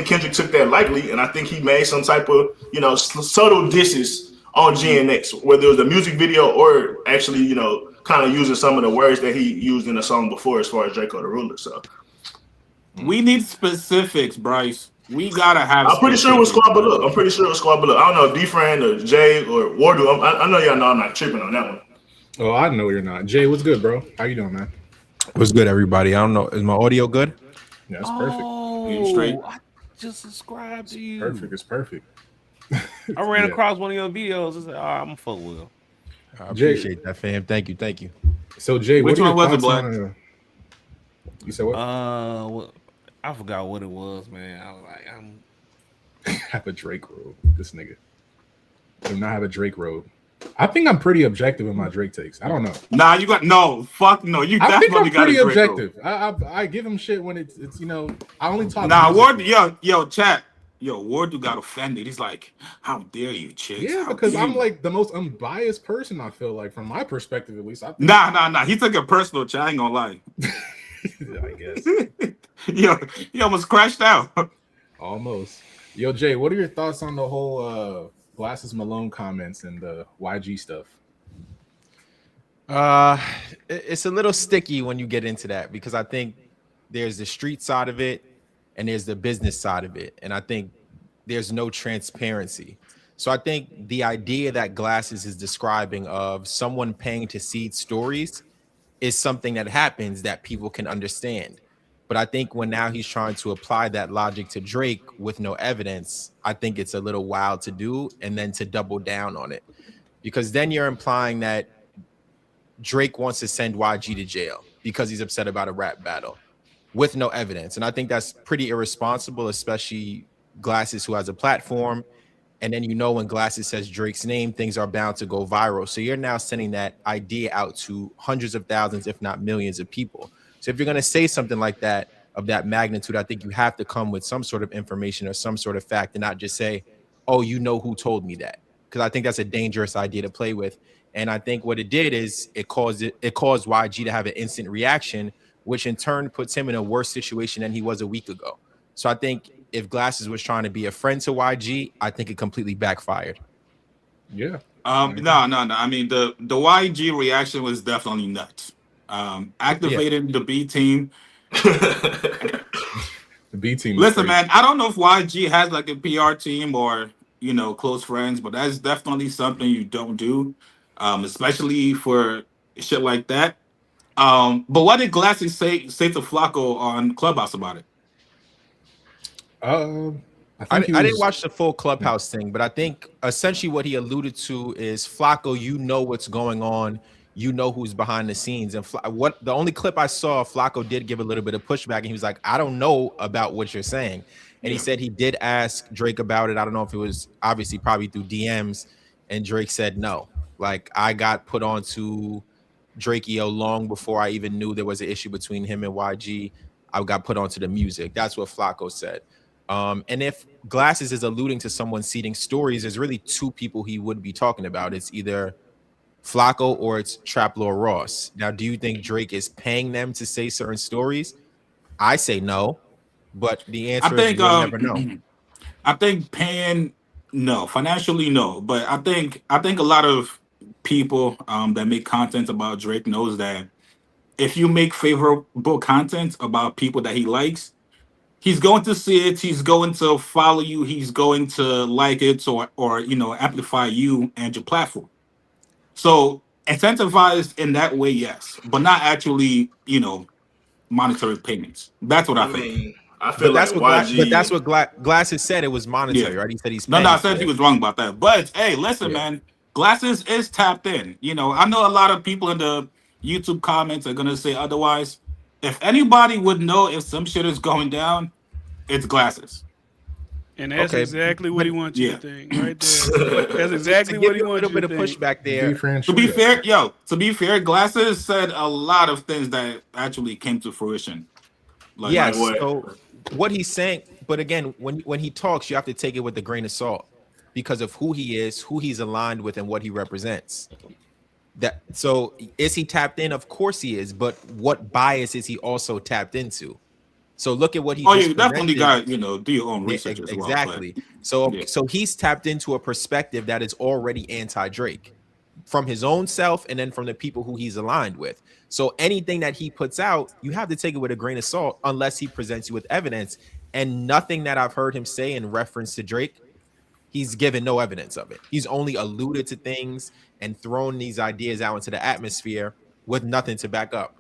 Kendrick took that lightly, and I think he made some type of subtle disses on GNX, whether it was a music video or actually kind of using some of the words that he used in the song before, as far as Draco the Ruler. So we need specifics, Bryce. We gotta have. I'm pretty sure it was Squad Below. I'm pretty sure it was Squad Below. I don't know if D-Fran or Jay or Wardu. I know y'all know I'm not tripping on that one. Oh, I know you're not. Jay, what's good, bro? How you doing, man? What's good, everybody? I don't know. Is my audio good? Yeah, it's perfect. Oh, straight. I just subscribed to you. Perfect. It's perfect. I ran across one of your videos. I said, I'm full Will. I appreciate that, fam. Thank you. So, Jay, which one was it, Black? You said what? I forgot what it was, man. I was like, have a Drake robe. This nigga do not have a Drake robe. I think I'm pretty objective in my Drake takes. I don't know. Nah, you got no. Fuck no. You I think definitely I'm pretty got a Drake objective. I give him shit when it's I only talk. Nah, Ward, yo, chat. Yo, Wardu got offended. He's like, "How dare you, chicks?" Yeah, because I'm like the most unbiased person. I feel like, from my perspective, at least. I think. Nah. He took it personal. Chat, I ain't gonna lie. I guess. Yo, he almost crashed out. Almost. Yo, Jay, what are your thoughts on the whole Glasses Malone comments and the YG stuff? It's a little sticky when you get into that, because I think there's the street side of it and there's the business side of it, and I think there's no transparency. So I think the idea that Glasses is describing of someone paying to seed stories is something that happens that people can understand. But I think when now he's trying to apply that logic to Drake with no evidence, I think it's a little wild to do, and then to double down on it, because then you're implying that Drake wants to send YG to jail because he's upset about a rap battle with no evidence. And I think that's pretty irresponsible, especially Glasses, who has a platform. And then, when Glasses says Drake's name, things are bound to go viral. So you're now sending that idea out to hundreds of thousands, if not millions of people. So if you're going to say something like that, of that magnitude, I think you have to come with some sort of information or some sort of fact, and not just say, oh, who told me that? Because I think that's a dangerous idea to play with. And I think what it did is it caused YG to have an instant reaction, which in turn puts him in a worse situation than he was a week ago. So I think if Glasses was trying to be a friend to YG, I think it completely backfired. Yeah. No. I mean, the YG reaction was definitely nuts. Activated the B team. The B team. Listen, man, I don't know if YG has like a PR team or close friends, but that's definitely something you don't do, especially for shit like that. But what did Glasses say to Flakko on Clubhouse about it? I didn't watch the full Clubhouse thing, but I think essentially what he alluded to is, Flakko, what's going on. Who's behind the scenes. And the only clip I saw, Flakko did give a little bit of pushback, and he was like, I don't know about what you're saying. And he said he did ask Drake about it. I don't know if it was obviously probably through DMs, and Drake said no. Like, I got put onto Drakeo long before I even knew there was an issue between him and YG. I got put onto the music. That's what Flakko said. And if Glasses is alluding to someone seeding stories, there's really two people he would be talking about. It's either Flakko or it's Trap Lord Ross. Now, do you think Drake is paying them to say certain stories? I say no, but the answer is we'll never know. I think paying, no, financially no, but I think a lot of people that make content about Drake knows that if you make favorable content about people that he likes, he's going to see it, he's going to follow you, he's going to like it or amplify you and your platform. So incentivized in that way, yes, but not actually, monetary payments. That's what I think. I feel like that's what Glasses said. It was monetary, right? He said he's no. I said he was wrong about that. But hey, listen, man, Glasses is tapped in. I know a lot of people in the YouTube comments are gonna say otherwise. If anybody would know if some shit is going down, it's Glasses. And that's exactly what he wants you to think, right there. That's exactly what he wants you to think. A little bit of pushback there. To be fair, Glasses said a lot of things that actually came to fruition. So what he's saying, but again, when he talks, you have to take it with a grain of salt because of who he is, who he's aligned with, and what he represents. So is he tapped in? Of course he is, but what bias is he also tapped into? So look at what he. Oh, just you definitely presented. got do your own research as well. Exactly. But, So he's tapped into a perspective that is already anti-Drake from his own self and then from the people who he's aligned with. So anything that he puts out, you have to take it with a grain of salt unless he presents you with evidence. And nothing that I've heard him say in reference to Drake, he's given no evidence of it. He's only alluded to things and thrown these ideas out into the atmosphere with nothing to back up.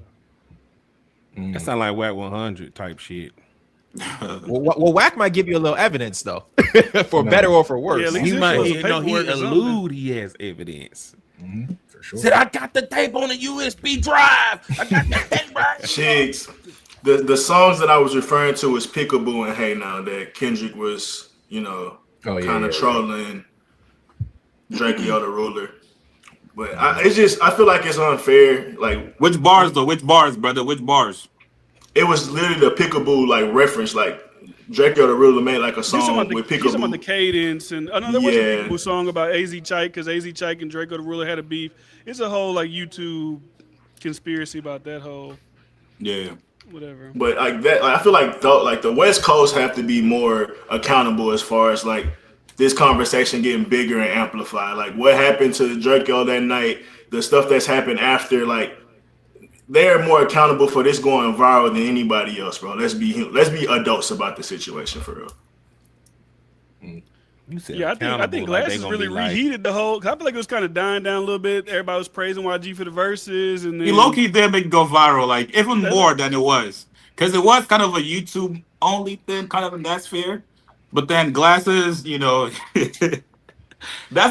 That sound like Whack 100 type shit. Well, Whack might give you a little evidence though, for better or for worse. Yeah, He might, he paperwork or something. allude he has evidence. For sure. Said I got the tape on the USB drive. I got the tape right. Chicks. The songs that I was referring to is Peekaboo and Hey Now that Kendrick was, kind of trolling Drakeo the Ruler. But I feel like it's unfair. Like, which bars though? Which bars, brother? Which bars? it was literally the Peekaboo like reference. Like Drakeo the Ruler made like a song with Peekaboo. He's talking about the cadence, and I know there was a Peekaboo song about AZ Chike because AZ Chike and Drakeo the Ruler had a beef. It's a whole like YouTube conspiracy about that whole whatever. But like that, I feel like the West Coast have to be more accountable as far as like this conversation getting bigger and amplified. Like what happened to Drakeo that night, the stuff that's happened after, like they're more accountable for this going viral than anybody else, bro. Let's be adults about the situation for real. You said I think Glasses really reheated the whole. I feel like it was kind of dying down a little bit. Everybody was praising YG for the verses, and then He low-key did make it go viral, like even more than it was, because it was kind of a YouTube only thing, kind of in that sphere. But then Glasses, that's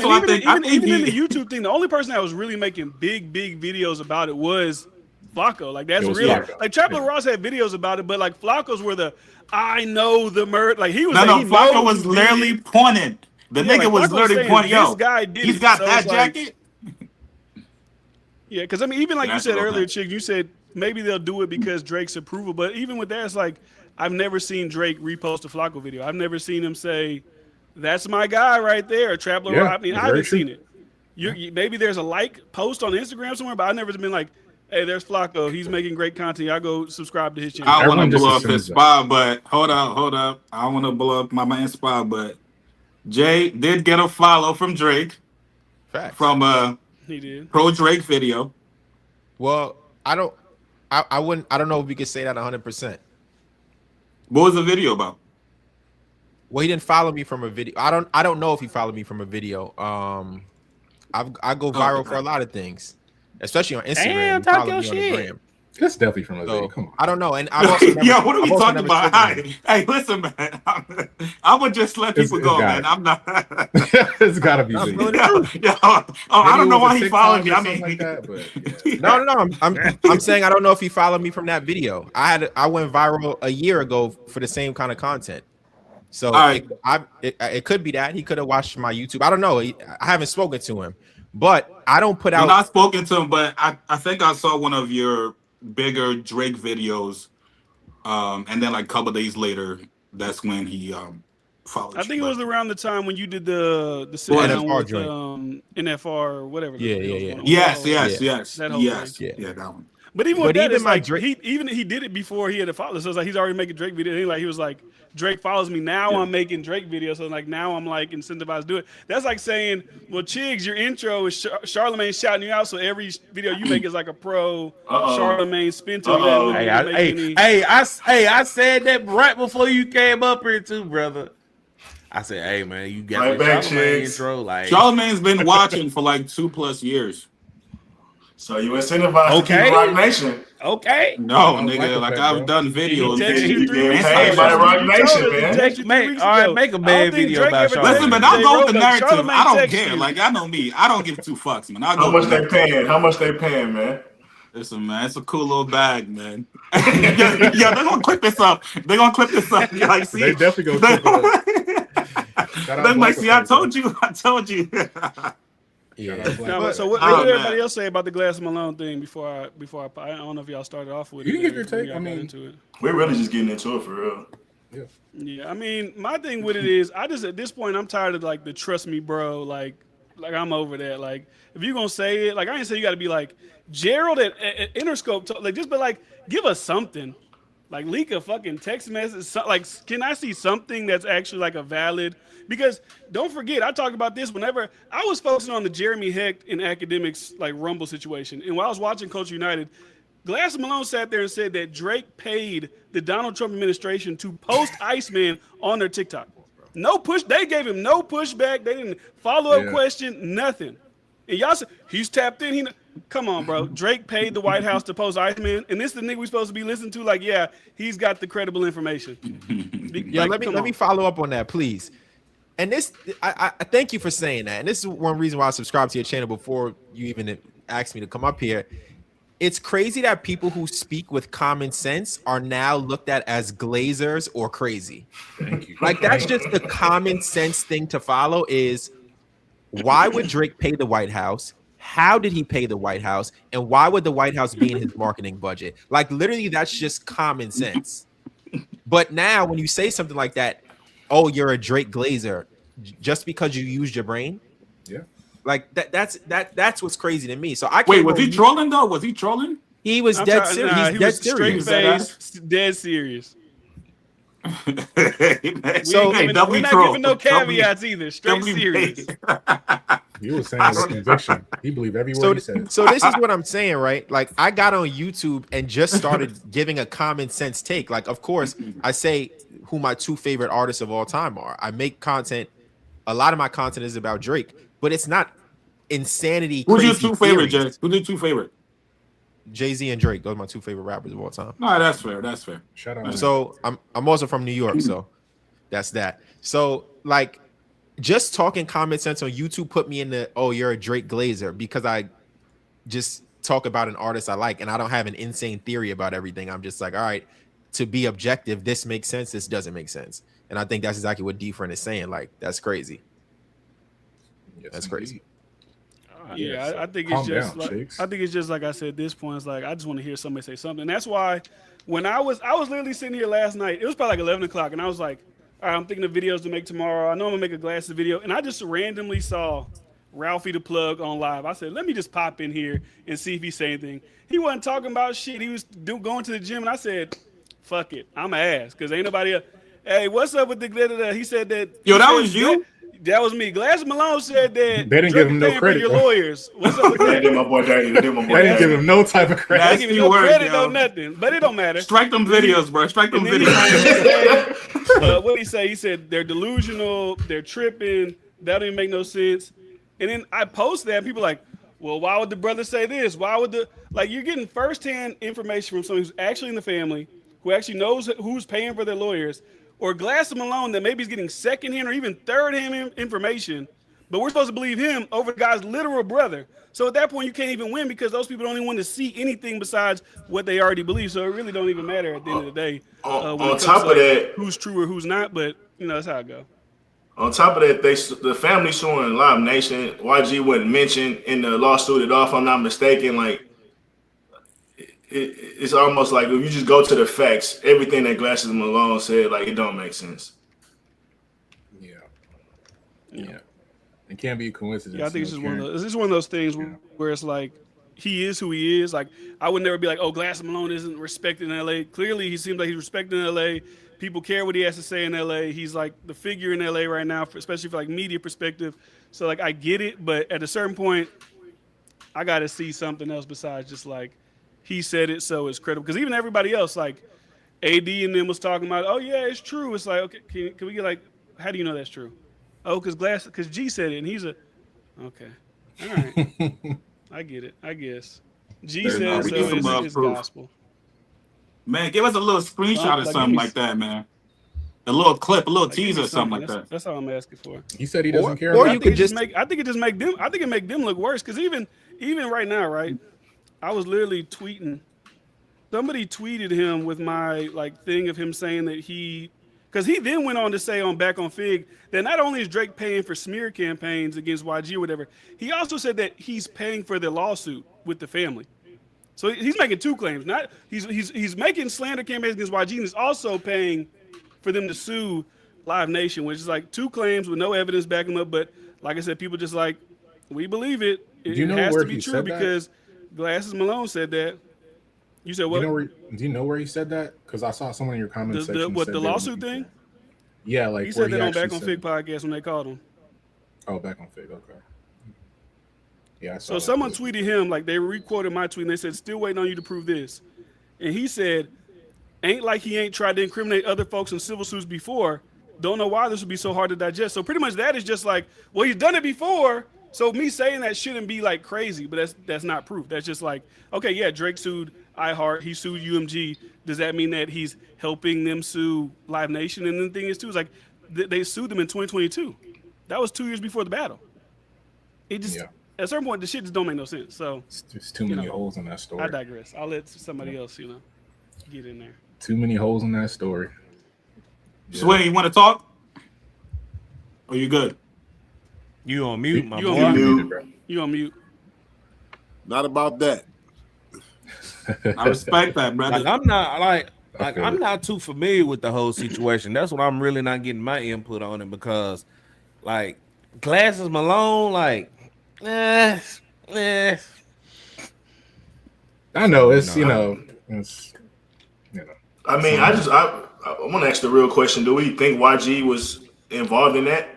what I think. Even in the YouTube thing, the only person that was really making big videos about it was Flakko. Like that's real. Flakko. Like Trapper Ross had videos about it, but like Flakko's were the I know the murder. Like he was. Flakko was literally pointing. The nigga was literally pointing. Yo, this guy did he's it. got So that it's like, jacket. Yeah, because I mean, even like you said earlier, that. Chick, you said maybe they'll do it because Drake's approval. But even with that, it's like I've never seen Drake repost a Flakko video. I've never seen him say, "That's my guy right there." Or Trap Lil Rob. I mean, I haven't seen it. Maybe there's a like post on Instagram somewhere, but I've never been like, "Hey, there's Flakko. He's making great content. Y'all go subscribe to his channel." I want to blow up his spot, but hold up. I want to blow up my man's spot, but Jay did get a follow from Drake. Facts. From he did pro Drake video. Well, I don't know if we could say that 100%. What was the video about? Well, he didn't follow me from a video. I don't know if he followed me from a video. I go viral for a lot of things, especially on Instagram. Damn, talk your shit. That's definitely from a video. Come on. I don't know. And I've also never, Yo, what are we I've also talking never about? spoken to him. Hey, listen, man. I would just let people go, man. I'm not. It's gotta be video. I don't know why he followed me. I mean, like that, but, No. I'm saying I don't know if he followed me from that video. I went viral a year ago for the same kind of content. So it could be that he could have watched my YouTube. I don't know. I haven't spoken to him, but I don't put out. I've not spoken to him, but I think I saw one of your bigger Drake videos, and then like a couple days later, that's when he followed. I think it was around the time when you did the NFR with, NFR or whatever. Yeah. Yes. That whole thing. Yeah, that one. But even with that, even it's my like Drake, he did it before he had a follow. So it's like he's already making Drake videos. He was like, Drake follows me now. I'm making Drake videos. So like now I'm like incentivized to do it. That's like saying, well, Chigs, your intro is Charlemagne shouting you out. So every video you make is like a pro Charlemagne spin to it. I said that right before you came up here too, brother. I said, hey man, you got the Charlemagne intro. Like Charlemagne's been watching for like 2+ years. So you incentivized to keep Rock Nation. Okay. No, nigga, like I've done videos. You getting paid by the Rock Nation, man. All right, make a bad video about Charlemagne. Listen, man, I'll go with the narrative. I don't care. Like, I know me. I don't give 2 fucks, man. How much they paying? How much they paying, man? Listen, man, it's a cool little bag, man. They're gonna clip this up. Like, see, they definitely gonna clip it up. They're like, see, I told you. Yeah. No, so what did everybody else say about the Glass Malone thing before I don't know if y'all started off with it. You can give your take. I mean, into it. We're really just getting into it for real. Yeah, I mean, my thing with it is, I just at this point I'm tired of like the trust me, bro. Like I'm over that. Like if you're gonna say it, like I didn't say you got to be like Gerald at Interscope. Like just be like, give us something. Like leak a fucking text message. Like, can I see something that's actually like a valid? Because don't forget, I talked about this whenever I was focusing on the Jeremy Hecht and academics like Rumble situation, and while I was watching Culture United, Glass and Malone sat there and said that Drake paid the Donald Trump administration to post Iceman on their TikTok. No push. They gave him no pushback. They didn't follow up question. Nothing. And y'all said he's tapped in. Come on, bro. Drake paid the White House to post Iceman, and this is the nigga we supposed to be listening to. Like, yeah, he's got the credible information. Yeah, let me follow up on that, please. And this, I thank you for saying that. And this is one reason why I subscribed to your channel before you even asked me to come up here. It's crazy that people who speak with common sense are now looked at as glazers or crazy. Thank you. Like, that's just the common sense thing to follow is, why would Drake pay the White House? How did he pay the White House? And why would the White House be in his marketing budget? Like, literally, that's just common sense. But now when you say something like that, oh, you're a Drake glazer just because you used your brain? Yeah. Like that's what's crazy to me. So I can't. Wait, was he trolling though? Was he trolling? He was dead serious. He's dead serious. Straight face, dead serious. So we're not giving no caveats either. Straight serious. He was saying with conviction. He believed every word he said. So this is what I'm saying, right? Like, I got on YouTube and just started giving a common sense take. Like, of course, I say who my two favorite artists of all time are. I make content. A lot of my content is about Drake, but it's not insanity. Who's your two favorite, Jay? Who's your two favorite? Jay-Z and Drake. Those are my two favorite rappers of all time. No, that's fair. That's fair. Shout out. So I'm also from New York, so that's that. So like, just talking common sense on YouTube put me in the, oh, you're a Drake glazer, because I just talk about an artist I like and I don't have an insane theory about everything. I'm just like, all right, to be objective, this makes sense, this doesn't make sense. And I think that's exactly what D-Friend is saying. Like, that's crazy. Yes, that's crazy. Yeah, I think it's just like, I think it's just like I said, at this point, it's like, I just want to hear somebody say something. And that's why when I was literally sitting here last night, it was probably like 11 o'clock, and I was like, all right, I'm thinking of videos to make tomorrow. I know I'm gonna make a glasses video. And I just randomly saw Ralfy the Plug on live. I said, let me just pop in here and see if he say anything. He wasn't talking about shit. He was going to the gym, and I said, fuck it, I'ma ask, because ain't nobody else. Hey, what's up with the he said that. Yo, that was you? That was me. Glass Malone said that they didn't give him no credit. Your lawyers. What's up with that? They didn't give him no type of credit. They didn't give him no credit, no nothing. But it don't matter. Strike them videos, bro. Strike them videos. What did he say? He said they're delusional, they're tripping, that don't even make no sense. And then I post that, and people are like, well, why would the brother say this? Why would you're getting firsthand information from someone who's actually in the family, who actually knows who's paying for their lawyers, or Glass of Malone that maybe he's getting secondhand or even third-hand information, but we're supposed to believe him over the guy's literal brother. So at that point, you can't even win, because those people don't even want to see anything besides what they already believe. So it really don't even matter at the end of the day. On top of that, who's true or who's not, but that's how it go. On top of that, the family suing Live Nation. YG wasn't mentioned in the lawsuit at all, if I'm not mistaken. Like, it's almost like if you just go to the facts, everything that Glasses Malone said, like, it don't make sense. Yeah. It can't be a coincidence. Yeah, I think it's just one of those things where it's like, he is who he is. Like, I would never be like, oh, Glass Malone isn't respected in LA. Clearly, he seems like he's respected in LA. People care what he has to say in LA. He's like the figure in LA right now, especially for like media perspective. So like, I get it, but at a certain point, I got to see something else besides just like, he said it, so it's credible. Because even everybody else, like AD and them was talking about, oh yeah, it's true. It's like, okay, can we get like, how do you know that's true? Oh, because G said it, and he's okay. All right. I get it, I guess. G said it, so it's gospel. Man, give us a little screenshot or something like that, man. A little clip, a little teaser or something like that. That's all I'm asking for. He said he doesn't care. Or you could just make. I think it make them look worse. Because even right now, right? I was literally tweeting. Somebody tweeted him with my like thing of him saying that because he then went on to say back on Fig that not only is Drake paying for smear campaigns against YG or whatever, he also said that he's paying for the lawsuit with the family. So he's making two claims. Not he's making slander campaigns against YG, and he's also paying for them to sue Live Nation, which is like two claims with no evidence backing them up. But like I said, people just like, we believe it. It has to be true because Glasses Malone said that. You said what? Do you know where he said that? Because I saw someone in your comment section. What the lawsuit thing? Yeah, like he said that on Back on Fig podcast when they called him. Oh, Back on Fig. Okay. Yeah. So someone tweeted him, like they re-quoted my tweet, and they said, "Still waiting on you to prove this," and he said, "Ain't like he ain't tried to incriminate other folks in civil suits before. Don't know why this would be so hard to digest." So pretty much that is just like, well, he's done it before. So me saying that shouldn't be like crazy, but that's not proof. That's just like, okay, yeah, Drake sued iHeart, he sued UMG. Does that mean that he's helping them sue Live Nation? And the thing is too, is like they sued them in 2022. That was 2 years before the battle. It just at a certain point the shit just don't make no sense. So there's too many holes in that story. I digress. I'll let somebody else, get in there. Too many holes in that story. Sway, you want to talk? Or you good? You on mute, my you boy. You on mute. Not about that. I respect that, brother. Like, I'm not too familiar with the whole situation. That's what I'm really not getting my input on it because, like, Glasses Malone, like, I know it's it's I mean, I want to ask the real question: do we think YG was involved in that?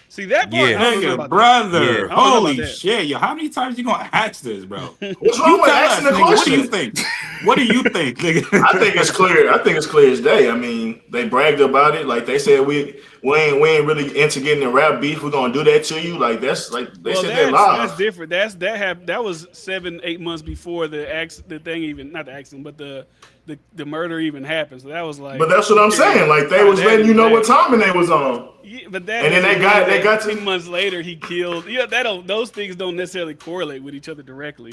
See that part? Yeah. Nigga, brother. Holy shit. Yo, how many times you gonna ask this, bro? What's wrong with asking the question? What do you think? What do you think, nigga? I think it's clear. I think it's clear as day. I mean, they bragged about it. Like they said, we ain't really into getting in rap beef. We're gonna do that to you. Like that's like they said they live. That's different. That was 7-8 months before the thing even, not the accident, but the murder even happened. So that was like. But that's what I'm saying. Like they was letting you know what timing they was on. Yeah, but that and then they got 10 months later he killed. Yeah, those things don't necessarily correlate with each other directly.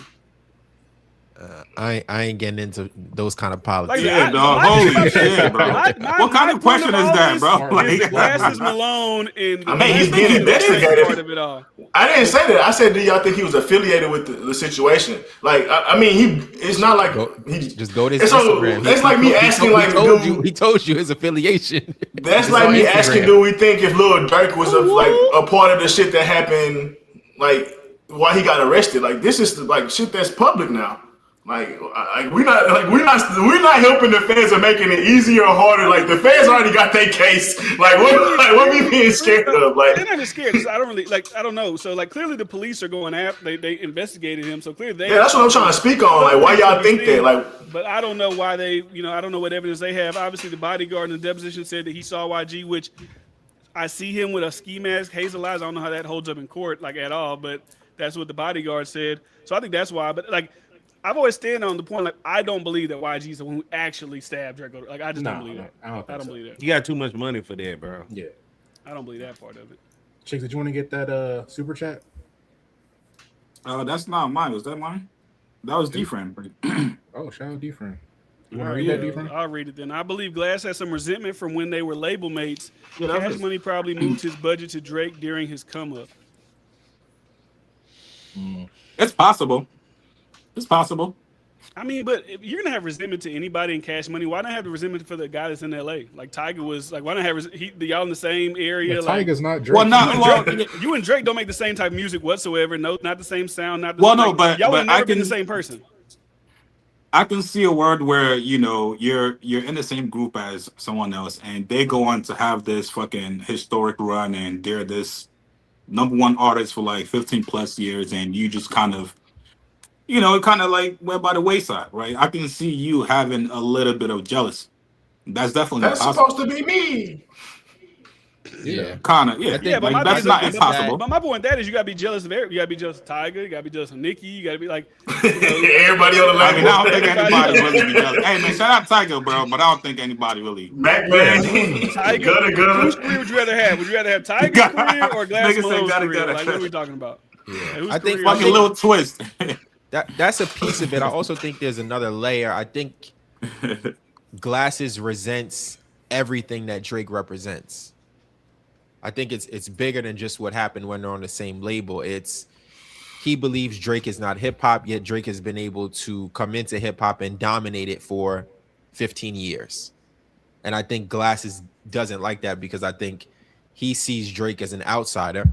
I ain't getting into those kind of politics. Like, yeah, dog. Holy shit, bro. What kind of question is that, bro? Like, Glasses Malone and he's being investigated. Part of it all. I didn't say that. I said, do y'all think he was affiliated with the situation? Like, I mean, it's not like he just go to his Instagram. That's like me asking, he told you his affiliation. That's like me asking, do we think if Lil Durk was a part of the shit that happened, like why he got arrested? Like this is like shit that's public now. Like we're not helping the feds or making it easier or harder. Like the feds already got their case. Like what we being scared of? Like they're not just scared. I don't know. So like clearly the police are going after. They investigated him. So clearly that's what I'm trying to speak on. Like why y'all think that? Like, but I don't know why they. I don't know what evidence they have. Obviously the bodyguard in the deposition said that he saw YG, which I see him with a ski mask, hazel eyes. I don't know how that holds up in court like at all, but that's what the bodyguard said. So I think that's why. But like. I've always stand on the point like I don't believe that YG is the one who actually stabbed Draco. Like I just don't believe that. I don't believe that. You got too much money for that, bro. Yeah. I don't believe that part of it. Chicks, did you want to get that super chat? That's not mine. Was that mine? That was D-Friend. Oh, shout out D-Friend. You want to read that, D-Friend? I'll read it then. I believe Glass has some resentment from when they were label mates. Cash Money probably moved his budget to Drake during his come up. It's possible. It's possible. I mean, but if you're gonna have resentment to anybody in Cash Money, why not have the resentment for the guy that's in LA? Like Tiger was like, why not have y'all in the same area? But Tiger's not Drake. Well, you and Drake don't make the same type of music whatsoever. No, not the same sound. Not the same, but y'all but never been the same person. I can see a word where you're in the same group as someone else, and they go on to have this fucking historic run, and they're this #1 artist for like 15 plus years, and you just kind of. It kind of like went by the wayside, right? I can see you having a little bit of jealousy. That's definitely supposed to be me. Yeah, kind of. Yeah, but like, that's not impossible. But my point that is, you gotta be jealous of everybody. You gotta be jealous of Tiger. You gotta be jealous of Nicki. You gotta be like everybody on the level. I mean, I don't think anybody really be jealous. Hey man, shout out Tiger, bro. But I don't think anybody really. Tiger. Whose career would you rather have? Would you rather have Tiger's career or Glass Malone's career? Like, what are we talking about? Yeah, I think fucking little twist. That's a piece of it. I also think there's another layer. I think Glasses resents everything that Drake represents. I think it's bigger than just what happened when they're on the same label. He believes Drake is not hip hop, yet Drake has been able to come into hip hop and dominate it for 15 years. And I think Glasses doesn't like that because I think he sees Drake as an outsider,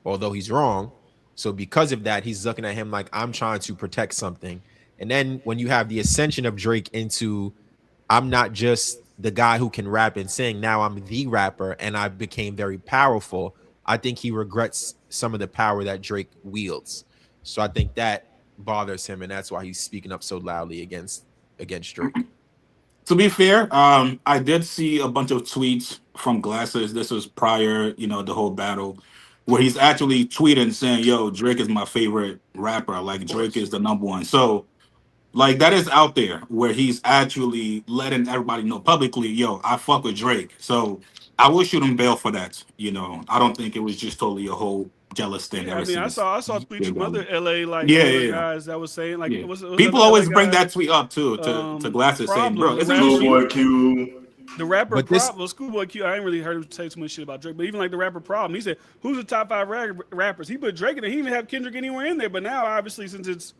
although he's wrong. So because of that, he's looking at him like, I'm trying to protect something. And then when you have the ascension of Drake into, I'm not just the guy who can rap and sing, now I'm the rapper and I became very powerful. I think he regrets some of the power that Drake wields. So I think that bothers him, and that's why he's speaking up so loudly against Drake. To be fair, I did see a bunch of tweets from Glasses. This was prior, the whole battle, where he's actually tweeting saying, "Yo, Drake is my favorite rapper. Like Drake is the number one." So, like that is out there where he's actually letting everybody know publicly, "Yo, I fuck with Drake." So I will shoot him bail for that. I don't think it was just totally a whole jealous thing. Yeah, I mean, I saw tweets from other LA guys that was saying like was people always bring that tweet up too to Glasses saying, "Bro, isn't Schoolboy Q." The rapper Problem, Schoolboy Q. I ain't really heard him say too much shit about Drake, but even like the rapper Problem, he said, "Who's the top 5 rappers?" He put Drake in there. He didn't even have Kendrick anywhere in there. But now, obviously, since it's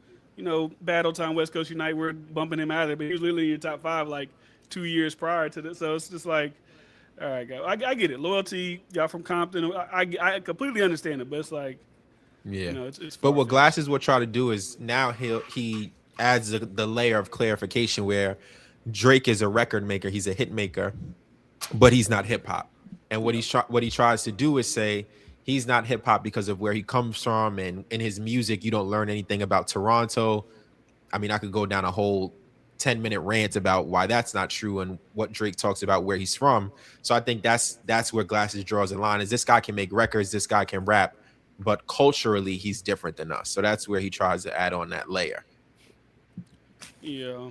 battle time, West Coast Unite, we're bumping him out of there. But he was literally in your top 5 like 2 years prior to this. So it's just like, all right, guys, I get it. Loyalty, y'all from Compton. I completely understand it, but it's like, it's but what Glasses will try to do is now he adds the layer of clarification where Drake is a record maker, he's a hit maker, but he's not hip hop. And what he tries to do is say he's not hip hop because of where he comes from, and in his music you don't learn anything about Toronto. I mean, I could go down a whole 10-minute rant about why that's not true and what Drake talks about where he's from. So I think that's where Glasses draws the line, is this guy can make records, this guy can rap, but culturally he's different than us. So that's where he tries to add on that layer. Yeah.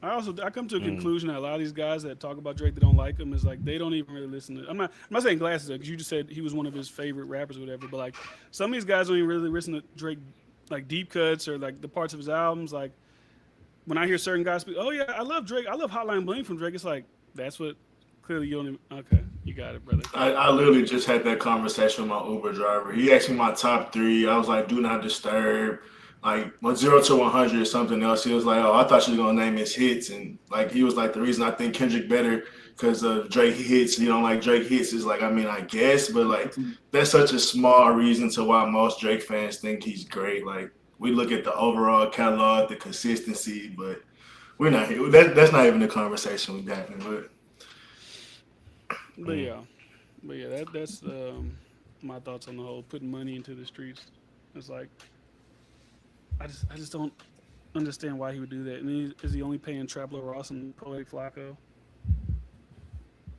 I come to a conclusion that a lot of these guys that talk about Drake that don't like him is like they don't even really listen to. I'm not saying Glasses because you just said he was one of his favorite rappers or whatever, but like some of these guys don't even really listen to Drake like deep cuts or like the parts of his albums. Like when I hear certain guys speak, "Oh yeah, I love Drake. I love Hotline Bling from Drake." It's like that's what clearly you don't even. Okay, you got it, brother. I literally just had that conversation with my Uber driver. He asked me my top 3. I was like, "Do Not Disturb." Like 0 to 100 or something else. He was like, "Oh, I thought you were gonna name his hits," and like he was like, "The reason I think Kendrick better because of Drake hits. You don't like Drake hits." Is like, I mean, I guess, but like that's such a small reason to why most Drake fans think he's great. Like we look at the overall catalog, the consistency, but we're not here. That's not even the conversation we're having. But yeah, that's my thoughts on the whole putting money into the streets. It's like. I just don't understand why he would do that. And is he only paying Trapler Ross and Poetic Flakko?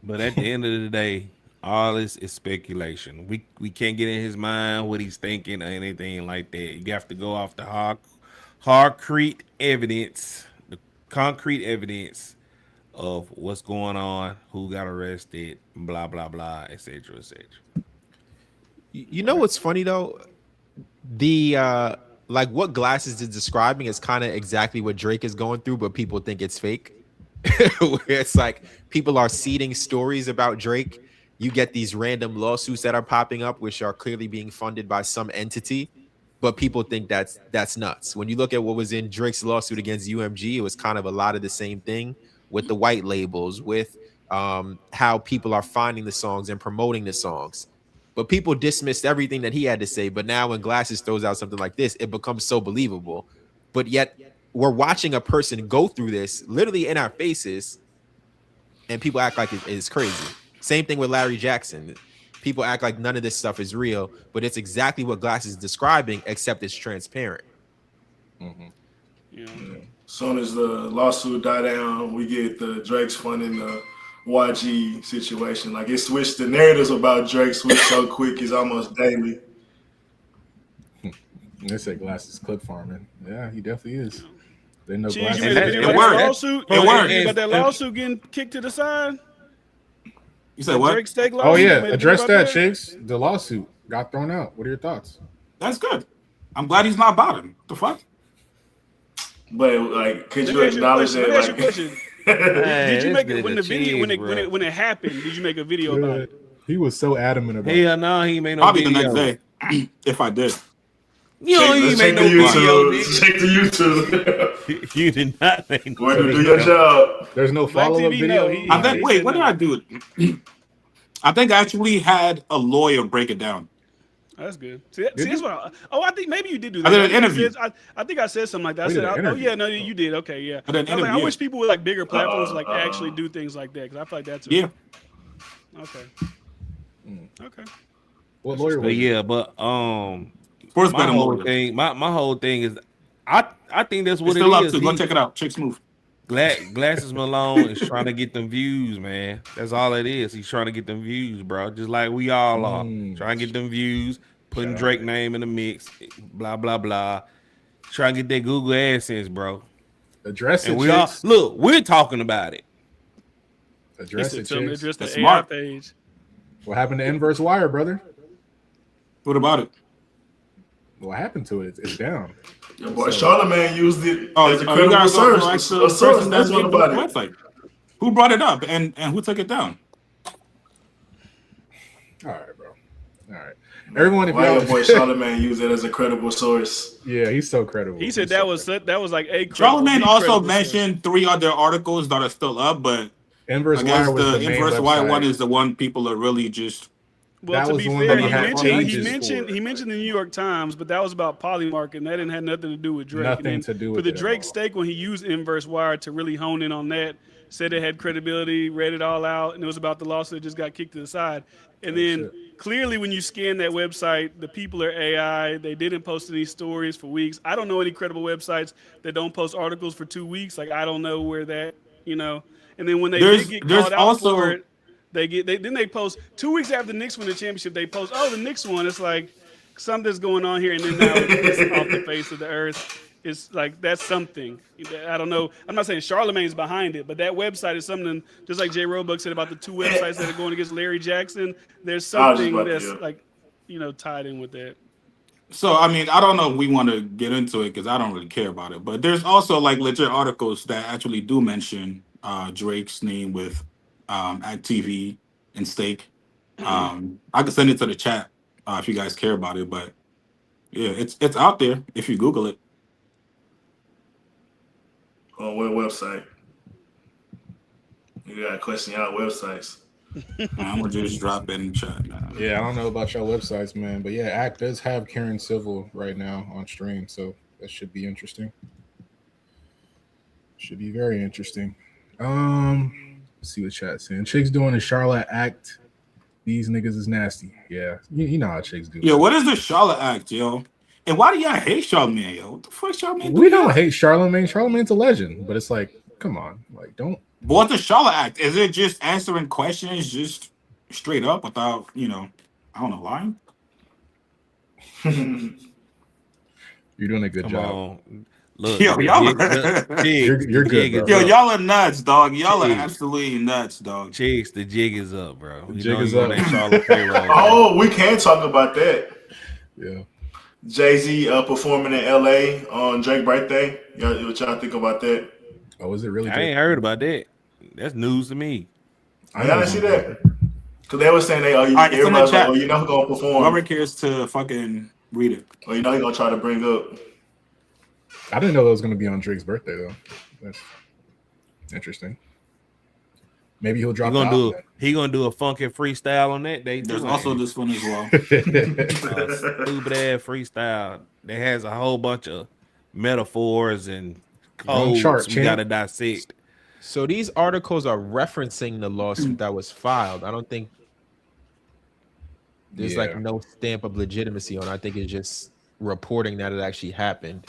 But at the end of the day, all this is speculation. We can't get in his mind what he's thinking or anything like that. You have to go off the concrete evidence, the concrete evidence of what's going on, who got arrested, blah blah blah, etc. etc. You know what's funny though? The like what Glasses is describing is kind of exactly what Drake is going through, but people think it's fake. Where it's like people are seeding stories about Drake. You get these random lawsuits that are popping up, which are clearly being funded by some entity, but people think that's nuts. When you look at what was in Drake's lawsuit against UMG, it was kind of a lot of the same thing with the white labels, with how people are finding the songs and promoting the songs. But people dismissed everything that he had to say. But now when Glasses throws out something like this, it becomes so believable. But yet we're watching a person go through this literally in our faces, and people act like it's crazy. Same thing with Larry Jackson. People act like none of this stuff is real, but it's exactly what Glasses is describing, except it's transparent. Mm-hmm. Yeah. As soon as the lawsuit die down, we get the Drake's funding the YG situation. Like it switched, the narratives about Drake switched so quick, it's almost daily. They say Glasses clip farming. Yeah, he definitely is. They know Jeez, Glasses. You made a video about that lawsuit? It worked. About that lawsuit getting kicked to the side? You said what? Drake steak Oh lawsuit? yeah, address that, Shakes. The lawsuit got thrown out. What are your thoughts? That's good. I'm glad he's not bottom. The fuck? But like, could you acknowledge that? Let me ask you a question. Did you make it when the video when it happened? Did you make a video about it? He was so adamant about it. No, he made no probably video. the next day. If I did. You know, he made no video. Check the YouTube. You did not make no video. Do your job. There's no follow-up video. I think. Wait, what did I do? I think I actually had a lawyer break it down. That's good. See that's what. I think maybe you did do I that. did an interview. I think I said something like that. I Oh, said, you did an oh yeah, interview. no, you did. Okay, yeah. I did an I was like, I interview. wish people with like bigger platforms to like actually do things like that because I feel like that's Yeah. Okay. Okay. What lawyer But was it? yeah, but Sports my betting whole lawyer. thing, my whole thing is, I think that's It's what it still up is. to. Go check it out. Chick Smooth. Glasses Malone is trying to get them views, man. That's all it is. He's trying to get them views, bro. Just like we all are. Trying to get them views, putting Drake name in the mix, blah, blah, blah. Trying to get that Google AdSense, bro. Address it, And we all chicks. look, we're talking about it. Address it, chicks. Address the That's AI smart. page. What happened to Inverse Wire, brother? What about it? What happened to it? It's down. Your boy Charlamagne used it as a You credible gotta source. go ask the A source. person That's that what made the about it. website. Who brought it up and who took it down? All right, bro. All right. Everyone, if Why your y'all boy Charlamagne used it as a credible source? yeah, he's so credible. He said He's that so was credible. that was like a Charlamagne the also credible mentioned 3 other articles that are still up, but Inverse I guess Wire was the the main Inverse Wire website. one is the one people are really just. Well, That to was be the one fair, that he had pages mentioned for it. the New York Times, but that was about Polymarket, and that didn't have nothing to do with Drake. Nothing And then to do for with the it at Drake all. stake when he used Inverse Wire to really hone in on that, said it had credibility, read it all out, and it was about the lawsuit that just got kicked to the side. And then clearly, when you scan that website, the people are AI. They didn't post any stories for weeks. I don't know any credible websites that don't post articles for 2 weeks. Like I don't know where that, And then when they did get called out for it. Then they post 2 weeks after the Knicks win the championship. They post, oh, the Knicks won. It's like something's going on here, and then now it's off the face of the earth. It's like that's something. I don't know. I'm not saying Charlamagne's behind it, but that website is something. Just like Jay Roebuck said about the 2 websites that are going against Larry Jackson. There's something that's like, tied in with that. So I mean, I don't know if we want to get into it because I don't really care about it. But there's also like legit articles that actually do mention Drake's name with at TV and stake. I can send it to the chat if you guys care about it. But yeah, it's out there if you Google it. On what website? You gotta question y'all websites. I'm gonna just drop it in the chat. Yeah, I don't know about y'all websites, man, but yeah, Act does have Karen Civil right now on stream, so that should be interesting. Should be very interesting. Let's see what chat's saying. Chicks doing a Charlotte Act. These niggas is nasty. Yeah, you know how chicks do. Yo, what is the Charlotte Act, yo? And why do y'all hate Charlamagne, yo? What the fuck, Charlamagne? We don't hate Charlamagne. Charlamagne's a legend, but it's like, come on, like don't. But what's the Charlotte Act? Is it just answering questions just straight up without, I don't know, lying? You're doing a good Come job. on. Look, Yo, y'all You're good, bro. Yo, y'all are nuts, dog. Y'all are absolutely nuts, dog. Chicks, the jig is up, bro. The jig is up. That Charlotte payroll, Oh, we can talk about that. Yeah. Jay-Z performing in LA on Drake's birthday. What y'all think about that? Oh, is it really? I ain't heard about that. That's news to me. I didn't see that. Because they were saying right, it's in the everybody's like, chat. you know who's gonna perform. Whoever cares to fucking read it. Or you know he's gonna try to bring up. I didn't know that was going to be on Drake's birthday though. That's interesting. Maybe he'll drop. He gonna do a funky freestyle on that day. There's also this one as well. Stupid ass freestyle that has a whole bunch of metaphors and codes we gotta dissect. So these articles are referencing the lawsuit that was filed. I don't think there's like no stamp of legitimacy on it. I think it's just reporting that it actually happened.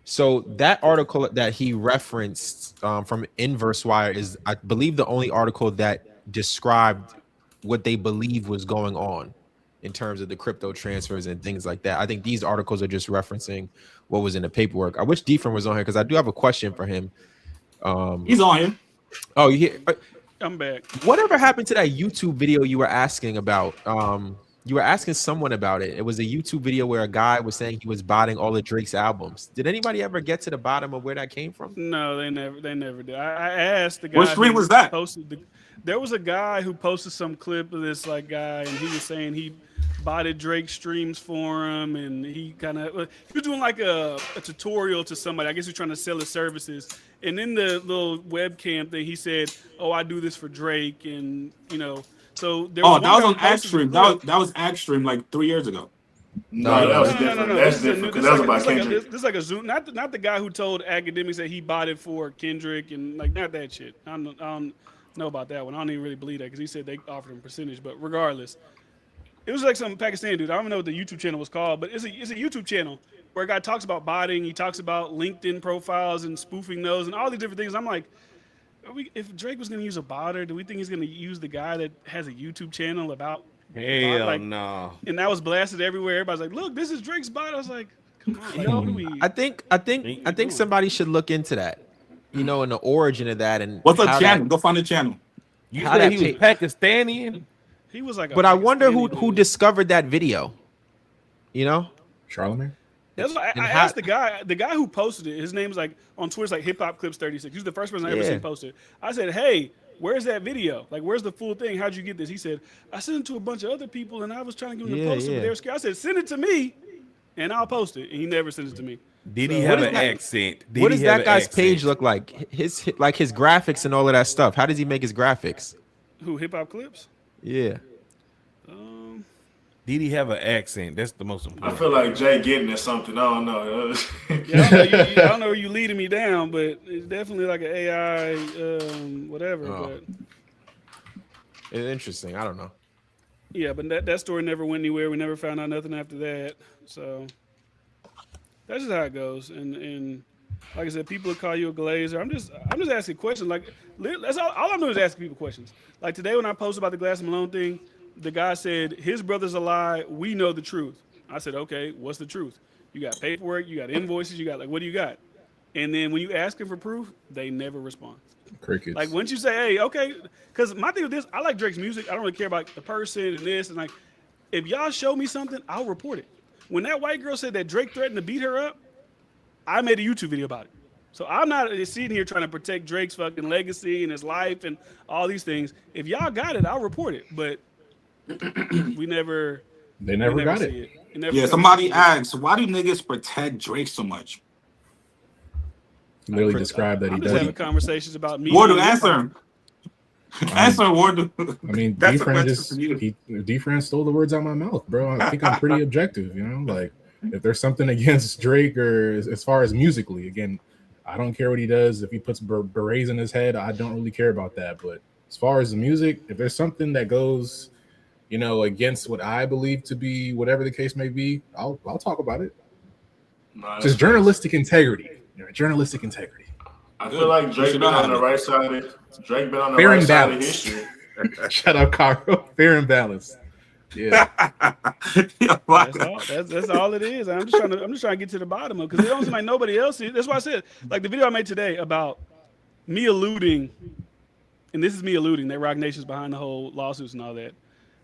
So that article that he referenced from Inverse Wire is, I believe, the only article that described what they believe was going on in terms of the crypto transfers and things like that. I think these articles are just referencing what was in the paperwork. I wish Defrin was on here because I do have a question for him. He's on here. Oh, you hear? I'm back. Whatever happened to that YouTube video you were asking about? You were asking someone about it. It was a YouTube video where a guy was saying he was buying all of Drake's albums. Did anybody ever get to the bottom of where that came from? No, they never did. I asked the guy. What stream was that? There was a guy who posted some clip of this guy, and he was saying he bought Drake streams for him, and he was doing like a tutorial to somebody. I guess he was trying to sell his services. And in the little webcam thing, he said, "Oh, I do this for Drake," and So there was that was on Act Stream. That was Act Stream like 3 years ago. No, that was No. different. That's different because that was about Kendrick. This is like a Zoom. Not the guy who told academics that he bought it for Kendrick and like not that shit. I don't know about that one. I don't even really believe that because he said they offered him percentage. But regardless, it was like some Pakistani dude. I don't even know what the YouTube channel was called, but it's a YouTube channel where a guy talks about botting. He talks about LinkedIn profiles and spoofing those and all these different things. I'm like, if Drake was going to use a botter, do we think he's going to use the guy that has a YouTube channel about? Hell no. And that was blasted everywhere. Everybody's like, "Look, this is Drake's bot." I was like, "Come on, like, what do we?" I think somebody should look into that. You know, in the origin of that and what's a channel? Go find the channel. You How said that he was Pakistani? He was like, but I wonder who discovered that video. You know, Charlamagne. That's what I asked the guy who posted it. His name's like on Twitter's like Hip Hop Clips 36. He's the first person I ever seen posted. I said, "Hey, where's that video? Like, where's the full thing? How'd you get this?" He said, "I sent it to a bunch of other people, and I was trying to give them to post it, but they were scared." I said, "Send it to me, and I'll post it." And he never sent it to me. Did he have an accent? What does that guy's page look like? His graphics and all of that stuff. How does he make his graphics? Who, Hip Hop Clips? Yeah. Did he have an accent? That's the most important. I feel like Jay getting at something. I don't know. I don't know where you leading me down, but it's definitely like an AI, whatever. But it's interesting. I don't know. Yeah, but that story never went anywhere. We never found out nothing after that. So that's just how it goes. And like I said, people will call you a glazer. I'm just asking questions. Like that's all I'm doing is asking people questions. Like today when I posted about the Glass Malone thing, the guy said his brother's a lie. We know the truth. I said, okay, what's the truth? You got paperwork, you got invoices, you got like, what do you got? And then when you ask them for proof, they never respond. Crickets. Like once you say, hey, okay, because my thing with this, I like Drake's music. I don't really care about the person and this and like, if y'all show me something, I'll report it. When that white girl said that Drake threatened to beat her up, I made a YouTube video about it. So I'm not sitting here trying to protect Drake's fucking legacy and his life and all these things. If y'all got it, I'll report it. But they never got it. Somebody asked, why do niggas protect Drake so much? Literally described that he doesn't. Having conversations about me. Wardo, answer him. Answer, Wardo. I mean, D-Fran stole the words out of my mouth, bro. I think I'm pretty objective, you know? Like, if there's something against Drake or as far as musically, again, I don't care what he does. If he puts berets in his head, I don't really care about that. But as far as the music, if there's something that goes, you know, against what I believe to be whatever the case may be, I'll talk about it. Just journalistic integrity. Journalistic integrity. I feel like Drake been on the right side of history. Shut up, Caro. Fair and balanced. Yeah. That's all it is. I'm just trying to get to the bottom of it because it don't seem like nobody else is. That's why I said, like the video I made today about me alluding, and this is me alluding that Roc Nation's behind the whole lawsuits and all that.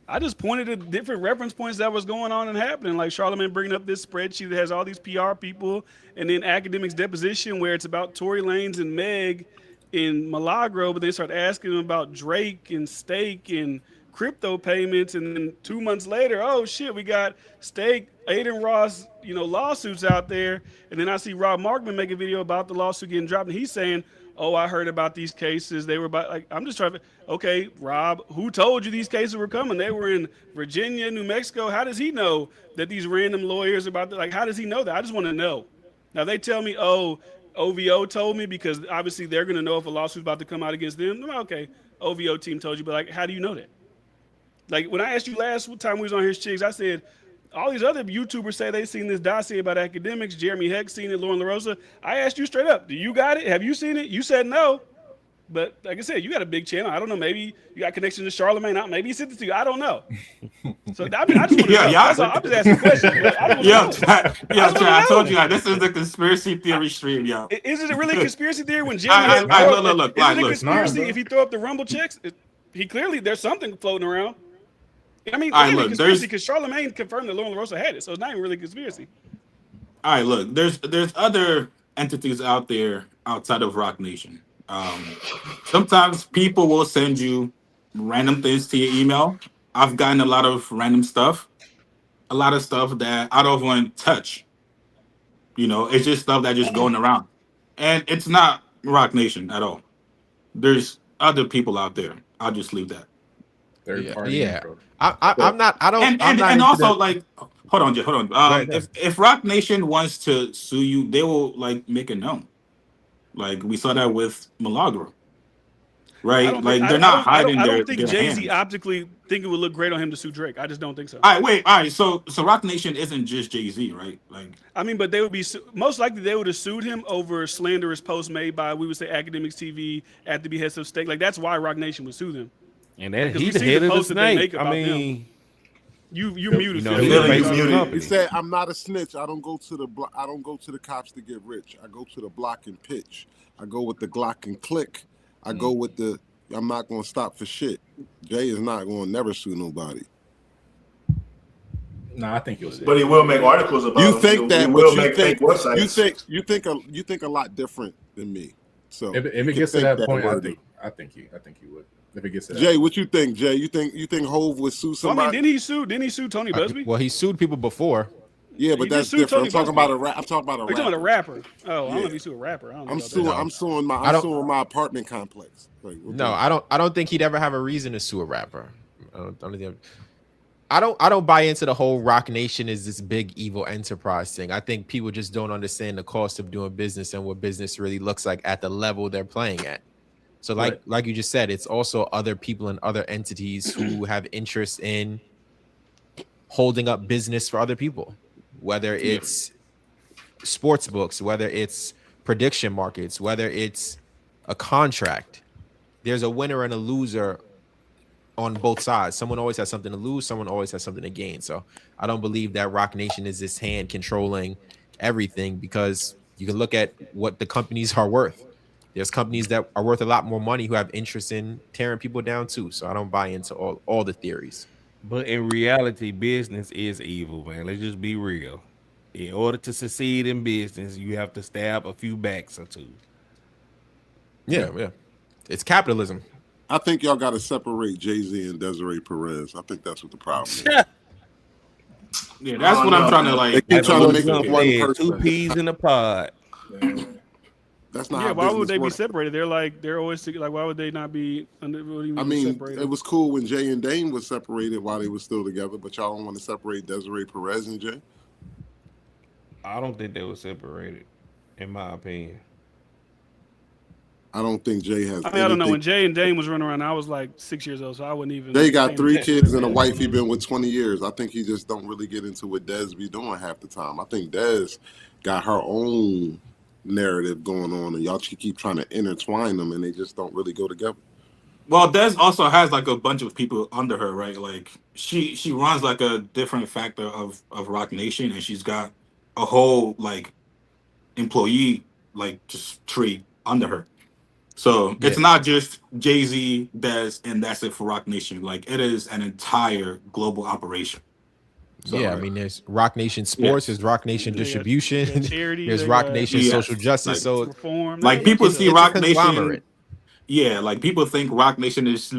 I just pointed at different reference points that was going on and happening, like Charlamagne bringing up this spreadsheet that has all these PR people, and then Academics deposition where it's about Tory Lanez and Meg in Milagro, but they start asking them about Drake and Stake and crypto payments, and then 2 months later, oh shit, we got Stake, Aiden Ross, lawsuits out there, and then I see Rob Markman make a video about the lawsuit getting dropped, and he's saying, oh, I heard about these cases. They were about, like, I'm just trying to, okay, Rob, who told you these cases were coming? They were in Virginia, New Mexico. How does he know that these random lawyers about, how does he know that? I just want to know. Now they tell me, oh, OVO told me because obviously they're going to know if a lawsuit's about to come out against them. Okay, OVO team told you, but like, how do you know that? Like when I asked you last time we was on His Chicks, I said, all these other YouTubers say they seen this dossier about academics. Jeremy Heck seen it, Lauren LaRosa. I asked you straight up, do you got it? Have you seen it? You said no. But like I said, you got a big channel. I don't know. Maybe you got connection to Charlamagne. Maybe he sent it to you. I don't know. So I mean, I just want to know. I'm just asking questions. I told you, this is a conspiracy theory stream, yo. Is it a really conspiracy theory when Jeremy Heck look, is it a conspiracy if he throw up the Rumble checks? He clearly, there's something floating around. I mean, it's not conspiracy because Charlamagne confirmed that Lauren LaRosa had it, so it's not even really conspiracy. All right, look, there's other entities out there outside of Roc Nation. Sometimes people will send you random things to your email. I've gotten a lot of random stuff, a lot of stuff that I don't want to touch. It's just stuff that's just going around, and it's not Roc Nation at all. There's other people out there. I'll just leave that. Third party. Yeah. I'm not. I don't. And also, like, hold on, Jay, hold on. If Rock Nation wants to sue you, they will like make it known. Like we saw that with Milagro, right? Like they're not hiding I their don't think Jay-Z hands. optically think it would look great on him to sue Drake. I just don't think so. All right. So Rock Nation isn't just Jay-Z, right? Like, I mean, but they would be most likely they would have sued him over slanderous posts made by, we would say, Academics TV at the behest of State. Like that's why Rock Nation would sue them. And that he the head of the snake. I mean, you muted. He said, "I'm not a snitch. I don't go to the I don't go to the cops to get rich. I go to the block and pitch. I go with the Glock and click. I go with the. I'm not gonna stop for shit. Jay is not gonna never sue nobody. No, I think he'll say. But he will make articles about. You think that? He will make fake websites. You think a lot different than me. So if it gets to that point, I think he would. If it gets to that Jay, what you think? Jay, you think Hov would sue somebody? Well, I mean, didn't he sue Tony Busby? Well, he sued people before. Yeah, but that's different. I'm talking about a rapper. You're talking about a rapper. Oh, I don't know if he sued a rapper. I'm suing my apartment complex. Like, no, I don't think he'd ever have a reason to sue a rapper. I don't buy into the whole Rock Nation is this big evil enterprise thing. I think people just don't understand the cost of doing business and what business really looks like at the level they're playing at. So like you just said, it's also other people and other entities who have interest in holding up business for other people, whether it's sports books, whether it's prediction markets, whether it's a contract. There's a winner and a loser on both sides. Someone always has something to lose. Someone always has something to gain. So I don't believe that Rock Nation is this hand controlling everything, because you can look at what the companies are worth. There's companies that are worth a lot more money who have interest in tearing people down too. So I don't buy into all the theories. But in reality, business is evil, man. Let's just be real. In order to succeed in business, you have to stab a few backs or two. Yeah. It's capitalism. I think y'all got to separate Jay-Z and Desiree Perez. I think that's what the problem is. Yeah, that's what I'm trying to like. They keep trying to make it one person. Two peas in a pod. That's not. Yeah, how why would they be works. separated? They're always like, why would they not be? I mean, it was cool when Jay and Dame was separated while they were still together, but y'all don't want to separate Desiree Perez and Jay. I don't think they were separated, in my opinion. I don't think Jay has. I mean, I don't know. When Jay and Dame was running around, I was like 6 years old, so I wouldn't even. They got 3 kids and a wife he been with 20 years. I think he just don't really get into what Des be doing half the time. I think Des got her own narrative going on, and y'all keep trying to intertwine them, and they just don't really go together. Well, Des also has like a bunch of people under her, right? Like she runs like a different factor of Rock Nation, and she's got a whole like employee like just tree under her. So it's not just Jay-Z, Des, and that's it for Rock Nation. Like it is an entire global operation. So, I mean, there's Rock Nation Sports, there's Rock Nation Distribution, there's Rock Nation Social Justice. So, like people see Rock Nation, like people think Rock Nation is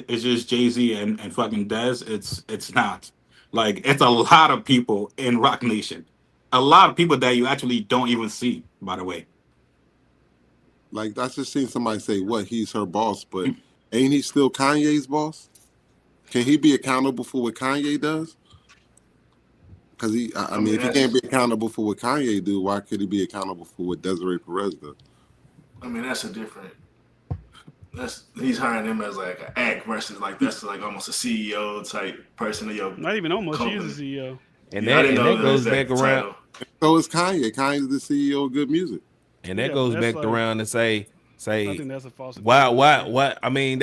just Jay-Z and fucking Des. It's not. Like it's a lot of people in Rock Nation, a lot of people that you actually don't even see. By the way, like I just seen somebody say, "What? He's her boss," but ain't he still Kanye's boss? Can he be accountable for what Kanye does? Because I mean, if he can't be accountable for what Kanye do, why could he be accountable for what Desiree Perez does? I mean, that's a different. He's hiring him as like an act versus like that's like almost a CEO type person of your. Not even almost. Company. He is a CEO. And that goes back around. So is Kanye. Kanye's the CEO of good music. And that goes back around to say. I think that's a false. Why? I mean,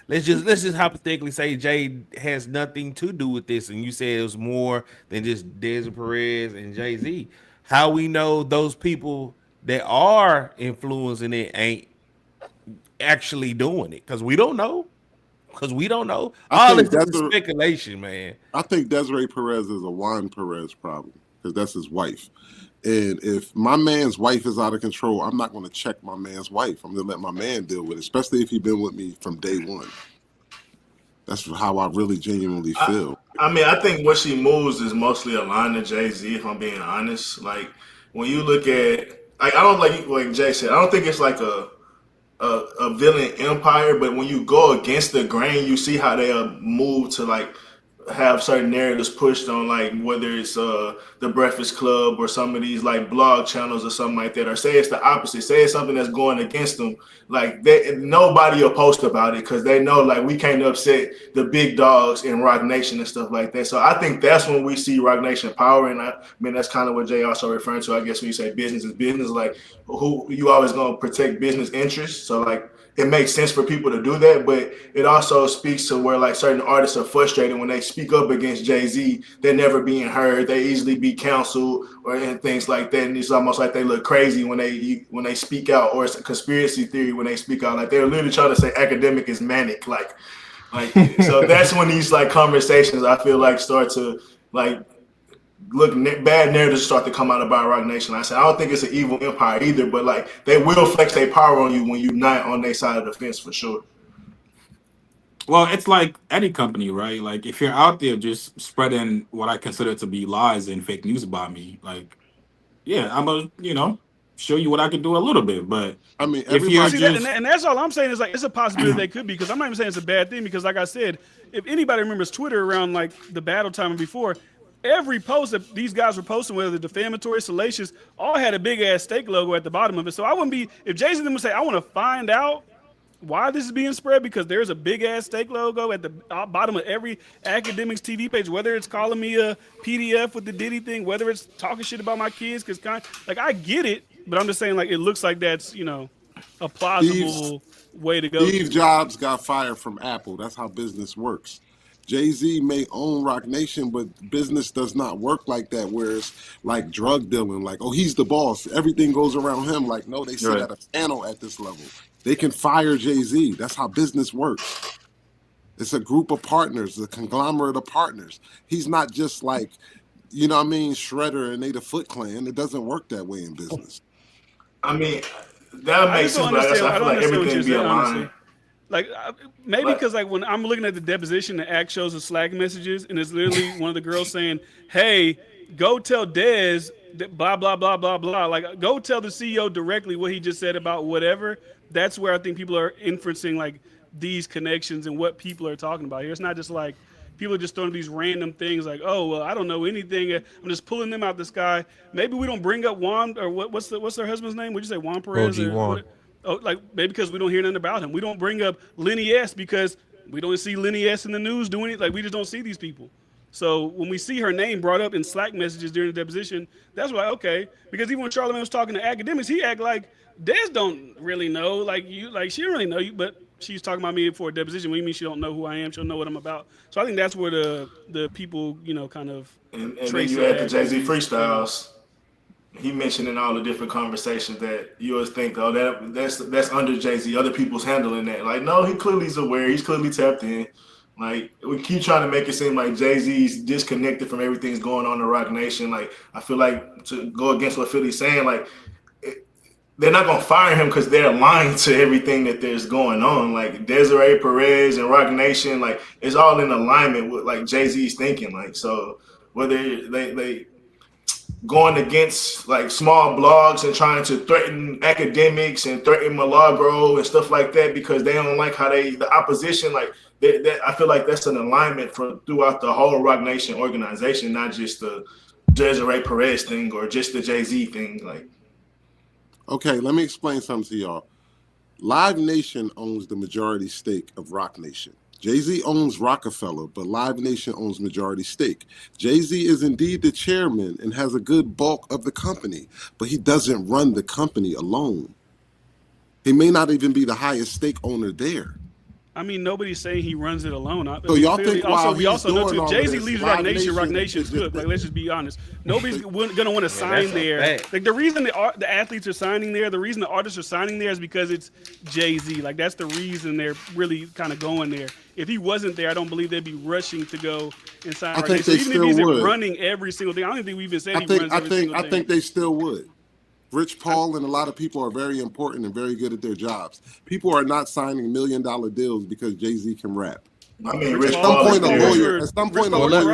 let's just hypothetically say Jay has nothing to do with this, and you said it was more than just Des Perez and Jay-Z. How we know those people that are influencing it ain't actually doing it? Because we don't know. All this is speculation, man. I think Desiree Perez is a Juan Perez problem because that's his wife. And if my man's wife is out of control, I'm not going to check my man's wife. I'm going to let my man deal with it, especially if he's been with me from day one. That's how I really genuinely feel. I mean, I think what she moves is mostly aligned to Jay-Z, if I'm being honest. Like, when you look at, like, I don't like Jay said, I don't think it's like a villain empire, but when you go against the grain, you see how they move to, like, have certain narratives pushed on, like whether it's the Breakfast Club or some of these like blog channels or something like that, or say it's the opposite, say it's something that's going against them, like nobody will post about it because they know like we can't upset the big dogs in Rock Nation and stuff like that. So I think that's when we see Rock Nation power, and I mean that's kind of what Jay also referring to. I guess when you say business is business, like who you always gonna protect business interests. So like it makes sense for people to do that, but it also speaks to where like certain artists are frustrated when they speak up against Jay-Z. They're never being heard. They easily be canceled or and things like that. And it's almost like they look crazy when they speak out, or it's a conspiracy theory when they speak out. Like they're literally trying to say academic is manic. Like so that's when these like conversations I feel like start to like bad narratives start to come out about Rock Nation. I said I don't think it's an evil empire either, but like they will flex their power on you when you're not on their side of the fence for sure. Well, it's like any company, right? Like if you're out there just spreading what I consider to be lies and fake news about me, like yeah, I'm a show you what I can do a little bit. But I mean, if you're just and that's all I'm saying is like it's a possibility they could be, because I'm not even saying it's a bad thing, because like I said, if anybody remembers Twitter around like the battle time and before, every post that these guys were posting, whether defamatory, salacious, all had a big ass steak logo at the bottom of it. So I wouldn't be, if Jay-Z would say, I want to find out why this is being spread, because there's a big ass steak logo at the bottom of every academics TV page, whether it's calling me a PDF with the Diddy thing, whether it's talking shit about my kids, because like I get it, but I'm just saying like it looks like that's a plausible way to go. Steve Jobs got fired from Apple. That's how business works. Jay-Z may own Rock Nation, but business does not work like that, where it's like drug dealing, like, oh, he's the boss, everything goes around him. Like, no, they sit at a panel at this level. They can fire Jay-Z. That's how business works. It's a group of partners, a conglomerate of partners. He's not just like, Shredder and they the Foot Clan. It doesn't work that way in business. I mean, that makes sense, but I feel like everything be aligned. Like maybe because like when I'm looking at the deposition, the act shows the Slack messages, and it's literally one of the girls saying, "Hey, go tell Dez that blah blah blah blah blah." Like go tell the CEO directly what he just said about whatever. That's where I think people are inferencing like these connections and what people are talking about here. It's not just like people are just throwing these random things like, "Oh, well, I don't know anything. I'm just pulling them out the sky." Maybe we don't bring up Juan, or what's their husband's name? Would you say Juan Perez? OG Juan. Oh, like maybe because we don't hear nothing about him. We don't bring up Lenny S because we don't see Lenny S in the news doing it. Like we just don't see these people. So when we see her name brought up in Slack messages during the deposition, that's why okay. Because even when Charlamagne was talking to academics, he act like Des don't really know. Like she don't really know you, but she's talking about me for a deposition. What do you mean she don't know who I am? She'll know what I'm about. So I think that's where the people kind of and then you had the Jay-Z freestyles. He mentioned in all the different conversations that you always think, oh, that's under Jay-Z. Other people's handling that. Like, no, he clearly is aware. He's clearly tapped in. Like, we keep trying to make it seem like Jay-Z's disconnected from everything that's going on in Rock Nation. Like, I feel like to go against what Philly's saying, like, they're not going to fire him because they're lying to everything that there's going on. Like, Desiree Perez and Rock Nation, like, it's all in alignment with, like, Jay-Z's thinking. Like, so whether they going against like small blogs and trying to threaten academics and threaten Milagro and stuff like that because they don't like how the opposition, like that I feel like that's an alignment throughout the whole Rock Nation organization, not just the Desiree Perez thing or just the Jay-Z thing. Like, okay, let me explain something to y'all. Live Nation owns the majority stake of Rock Nation. Jay-Z owns Rockefeller, but Live Nation owns majority stake. Jay-Z is indeed the chairman and has a good bulk of the company, but he doesn't run the company alone. He may not even be the highest stake owner there. I mean, nobody's saying he runs it alone. So y'all think we also know too, Jay-Z this, leaves Rock Nation's cooked. Like, let's just be honest. Nobody's gonna want to sign there. Like the reason the athletes are signing there, the reason the artists are signing there is because it's Jay-Z. Like that's the reason they're really kind of going there. If he wasn't there, I don't believe they'd be rushing to go and sign. I think they even still if he's would. Running every single thing, I don't think we even said he runs every single thing. I think they still would. Rich Paul and a lot of people are very important and very good at their jobs. People are not signing $1 million deals because Jay-Z can rap. I mean, At some point, a lawyer is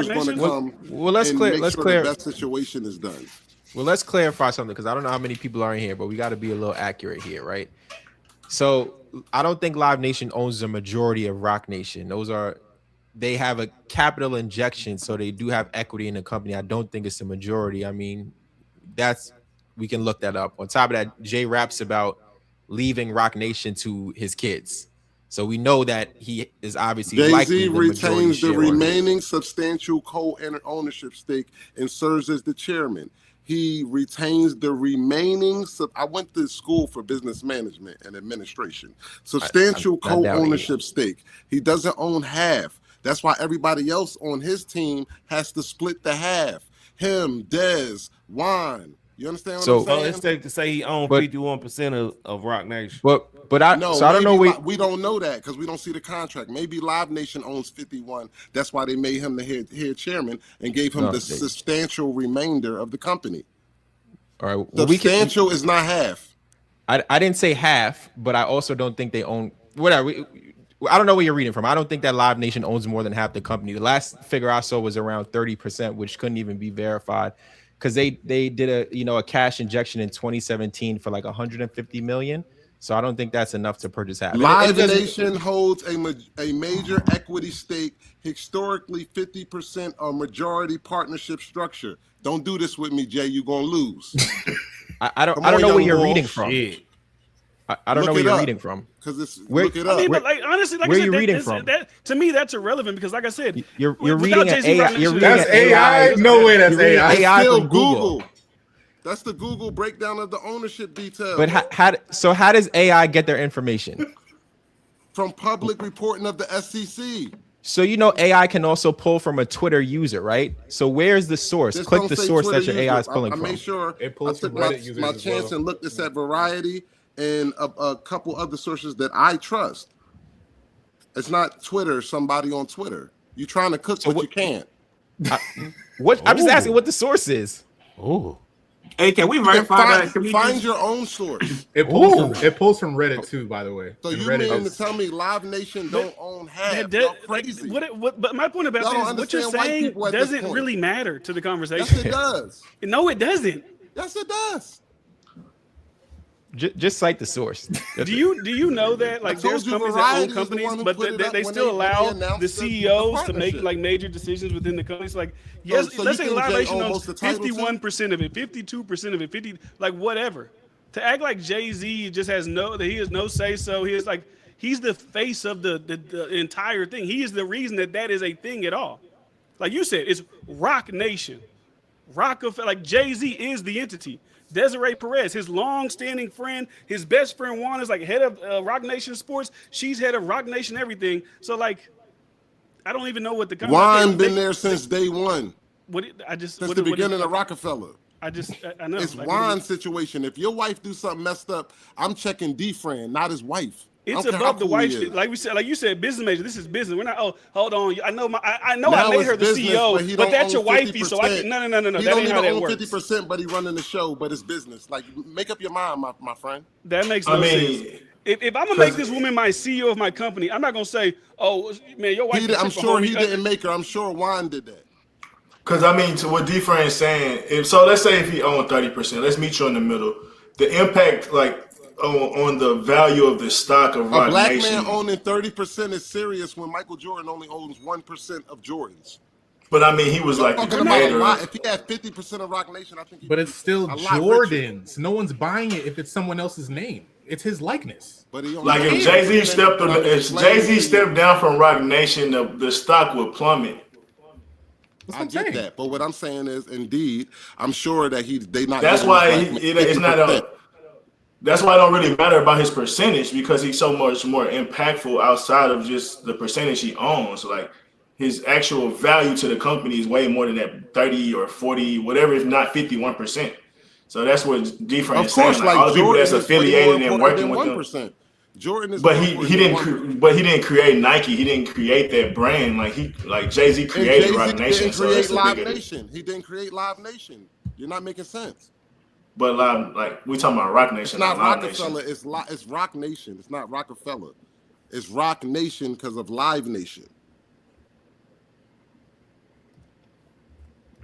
going to come. Well, let's clear. The best situation is done. Well, let's clarify something because I don't know how many people are in here, but we got to be a little accurate here, right? So I don't think Live Nation owns the majority of Rock Nation. Those are they have a capital injection, so they do have equity in the company. I don't think it's a majority. I mean, we can look that up. On top of that, Jay raps about leaving Rock Nation to his kids. So we know that he is obviously likely Jay-Z the majority retains the shareholder. remaining substantial co-ownership stake and serves as the chairman. He retains the remaining. I went to school for business management and administration. Substantial co-ownership stake. He doesn't own half. That's why everybody else on his team has to split the half. Him, Dez, Juan. You understand what I'm saying? So it's safe to say he owns 51% of Rock Nation. But I don't know. We don't know that because we don't see the contract. Maybe Live Nation owns 51. That's why they made him the head chairman and gave him the substantial remainder of the company. All right, substantial is not half. I didn't say half, but I also don't think they own whatever. I don't know where you're reading from. I don't think that Live Nation owns more than half the company. The last figure I saw was around 30%, which couldn't even be verified. Because they did a cash injection in 2017 for like 150 million. So I don't think that's enough to purchase half. Live Nation holds a major equity stake, historically 50% or majority partnership structure. Don't do this with me, Jay. You're gonna lose. I don't know where you're reading from. I don't know where you're reading from. Because look it up. I mean, but like honestly, like where I said, you reading from? That to me, that's irrelevant because, like I said, you're reading an AI. That's AI. No way, that's AI. AI still from Google. That's the Google breakdown of the ownership details. But how does AI get their information? From public reporting of the SEC. So AI can also pull from a Twitter user, right? So where's the source? This Click the source Twitter that your AI is pulling from. I made sure it pulls I took from Reddit users my as chance well. and looked this at Variety and a couple other sources that I trust. It's not Twitter, somebody on Twitter. You're trying to cook what you can't. I'm just asking what the source is. Oh. Hey, can we verify that? Find your own source. It pulls from Reddit too, by the way. So you Reddit mean to tell me Live Nation don't own half? Crazy. But my point about this, what you're saying doesn't really matter to the conversation. Yes, it does. No, it doesn't. Yes, it does. Just cite the source. Do you know that like there's companies that own companies, but they still allow the CEOs to make like major decisions within the companies? Like yes, let's say Live Nation owns 51% of it, 52% of it, 50 like whatever. To act like Jay-Z just has no say so. He's the face of the entire thing. He is the reason that is a thing at all. Like you said, it's Rock Nation. Rockefeller, like Jay-Z is the entity. Desiree Perez, his long-standing friend, his best friend Juan is like head of Rock Nation Sports. She's head of Rock Nation everything. So like, I don't even know what the Juan been there since day one. Since the beginning of Rockefeller. I know it's like, Juan's situation. If your wife do something messed up, I'm checking D-Friend, not his wife. It's above the wife shit. Like you said, business major. This is business. We're not. Oh, hold on. I know I made her the CEO, but that's your wifey. So I can. No. That ain't how that works. 50%, but he running the show. But it's business. Like make up your mind, my friend. That makes no sense. If I'm gonna make this woman my CEO of my company, I'm not gonna say, "Oh man, your wife." I'm sure he didn't make her. I'm sure Juan did that. Because I mean, to what D-Fran is saying, let's say if he owned 30%, let's meet you in the middle. The impact, like. On the value of the stock of Rock Nation. A black man owning 30% is serious when Michael Jordan only owns 1% of Jordans. But I mean, he was like the creator. If he had 50% of Rock Nation, I think. But it's still Jordan's. No one's buying it if it's someone else's name. It's his likeness. But he like if Jay-Z stepped down from Rock Nation, the stock would plummet. I get that, but what I'm saying is, indeed, I'm sure that they not. That's why it's not That's why it don't really matter about his percentage because he's so much more impactful outside of just the percentage he owns. Like his actual value to the company is way more than that 30 or 40, whatever, if not 51%. So that's what D-Fran is saying. Like all the people that's affiliated and working with 1%. Them. Jordan is, but he didn't create Nike. He didn't create that brand. Like Jay-Z created Rock Nation. So that's Live Nation. He didn't create Live Nation. You're not making sense. But like we talking about Rock Nation. It's not Rockefeller. It's Rock Nation. It's not Rockefeller. It's Rock Nation because of Live Nation.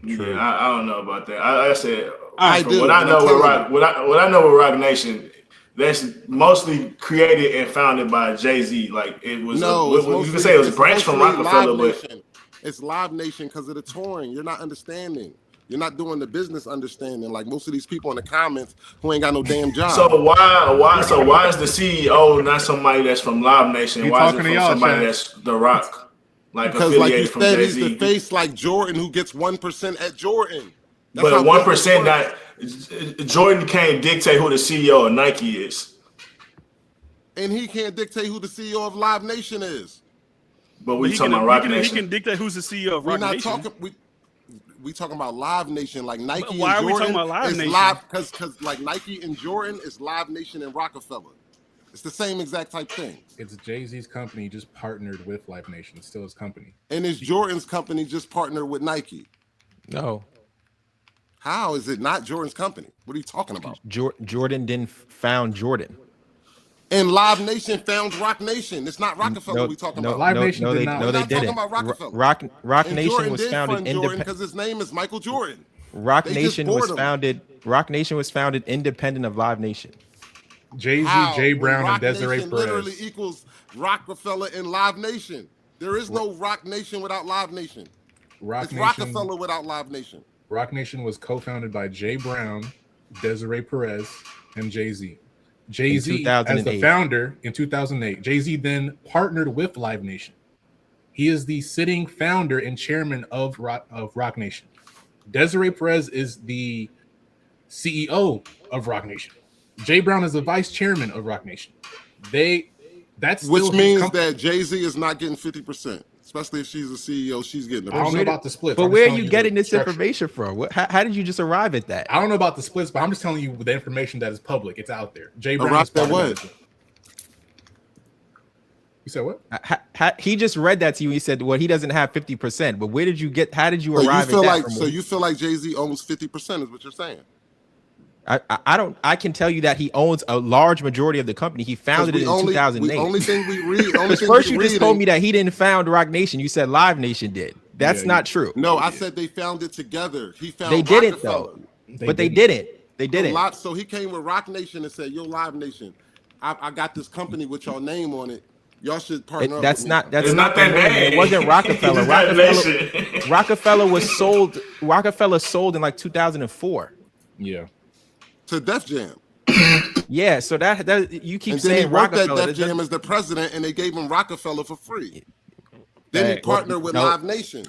True. Yeah, I don't know about that. I said I do. What I know with Rock Nation, that's mostly created and founded by Jay-Z. Like it was, you can say it was branched from Rockefeller, but it's Live Nation because of the touring. You're not understanding. You're not doing the business understanding like most of these people in the comments who ain't got no damn job. So why is the CEO not somebody that's from Live Nation? Why is it from somebody that's The Rock? Like because affiliated like you said, Jay-Z? he's the face like Jordan who gets 1% at Jordan. That's but 1% that Jordan can't dictate who the CEO of Nike is. And he can't dictate who the CEO of Live Nation is. But we talking about Rock Nation. He can dictate who's the CEO of Rock Nation. We talking about Live Nation, like Nike and Jordan. Why are we talking about Live Nation? Because like Nike and Jordan is Live Nation and Rockefeller. It's the same exact type thing. It's Jay-Z's company just partnered with Live Nation. It's still his company. And it's Jordan's company just partnered with Nike. No. How is it not Jordan's company? What are you talking about? Jordan didn't found Jordan. And Live Nation found Rock Nation. It's not Rockefeller we talking about. Live Nation did not. No, they didn't. Rock Nation was founded independent because his name is Michael Jordan. Rock Nation was founded independent of Live Nation. Jay-Z, Jay Brown, and Desiree Perez. Literally equals Rockefeller and Live Nation. There is no Rock Nation without Live Nation. It's Rockefeller without Live Nation. Rock Nation was co-founded by Jay Brown, Desiree Perez, and Jay-Z. Jay-Z as the founder in 2008. Jay-Z then partnered with Live Nation. He is the sitting founder and chairman of Rock Nation. Desiree Perez is the CEO of Rock Nation. Jay Brown is the vice chairman of Rock Nation. Which means that Jay-Z is not getting 50%. Especially if she's a CEO, she's getting. I don't know about the splits. But where are you getting this information from? How did you just arrive at that? I don't know about the splits, but I'm just telling you the information that is public. It's out there. Jay Brown. What? You said what? He just read that to you. He said, "Well, he doesn't have 50%." But where did you get? How did you arrive at that? So you feel like Jay-Z owns 50%? Is what you're saying? I don't. I can tell you that he owns a large majority of the company. He founded it in 2008. Only thing we read. First, you just told me that he didn't found Rock Nation. You said Live Nation did. That's not true. No, I said they found it together. He found. They didn't though. They didn't. They didn't. So he came with Rock Nation and said, "Yo, Live Nation, I got this company with your name on it. Y'all should partner." That's not that name. It wasn't Rockefeller. Rockefeller was sold. Rockefeller sold in like 2004. Yeah. To Def Jam. Yeah, so that you keep and saying then he worked Rockefeller. at Def Jam as the president, and they gave him Rockefeller for free. Then he partnered with Live Nation.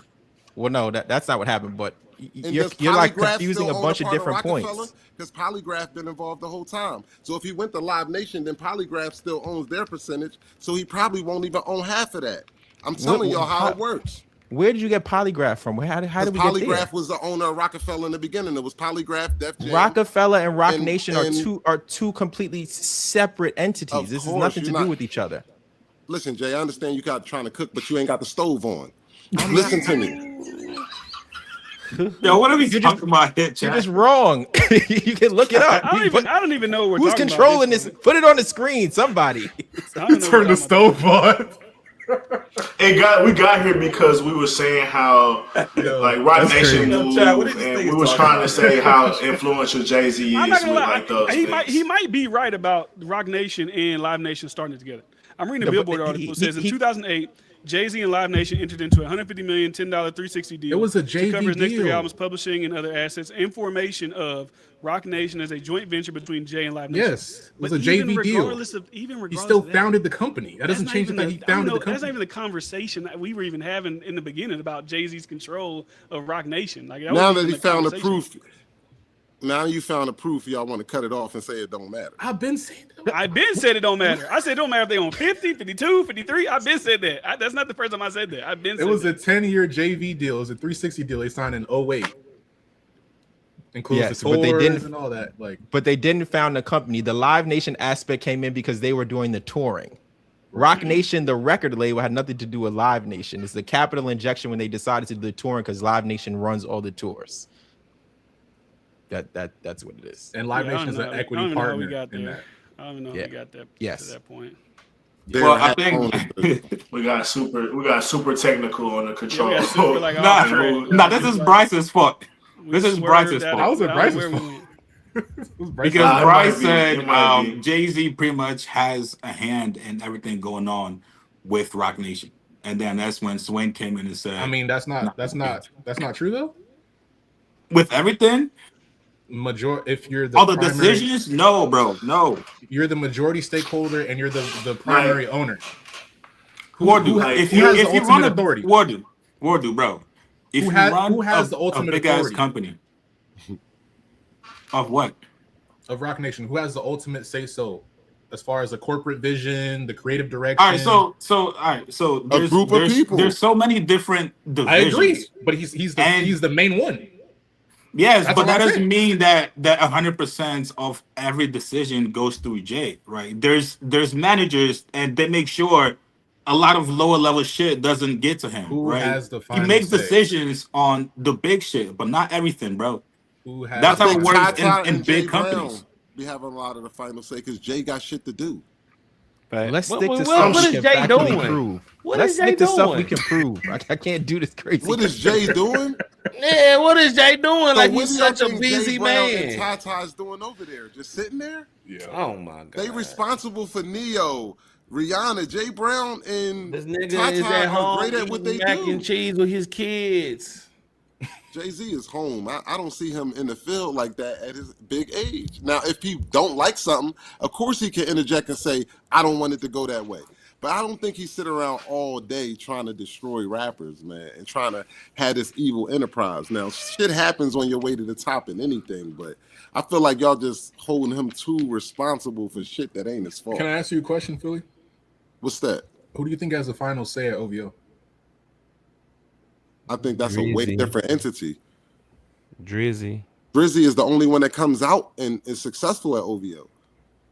Well, no, that's not what happened. But you're like confusing a bunch of different points. Because Polygraph been involved the whole time. So if he went to Live Nation, then Polygraph still owns their percentage. So he probably won't even own half of that. I'm telling y'all how it works. Where did you get Polygraph from? How did we get there? Polygraph was the owner of Rockefeller in the beginning. It was Polygraph, Def Jam. Rockefeller and Rock Nation are two completely separate entities. This has nothing to do with each other. Listen, Jay, I understand you got trying to cook, but you ain't got the stove on. Listen to me. Yo, what are we talking about here, Chad? You're just wrong. You can look it up. I don't even know who's controlling this. Put it on the screen. Somebody. Turn the stove on. We got here because we were saying how like Rock Nation moved, and we was trying to say how influential Jay-Z is with like those he might be right about Rock Nation and Live Nation starting together. I'm reading a Billboard article. It says in 2008, Jay-Z and Live Nation entered into a $150 million, $10, 360 deal. It was a JV to cover his next 3 deal. albums, publishing and other assets, and formation of Rock Nation as a joint venture between Jay and Live Nation. Yes, it was a JV deal. He still founded the company. That doesn't change the fact he founded the company. That's not even the conversation that we were even having in the beginning about Jay-Z's control of Rock Nation. Like now that he found the proof. Now you found a proof. Y'all want to cut it off and say it don't matter. I've been saying it don't matter. I said it don't matter if they own 50, 52, 53. I've been said that. That's not the first time I said that. It was a 10-year JV deal. It was a 360 deal they signed in 08. Includes the tours and all that. But they didn't found the company. The Live Nation aspect came in because they were doing the touring. Rock Nation, the record label, had nothing to do with Live Nation. It's the capital injection when they decided to do the touring because Live Nation runs all the tours. That's what it is. And Live Nation is an equity partner in that. I don't even know how we got that to that point. Well, I think we got super technical on the control. Nah, this is Bryce's fault. This is Bryce's fault. I was at Bryce's fault. Because Bryce it said might be. Jay-Z pretty much has a hand in everything going on with Rock Nation. And then that's when Swain came in and said, I mean, that's not true though. with everything, if you're the all the primary, decisions, no, bro, no. You're the majority stakeholder and you're the primary owner. Who if you run authority? Wardu, bro. If who has the ultimate big authority? ass company of what? Of Rock Nation, who has the ultimate say so as far as the corporate vision, the creative direction? All right, so a group of people. There's so many different divisions. I agree, but he's the main one. Yes, That's but that doesn't saying. mean that 100% of every decision goes through Jay, right? There's managers, and they make sure a lot of lower level shit doesn't get to him. Who right? has the final He makes say? decisions on the big shit, but not everything, bro. Has That's how it works Ty in and big Jay companies. Brown be having a lot of the final say because Jay got shit to do. Let's stick to what stuff is we can Jay factually doing? prove. What Let's is Jay stick to stuff we doing? can prove. I can't do this crazy. What is Jay doing? Yeah, what is Jay doing? So Like what he's do y'all such a think busy Jay Brown and man. Ty Ty's doing over there? Just sitting there? Yeah. Oh my god. They responsible for Neo, Rihanna, Jay Brown, and This nigga Ty is Ty at are home great at what they eating mac do. and cheese with his kids. Jay-Z is home. I don't see him in the field like that at his big age. Now, if he don't like something, of course he can interject and say, I don't want it to go that way. But I don't think he sit around all day trying to destroy rappers, man, and trying to have this evil enterprise. Now, shit happens on your way to the top in anything, but I feel like y'all just holding him too responsible for shit that ain't his fault. Can I ask you a question, Philly? What's that? Who do you think has the final say at OVO? I think that's a way Drizzy. different entity. Drizzy. Drizzy is the only one that comes out and is successful at OVO.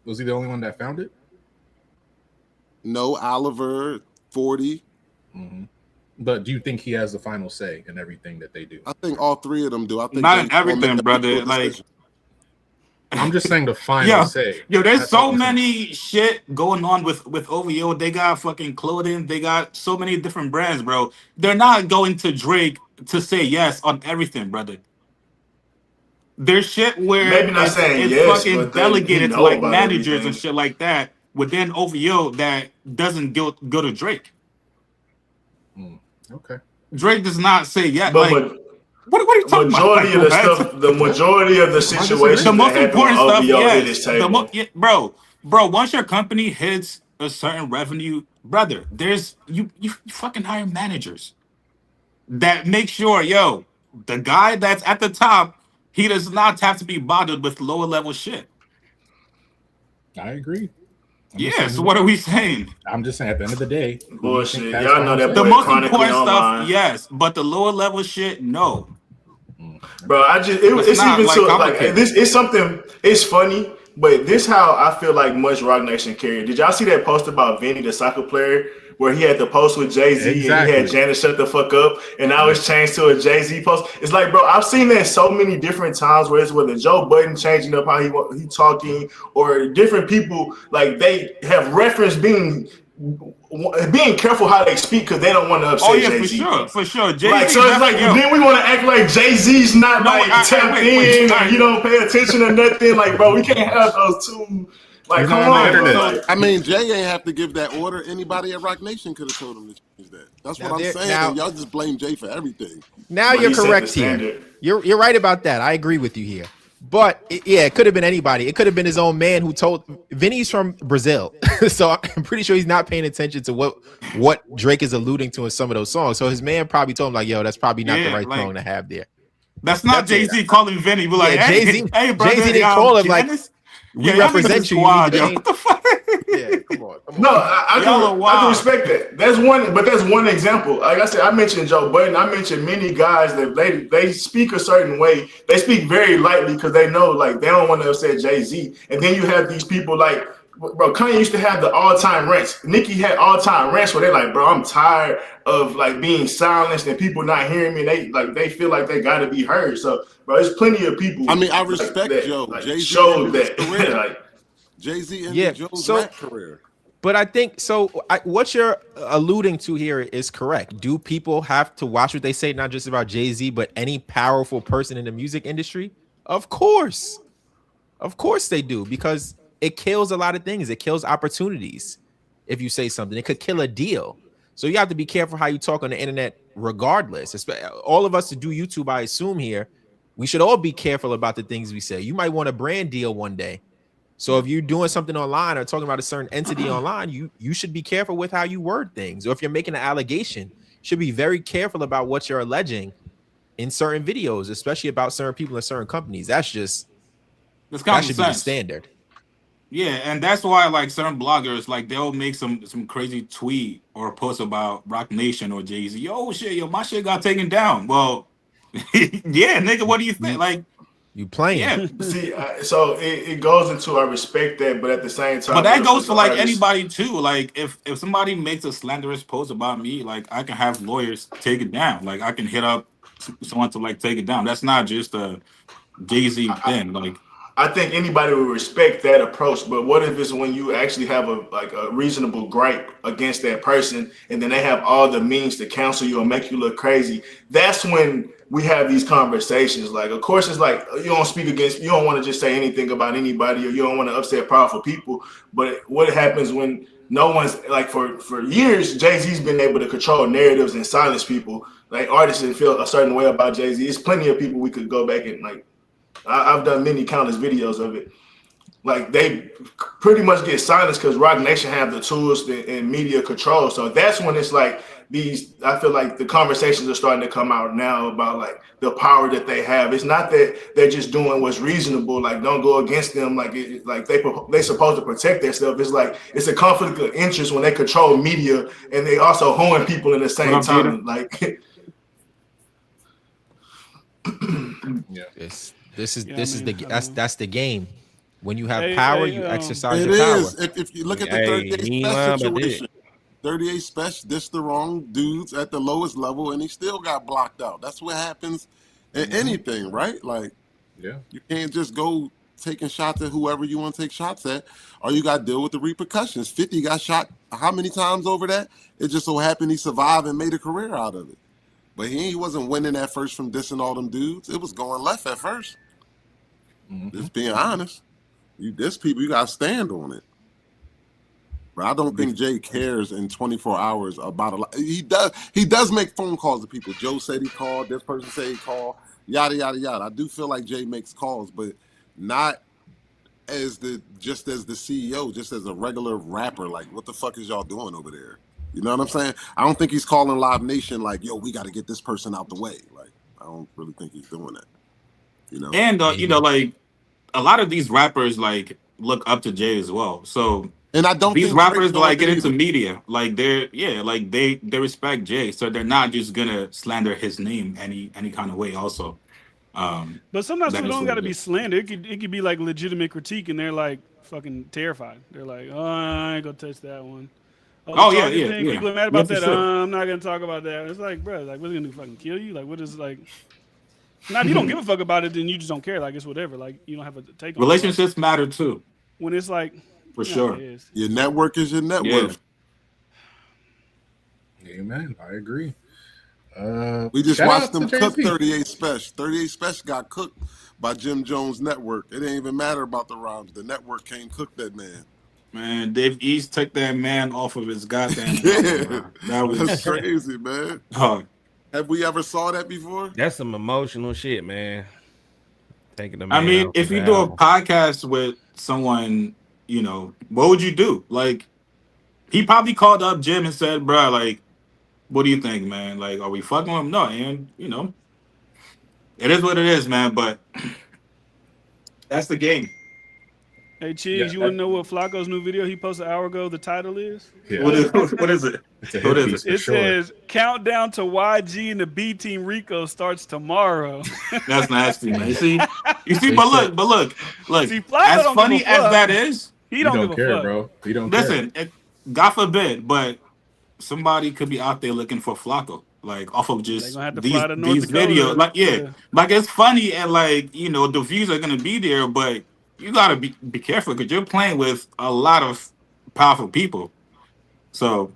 Was he the only one that found it? No, Oliver, 40. Mm-hmm. But do you think he has the final say in everything that they do? I think all three of them do. I think Not in they all make everything, a brother. mutual Like, decision. I'm just saying the final say. Yo, there's That's all so I'm saying. many shit going on with OVO. They got fucking clothing. They got so many different brands, bro. They're not going to Drake to say yes on everything, brother. There's shit where Maybe not saying it's yes, fucking but they delegated to know like about managers everything. and shit like that within OVO that doesn't go to Drake. Okay. Drake does not say yes. But Like, what are you talking about? majority of the Like, stuff, the majority of the situations the most that happen important on stuff, OVO hit yes. his table. Bro, once your company hits a certain revenue, brother, there's you fucking hire managers that make sure, yo, the guy that's at the top, he does not have to be bothered with lower level shit. I agree. Yeah, so what are we saying? I'm just saying at the end of the day, Bullshit. Y'all know that The boy most chronically important stuff, online. yes, but the lower level shit, no. Bro, it's not, even like, so like complicated. this. It's something. It's funny, but this how I feel like much Rock Nation carried. Did y'all see that post about Vinny, the soccer player, where he had the post with Jay-Z and he had Exactly. Janet shut the fuck up, and now it's changed to a Jay-Z post. It's like, bro, I've seen that so many different times where it's whether Joe Budden changing up how he talking, or different people like they have referenced being careful how they speak because they don't want to upset Oh yeah, Jay-Z. for sure. Jay-Z, Like, so it's like, then we want to act like Jay-Z's not No, like tapped wait, in, all right. and you don't pay attention or nothing. Like, bro, we can't have those two. Like, He's come not on the on, bro. internet. Like, I mean, Jay ain't have to give that order. Anybody at Rock Nation could have told him to change that. That's Now what I'm there- saying. now- And y'all just blame Jay for everything. Now But you're he set the correct here. standard. You're right about that. I agree with you here. But it could have been anybody. It could have been his own man who told. Vinny's from Brazil, so I'm pretty sure he's not paying attention to what Drake is alluding to in some of those songs. So his man probably told him like, "Yo, that's probably not the Yeah, right like- song to have there." That's not Jay-Z calling Vinny. Be like, Yeah, hey, Jay-Z- hey, brother, Jay-Z didn't call him like, Janice? "We y'all represent niggas you, you Squad, need to yo. change-" What the fuck? Yeah, come on. no, I Y'all are can wild. respect that. That's one example. Like I said, I mentioned Joe Budden. I mentioned many guys that they speak a certain way. They speak very lightly because they know like they don't want to upset Jay-Z. And then you have these people like, bro, Kanye used to have the all-time rants. Nicki had all-time rants where they're like, bro, I'm tired of like being silenced and people not hearing me. They feel like they gotta be heard. So, bro, there's plenty of people. I mean, I respect that, Joe. Like, Jay-Z showed ended his that. career. Like, Jay-Z ended Yeah, Joe's so- rap career. But I think so. What you're alluding to here is correct. Do people have to watch what they say, not just about Jay-Z, but any powerful person in the music industry? Of course. Of course they do, because it kills a lot of things. It kills opportunities. If you say something, it could kill a deal. So you have to be careful how you talk on the internet, regardless. All of us to do YouTube, I assume here, we should all be careful about the things we say. You might want a brand deal one day. So if you're doing something online or talking about a certain entity online, you should be careful with how you word things. Or if you're making an allegation, you should be very careful about what you're alleging in certain videos, especially about certain people and certain companies. That should be the standard. Yeah, and that's why like certain bloggers, like they'll make some crazy tweet or post about Rock Nation or Jay-Z. Yo, my shit got taken down. Well, yeah, nigga, what do you think? Like, you playing? Yeah. See, so it goes into I respect that, but at the same time, but that goes for like anybody too. Like, if somebody makes a slanderous post about me, like I can have lawyers take it down. Like I can hit up someone to like take it down. That's not just a Jay-Z thing. Like, I think anybody would respect that approach, but what if it's when you actually have a reasonable gripe against that person, and then they have all the means to cancel you or make you look crazy? That's when we have these conversations. Like, of course, it's like you don't want to just say anything about anybody, or you don't want to upset powerful people. But what happens when no one's like for years, Jay-Z's been able to control narratives and silence people. Like artists that feel a certain way about Jay-Z. There's plenty of people we could go back and like. I've done many countless videos of it. Like they pretty much get silenced because Rock Nation have the tools and media control. So that's when it's like I feel like the conversations are starting to come out now about like the power that they have. It's not that they're just doing what's reasonable. Like don't go against them. Like they supposed to protect themselves. It's like it's a conflict of interest when they control media and they also hoeing people in the same time. Like yeah. This is that's the game. When you have power, you exercise your power. It is. If you look at the 38 Special situation, 38 Special, this the wrong dudes at the lowest level, and he still got blocked out. That's what happens in anything, right? Like, you can't just go taking shots at whoever you want to take shots at, or you got to deal with the repercussions. 50 got shot how many times over that? It just so happened he survived and made a career out of it. But he wasn't winning at first from dissing all them dudes. It was going left at first. Just being honest. You diss people, you gotta stand on it. But I don't think Jay cares in 24 hours about a lot. He does make phone calls to people. Joe said he called, this person said he called, yada yada yada. I do feel like Jay makes calls, but not as just as the CEO, just as a regular rapper. Like, what the fuck is y'all doing over there? You know what I'm saying? I don't think he's calling Live Nation like, yo, we got to get this person out the way. Like, I don't really think he's doing that. You know, and you know, like a lot of these rappers like look up to Jay as well. So, and I don't these think rappers like get into media, like they respect Jay, so they're not just gonna slander his name any kind of way. Also, but sometimes it don't got to be slander. It could be like legitimate critique, and they're like fucking terrified. They're like, oh, I ain't gonna touch that one. Yeah. People are mad about that. I'm not gonna talk about that. It's like, bro, like, what's gonna do? Fucking kill you? Like, what is like? Now, if you don't give a fuck about it, then you just don't care. Like, it's whatever. Like, you don't have a take on it. Relationships matter too. When it's like, for sure, your network is your net worth. Amen. I agree. We just watched them cook 38 Special. 38 Special got cooked by Jim Jones' network. It ain't even matter about the rhymes. The network can't cook that man. Man, Dave East took that man off of his goddamn. That's crazy, man. Have we ever saw that before? That's some emotional shit, man. Taking the man. I mean, if you do a podcast with someone, you know, what would you do? Like, he probably called up Jim and said, "Bro, like, what do you think, man? Like, are we fucking with him?" No, and you know, it is what it is, man. But that's the game. Hey, Cheese, you want to know what Flakko's new video he posted an hour ago, the title is? Yeah. What is it? What is it? It says, countdown to YG and the B Team Rico starts tomorrow. That's nasty, man. You see, but look. See, as funny as that is, he don't give care, a fuck. Bro. He don't listen, care. God forbid, but somebody could be out there looking for Flakko. Like off of just these videos. Like, like it's funny and like, you know, the views are gonna be there, but you gotta be careful because you're playing with a lot of powerful people. So,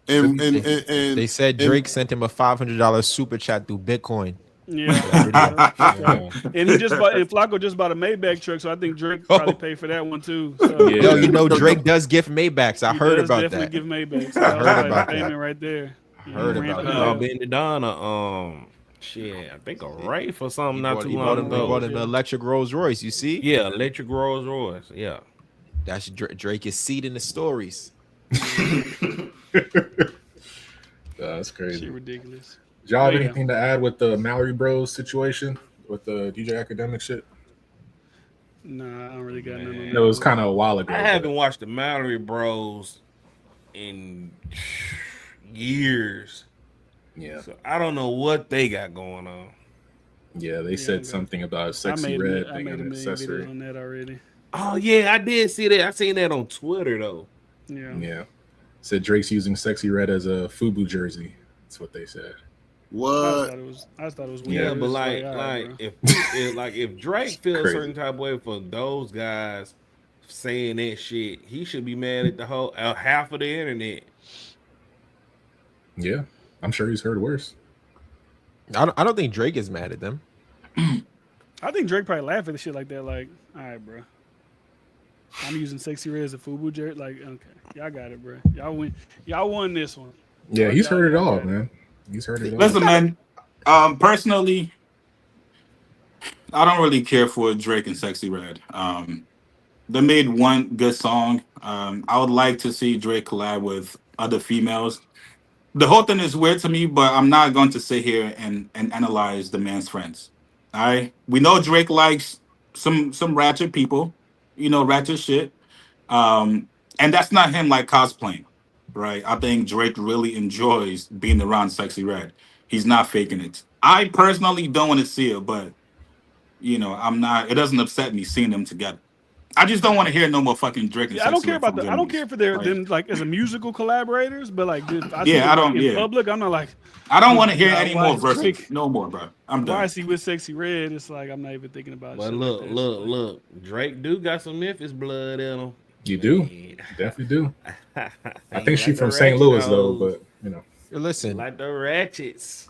and they said Drake sent him a $500 super chat through Bitcoin. Yeah. And Flakko just bought a Maybach truck, so I think Drake probably paid for that one too. So. Yo, you know Drake does gift Maybachs. I heard about that. Definitely give Maybachs. I heard about that. Payment right there. Heard about that. Benny Donna, shit, I think a Wraith or something not too long ago. He bought an electric Rolls Royce. You see? Yeah, electric Rolls Royce. Yeah, that's Drake is seeding the stories. That's crazy. Shit ridiculous. Do y'all have anything to add with the Mallory Bros situation with the DJ Academic shit? Nah, I don't really got nothing. It was kind of a while ago. I haven't watched the Mallory Bros in years. Yeah. So I don't know what they got going on. Yeah, they said something about Sexy Red being an accessory on that already. Oh yeah, I did see that. I seen that on Twitter though. Yeah. Said Drake's using Sexy Red as a FUBU jersey. That's what they said. What? I thought it was weird. Yeah, but if Drake feels certain type of way for those guys saying that shit, he should be mad at the whole half of the internet. Yeah, I'm sure he's heard worse. I don't think Drake is mad at them. I think Drake probably laugh at the shit like that. Like, all right, bro. I'm using Sexy Red as a FUBU jersey. Like, okay, y'all got it, bro. Y'all win. Y'all won this one. Yeah, he's heard it all, man. He's heard it all. Listen, man. Personally, I don't really care for Drake and Sexy Red. They made one good song. I would like to see Drake collab with other females. The whole thing is weird to me, but I'm not going to sit here and analyze the man's friends. All right, we know Drake likes some ratchet people, ratchet shit. And that's not him like cosplaying, right? I think Drake really enjoys being around Sexy Red. He's not faking it. I personally don't want to see it, but I'm not. It doesn't upset me seeing them together. I just don't want to hear no more fucking Drake. And I don't care about I don't care for them like as a musical collaborators, but like in public, I'm not like. I don't want to hear any more verses. No more, bro. I'm done. Why is he with Sexy Red? It's like I'm not even thinking about it. But look, Drake do got some Memphis blood in him. You do, definitely do. I think she's from St. Louis though, but listen, like the Ratchets.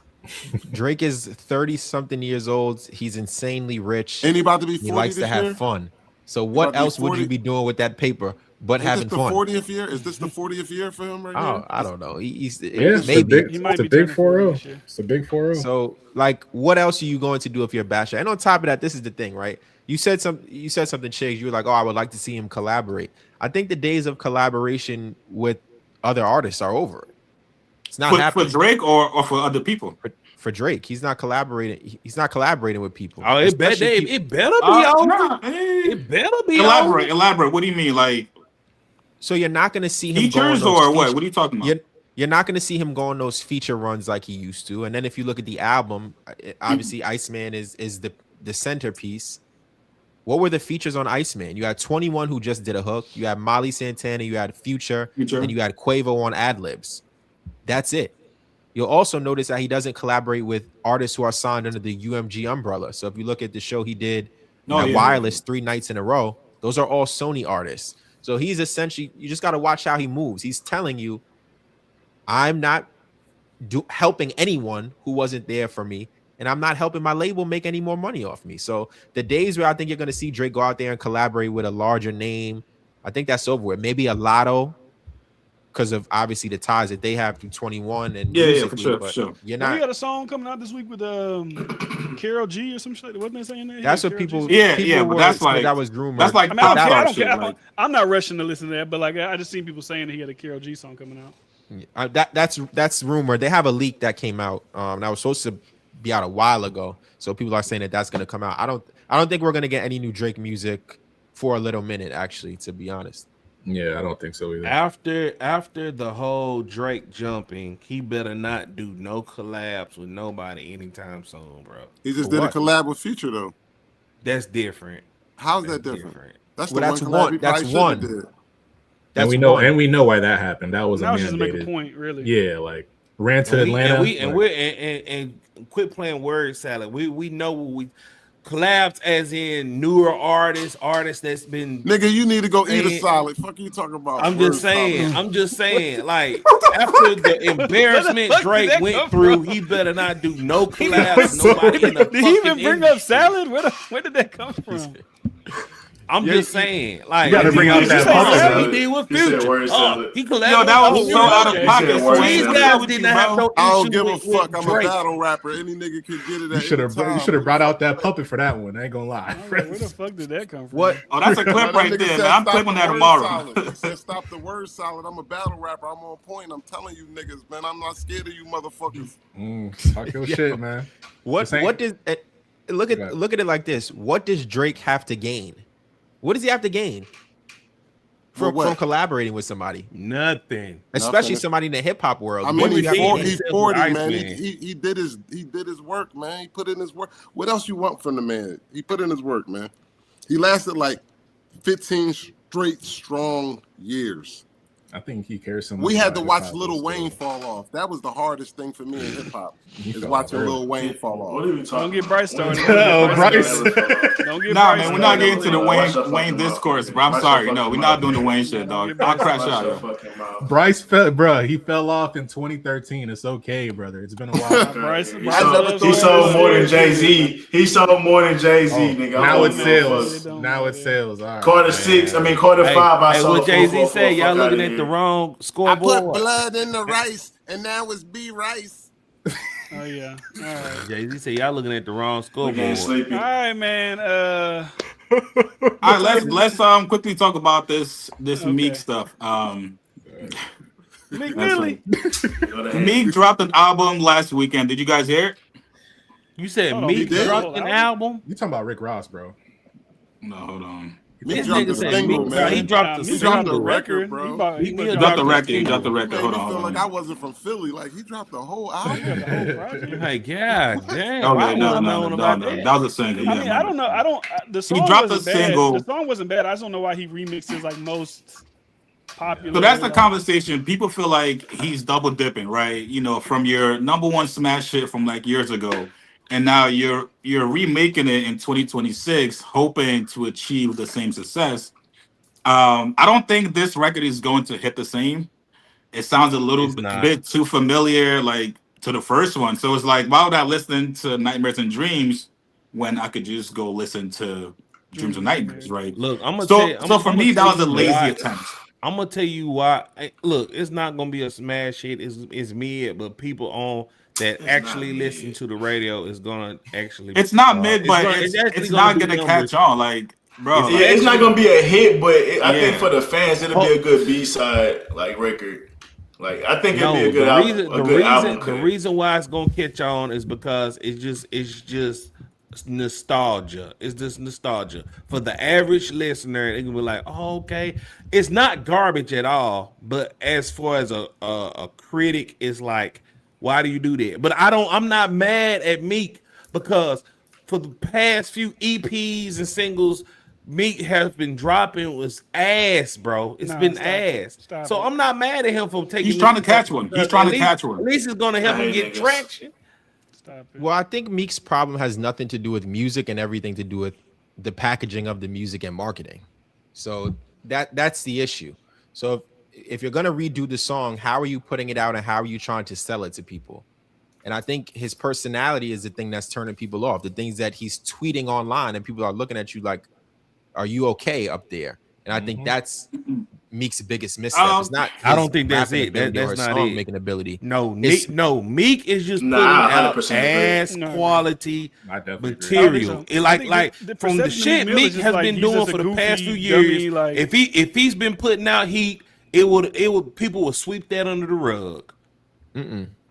Drake is 30-something years old. He's insanely rich. And he about to be 40 He likes to have fun. So what else would you be doing with that paper but having fun? 40th year? Is this the 40th year for him right now? I don't know. He's maybe it's a big 4-0. It's a big 4-0. So like, what else are you going to do if you're a basher? And on top of that, this is the thing, right? You said something, Chiggs. You were like, oh, I would like to see him collaborate. I think the days of collaboration with other artists are over. It's not happening. For Drake or for other people. For Drake, he's not collaborating. He's not collaborating with people. Oh, it better be over. It better be elaborate. What do you mean, like? So you're not going to see him features or what? What are you talking about? You're not going to see him go on those feature runs like he used to. And then if you look at the album, obviously Iceman is the centerpiece. What were the features on Iceman? You had 21 who just did a hook. You had Molly Santana. You had Future. And you had Quavo on ad-libs. That's it. You'll also notice that he doesn't collaborate with artists who are signed under the UMG umbrella. So if you look at the show he did Wireless 3 nights in a row, those are all Sony artists. So he's essentially, you just got to watch how he moves. He's telling you, I'm not helping anyone who wasn't there for me, and I'm not helping my label make any more money off me. So the days where I think you're going to see Drake go out there and collaborate with a larger name, I think that's over with. Maybe a Lotto, because of obviously the ties that they have through 21 and for sure. You're not. We got a song coming out this week with Karol G or some shit. Wasn't they saying that? That's what people. But that's like that was rumored. That's like I don't care. I'm not rushing to listen to that, but like I just seen people saying that he had a Karol G song coming out. That's rumored. They have a leak that came out. That was supposed to be out a while ago. So people are saying that that's going to come out. I don't think we're going to get any new Drake music for a little minute. Actually, to be honest. Yeah, I don't think so either. After the whole Drake jumping, he better not do no collabs with nobody anytime soon, bro. He just did a collab with Future though. That's different. How's that different? That's one. That's one. And we know why that happened. That was a mandated. Just make a point, really. Yeah, like ran to Atlanta. And quit playing word salad. We know what collabs as in newer artists that's been. Nigga, you need to go eat a salad. Fuck you talking about? I'm just saying. Like after the embarrassment Drake went through, he better not do no collabs. Nobody in the Did he even bring up salad? Where did that come from? I'm just saying, like, you gotta bring out that puppet. He did with Future. He collabed. Yo, that was so out of pocket. These guys didn't have no I don't issue give a with fuck. I'm Drake. a battle rapper. Any nigga can get it. You should have brought out that puppet for that one. I ain't gonna lie. Where the fuck did that come from? What? Oh, that's a clip right there, man. I'm clipping that tomorrow. He said, "Stop the word salad." I'm a battle rapper. I'm on point. I'm telling you niggas, man. I'm not scared of you motherfuckers. Talk your shit, man. What does look at it like this? What does Drake have to gain? What does he have to gain from collaborating with somebody? Nothing. Especially somebody in the hip hop world. I mean, he's 40, man. man. He did his work, man. He put in his work. What else you want from the man? He put in his work, man. He lasted like 15 straight strong years. I think he cares so much. We had to watch Lil Wayne fall off. That was the hardest thing for me in hip hop. Is watching Lil Wayne fall off. What are we talking? Don't get Bryce started. Bryce. Don't get Nah, Bryce man, we're not started. getting to the Wayne discourse, bro. I'm sorry. No, we're not doing the Wayne shit, dog. I'll crash out, yo. Bryce he fell off in 2013. It's okay, brother. It's been a while. Bryce, He sold more than Jay-Z. He sold more than Jay-Z, nigga. Now it sells. Now it sells. All right. Quarter 5, I sold. What Jay-Z say? Y'all looking at the wrong scoreboard. I put blood in the rice, and now it's B rice. Oh yeah. All right. Jay-Z say y'all looking at the wrong scoreboard. All right, man. All right, let's quickly talk about this Meek stuff. Meek Millie. Meek dropped an album last weekend. Did you guys hear it? You said Hold on, Meek he did? dropped an album? You talking about Rick Ross, bro? No, hold on. He dropped the single, man. He dropped He dropped the record, bro. He dropped the record. He dropped the record. Made Hold me on. feel like I wasn't from Philly. Like he dropped the whole album. Like, God damn. Okay, no. That was a single. I mean, I don't know. The song dropped wasn't a bad. single. The song wasn't bad. I just don't know why he remixed his like most popular. So that's the conversation. People feel like he's double dipping, right? You know, from your number one smash hit from like years ago, and now you're remaking it in 2026, hoping to achieve the same success. I don't think this record is going to hit the same. It sounds a little bit too familiar, like to the first one. So it's like, why would I listen to Nightmares and Dreams when I could just go listen to Dreams and Nightmares, right? Look, I'm gonna so for me, that was a lazy attempt. I'm gonna tell you why. Look, it's not gonna be a smash hit. It's mid, but people on that actually listen to the radio is gonna actually. It's not mid, but it's not gonna catch on. Like, bro, it's not gonna be a hit, but I think for the fans, it'll be a good B-side like record. Like, I think it'll be a good album. The reason why it's gonna catch on is because it's just nostalgia. It's just nostalgia for the average listener. They can be like, "Oh, okay." It's not garbage at all, but as far as a critic, it's like, why do you do that? But I'm not mad at Meek because for the past few EPs and singles, Meek has been dropping was ass, bro. It's been ass. So I'm not mad at him for taking. He's trying to catch one. He's trying to catch one. At least it's gonna help him get traction. Well, I think Meek's problem has nothing to do with music and everything to do with the packaging of the music and marketing. So that's the issue. So if you're gonna redo the song, how are you putting it out and how are you trying to sell it to people? And I think his personality is the thing that's turning people off. The things that he's tweeting online and people are looking at you like, "Are you okay up there?" And I think that's Meek's biggest misstep. It's not. I don't think that's it. That's not it. Making ability. No, Meek is just putting out ass quality material. Like from the shit Meek has been doing for the past few years. If he's been putting out heat, it would people would sweep that under the rug.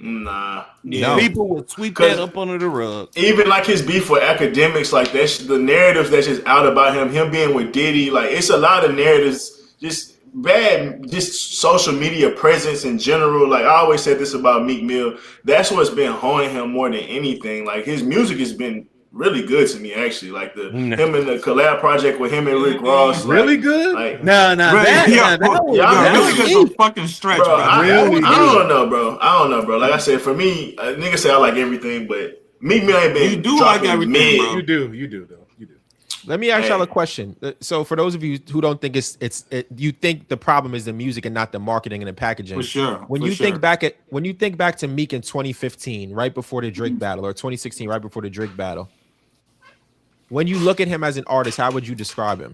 Nah, people would sweep that up under the rug. Even like his beef with academics, like that's the narratives that's just out about him being with Diddy. Like it's a lot of narratives, just bad, just social media presence in general. Like I always said this about Meek Mill. That's what's been honing him more than anything. Like his music has been really good to me, actually. Like him and the collab project with him and Rick Ross. Really good? Like, that was a fucking stretch, bro. I don't know, bro. Like I said, for me, niggas say I like everything, but Meek Mill ain't been. You do like everything, bro. You do though. You do. Let me ask y'all a question. So for those of you who don't think you think the problem is the music and not the marketing and the packaging. For sure. When you think back to Meek in 2015, right before the Drake battle, or 2016, right before the Drake battle, when you look at him as an artist, how would you describe him?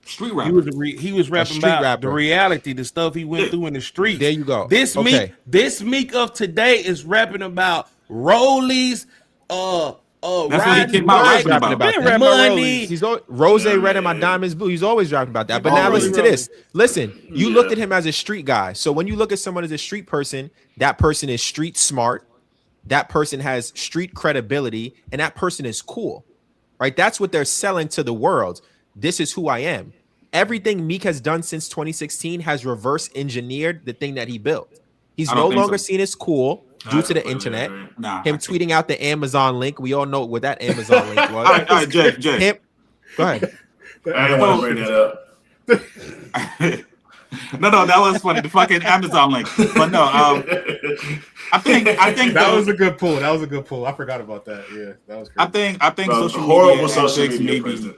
Street rapper. He was rapping about the reality, the stuff he went through in the streets. There you go. This Meek of today is rapping about rollies, that's what he came out rapping about. Money. Rose red in my diamonds blue. He's always rapping about that. But now listen to this. Listen, you looked at him as a street guy. So when you look at someone as a street person, that person is street smart. That person has street credibility, and that person is cool, right? That's what they're selling to the world. This is who I am. Everything Meek has done since 2016 has reverse engineered the thing that he built. He's no longer seen as cool due to the internet. Him tweeting out the Amazon link. We all know what that Amazon link was. All right, Jay. Go ahead. I didn't want to bring that up. No, that was funny. The fucking Amazon link. But no, I think that was a good pull. I forgot about that. Yeah, that was crazy. I think Bro, social horrible media social media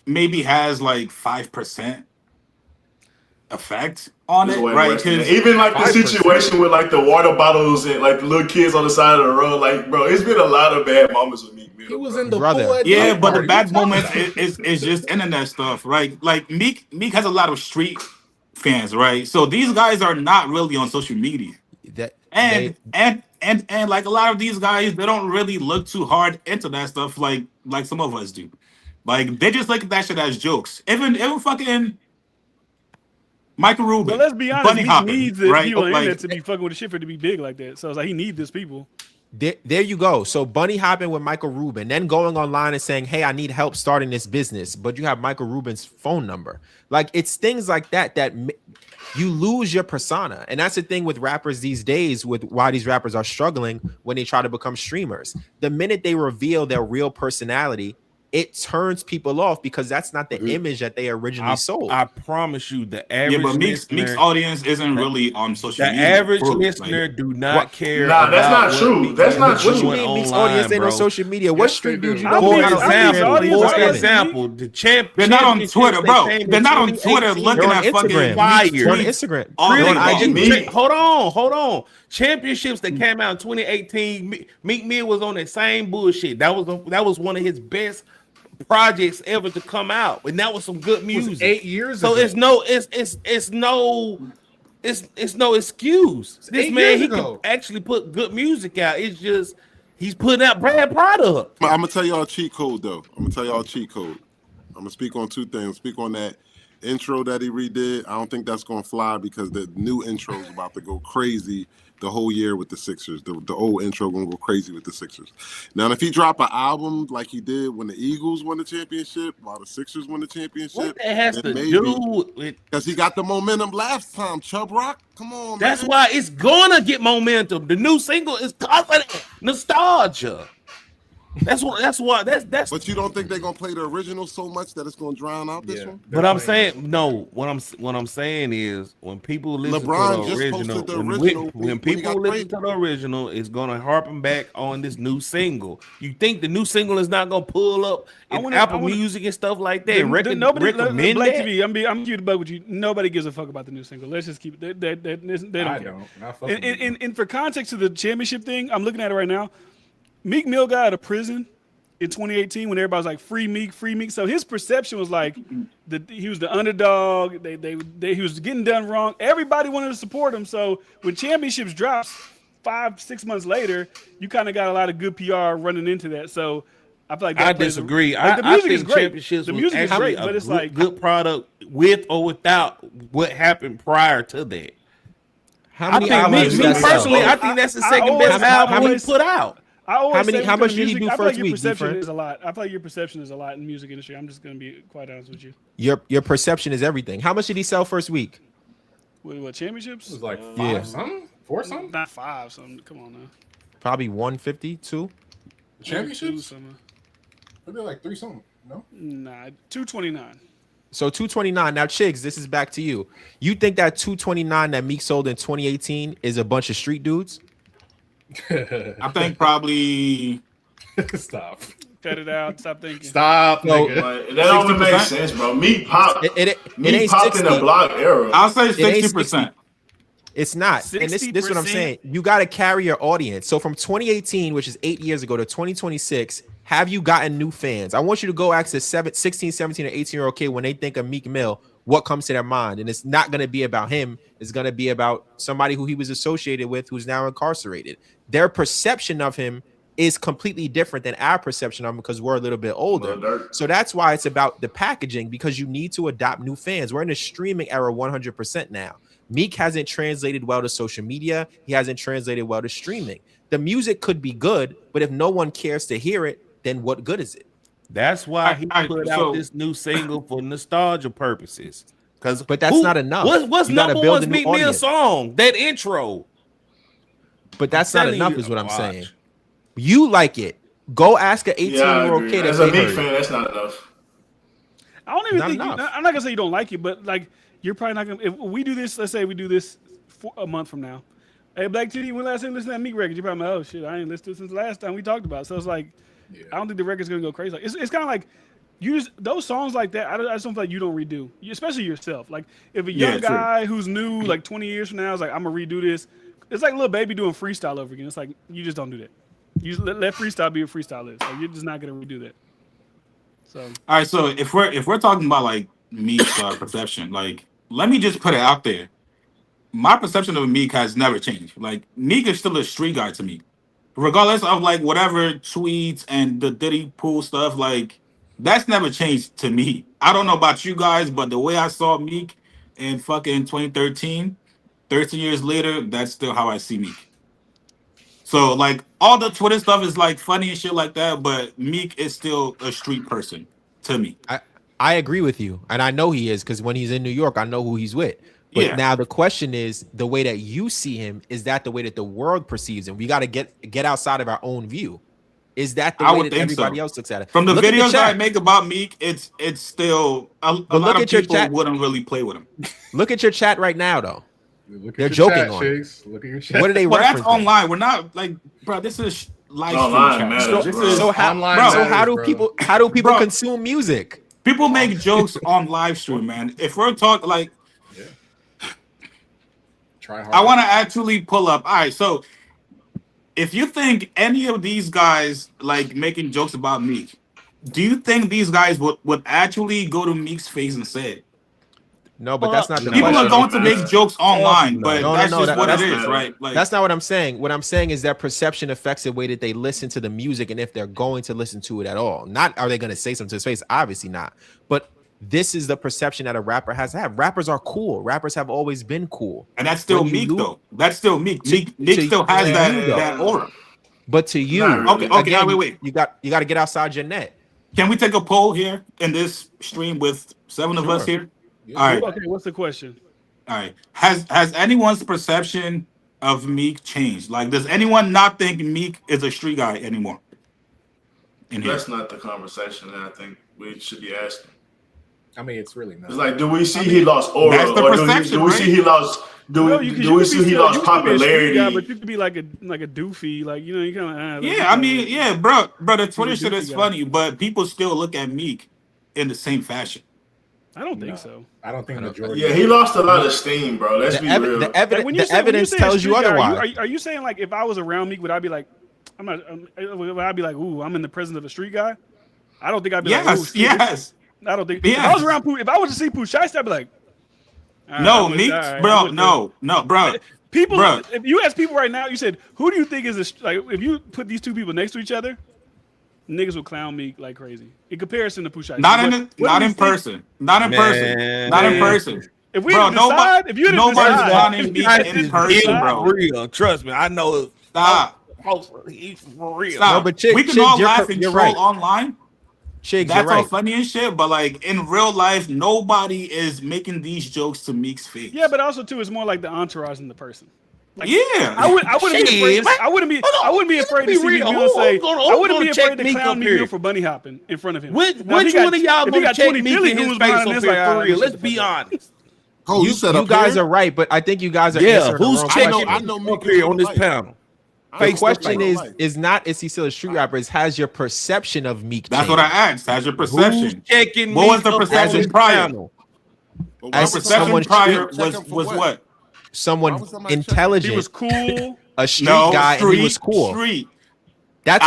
maybe has like 5% effect on it, right? Because even like the situation with like the water bottles and like the little kids on the side of the road, like bro, it's been a lot of bad moments with Meek Mill. He was in the Brother. Yeah, but the bad moments is just internet stuff, right? Like Meek has a lot of street fans, right? So these guys are not really on social media. And like a lot of these guys, they don't really look too hard into that stuff like some of us do. Like they just look at that shit as jokes. Even fucking Michael Rubin. But let's be honest, he needs the right? people on the internet to be fucking with the shit for it to be big like that. So it's like he needs these people. There you go. So bunny hopping with Michael Rubin, then going online and saying, "Hey, I need help starting this business," but you have Michael Rubin's phone number. Like it's things like that you lose your persona, and that's the thing with rappers these days. With why these rappers are struggling when they try to become streamers. The minute they reveal their real personality, it turns people off because that's not the image that they originally sold. I promise you, the average Meek's audience isn't really on social media. The average listener do not care. Nah, that's not true. That's not true. What you mean Meek's audience ain't on social media? What street dude you know? For example, the champ. They're not on Twitter, bro. They're not on Twitter looking at fucking fire. On Instagram. Hold on. Championships that came out in 2018, Meek Mill was on that same bullshit. That was one of his best projects ever to come out, and that was some good music. 8 years so ago. it's no excuse. This man, he can actually put good music out. It's just he's putting out bad product. I'm gonna tell y'all a cheat code though. I'm gonna speak on two things. Speak on that intro that he redid. I don't think that's gonna fly because the new intro is about to go crazy the whole year with the Sixers. The old intro gonna go crazy with the Sixers. Now, if he drop an album like he did when the Eagles won the championship, while the Sixers won the championship, what that has to do with? Because he got the momentum last time. Chubb Rock, come on. That's why it's gonna get momentum. The new single is confident nostalgia. That's why. But you don't think they're gonna play the original so much that it's gonna drown out this one? But I'm saying no. What I'm saying is when people listen LeBron to the original, when people listen to the original, it's gonna harpen back on this new single. You think the new single is not gonna pull up in Apple Music and stuff like that? Nobody recommend Black that? TV. I'm cute about with you. Nobody gives a fuck about the new single. Let's just keep it. They don't care. And for context of the championship thing, I'm looking at it right now. Meek Mill got out of prison in 2018 when everybody was like free Meek. So his perception was like he was the underdog. He was getting done wrong. Everybody wanted to support him. So when championships drops 5-6 months later, you kind of got a lot of good PR running into that. So I feel like I disagree. The music is great. Championships the music is great, but it's like good product with or without what happened prior to that. How many albums? Me personally, I think that's the second best album he put out. How much did he do first week? Perception is a lot. I feel like your perception is a lot in the music industry. I'm just gonna be quite honest with you. Your perception is everything. How much did he sell first week? What championships? It was like 5 something, 4 something. Not 5 something. Come on now. Probably 152. Championships? Maybe like 3 something. No. Nah, 229. So 229. Now, Chigs, this is back to you. You think that 229 that Meek sold in 2018 is a bunch of street dudes? I think probably. Stop. Cut it out. Stop thinking. Stop. No, Nigga. Like, that don't even make sense, bro. Meek popped. It Meek ain't popped 60. in the block era. I'll say It ain't 60%. It's not. And this is what I'm saying. You got to carry your audience. So from 2018, which is 8 years ago, to 2026, have you gotten new fans? I want you to go ask the 16, 17, or 18-year-old kid when they think of Meek Mill, what comes to their mind. And it's not going to be about him. It's going to be about somebody who he was associated with who's now incarcerated. Their perception of him is completely different than our perception of him because we're a little bit older. So that's why it's about the packaging, because you need to adopt new fans. We're in a streaming era 100% now. Meek hasn't translated well to social media. He hasn't translated well to streaming. The music could be good, but if no one cares to hear it, then what good is it? That's why he put out this new single for nostalgia purposes. But that's not enough. What's number one's Meek Mill song? That intro. But that's not enough, is what I'm saying. You like it. Go ask an 18-year-old kid. As a Meek fan, that's not enough. I don't even think. I'm not gonna say you don't like it, but like you're probably not gonna. If we do this, let's say we do this a month from now. Hey, Black Titty, when last time you listened to that Meek record? You're probably like, oh shit, I ain't listened to it since the last time we talked about it. So it's like, I don't think the record's gonna go crazy. Like, it's kind of like you just those songs like that. I just don't feel like you don't redo, especially yourself. Like if a young guy who's new, like 20 years from now, is like, I'm gonna redo this. It's like Lil Baby doing freestyle over again. It's like you just don't do that. You just let freestyle be what freestyle is. Like, you're just not gonna redo that. So all right, so if we're talking about like Meek's perception, like let me just put it out there. My perception of Meek has never changed. Like Meek is still a street guy to me, regardless of like whatever tweets and the Diddy pool stuff. Like that's never changed to me. I don't know about you guys, but the way I saw Meek in fucking 2013, 13 years later, that's still how I see Meek. So like all the Twitter stuff is like funny and shit like that, but Meek is still a street person to me. I agree with you, and I know he is because when he's in New York, I know who he's with. But now the question is, the way that you see him, is that the way that the world perceives him? We got to get outside of our own view. Is that the way that everybody else looks at it? From the videos that I make about Meek, it's still a lot of people wouldn't really play with him. Look at your chat right now, though. They're joking on it. Look at your chat. What are they? Well, that's online. We're not like, bro. This is live stream chat. How do people consume music? People make jokes on live stream, man. If we're talking like, try hard. I want to actually pull up. All right, so if you think any of these guys like making jokes about Meek, do you think these guys would actually go to Meek's face and say it? No, but that's not the people question. are going to make jokes online, but that's just what it is, right? Like, that's not what I'm saying. What I'm saying is that perception affects the way that they listen to the music and if they're going to listen to it at all. Not are they going to say something to his face? Obviously not. But this is the perception that a rapper has to have. Rappers are cool. Rappers have always been cool. And that's still Meek, though. That's still Meek. Meek still has that aura. But to you, okay, again, wait. You got to get outside your net. Can we take a poll here in this stream with 7 of us here? Yeah. All right. Okay, what's the question? All right. Has anyone's perception of Meek changed? Like, does anyone not think Meek is a street guy anymore? That's not the conversation that I think we should be asking. I mean, it's really not. It's like, do we see he lost aura, that's the or perception, do we see he lost? Do we see he lost popularity? Guy, but you could be like a doofy, like you know, you kind of. I mean, bro. The Twitter shit is funny, but people still look at Meek in the same fashion. I don't think so. I don't think majority. Yeah, he lost a lot of steam, bro. Let's be real. The evidence tells you otherwise. Are you saying like if I was around Meek, would I be like, would I be like, ooh, I'm in the presence of a street guy? I don't think I'd be like, ooh, yes. I don't think. If I was around Pooh, if I was to see Pooh Shiesty, I'd be like, no, Meek, bro, no, bro. People, if you ask people right now, you said, who do you think is this? Like, if you put these two people next to each other, niggas will clown Meek like crazy. In comparison to Pooh Shiesty. Not in person. If we decide, if you nobody's clowning Meek in person, bro. Real, trust me, I know. Stop. He's for real. Stop. No, but Chiggs, we can all laugh and troll online. Chiggs, that's all funny and shit, but like in real life, nobody is making these jokes to Meek's face. Yeah, but also too, it's more like the entourage than the person. Like, yeah, I wouldn't be afraid. I wouldn't be afraid to see Meek Mill say. I wouldn't be afraid to clown Meek Mill for bunny hopping in front of him. Which one of y'all gonna check Meek in his face up here for real? Let's be honest. You guys are right, but I think you guys are. Yeah, who's checking? I know Meek here on this panel. The question is not is he still a street rapper? Is has your perception of Meek? That's changed? what I asked. Has your perception? Checking What was the perception prior? As Perception prior was what? Someone intelligent. He was cool. A street guy, and he was cool. Street. That's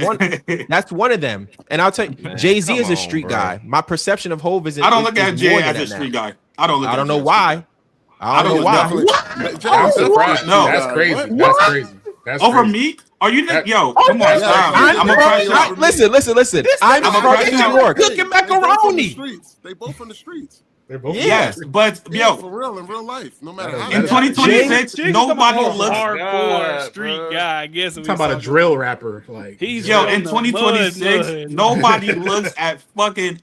one. That's one of them. And I'll tell you, Jay-Z is a street guy. My perception of Hov is. I don't look at Jay as a street guy. I don't know why. I don't know why. No, that's crazy. That's crazy. That's over crazy. Meek? Are you? Yo, come on, stop. I'm a crash out. Listen. I'm from New York. Cooking macaroni. They both from the streets. They're both. Yes, but Yeah, for real in real life, no matter how. in 2026, nobody looks. Hardcore street guy. I guess Talking about a drill rapper, like he's in 2026, nobody looks at fucking.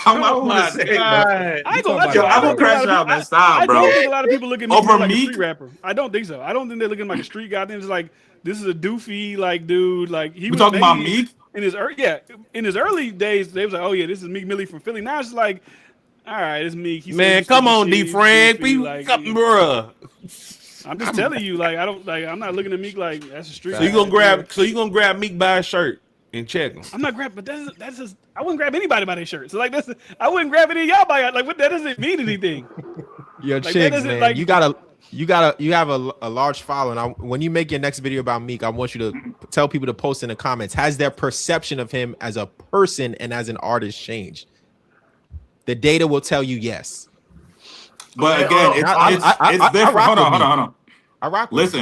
I'm not say, I ain't gonna let you. I'm gonna crash out, man. Stop, bro. I don't think a lot of people look at me Over like Meek? a street rapper. I don't think so. I don't think they look at him like a street guy. I think it's like this is a doofy like dude. Like he We was talking about maybe Meek? in his early days. They was like, oh yeah, this is Meek Millie from Philly. Now it's like, all right, it's Meek. Man, come on, D. Frank. Bruh. I'm just telling you, like I don't like. I'm not looking at Meek like that's a street. So you gonna grab Meek by his shirt and check him. I'm not grabbing, but that's just I wouldn't grab anybody by their shirt. So like I wouldn't grab any of y'all by like what that doesn't mean anything. Yo, Like, Chicks, that man, like- you have a large following. When you make your next video about Meek, I want you to tell people to post in the comments. Has their perception of him as a person and as an artist changed? The data will tell you yes. But again, it's different. Hold on. I rock with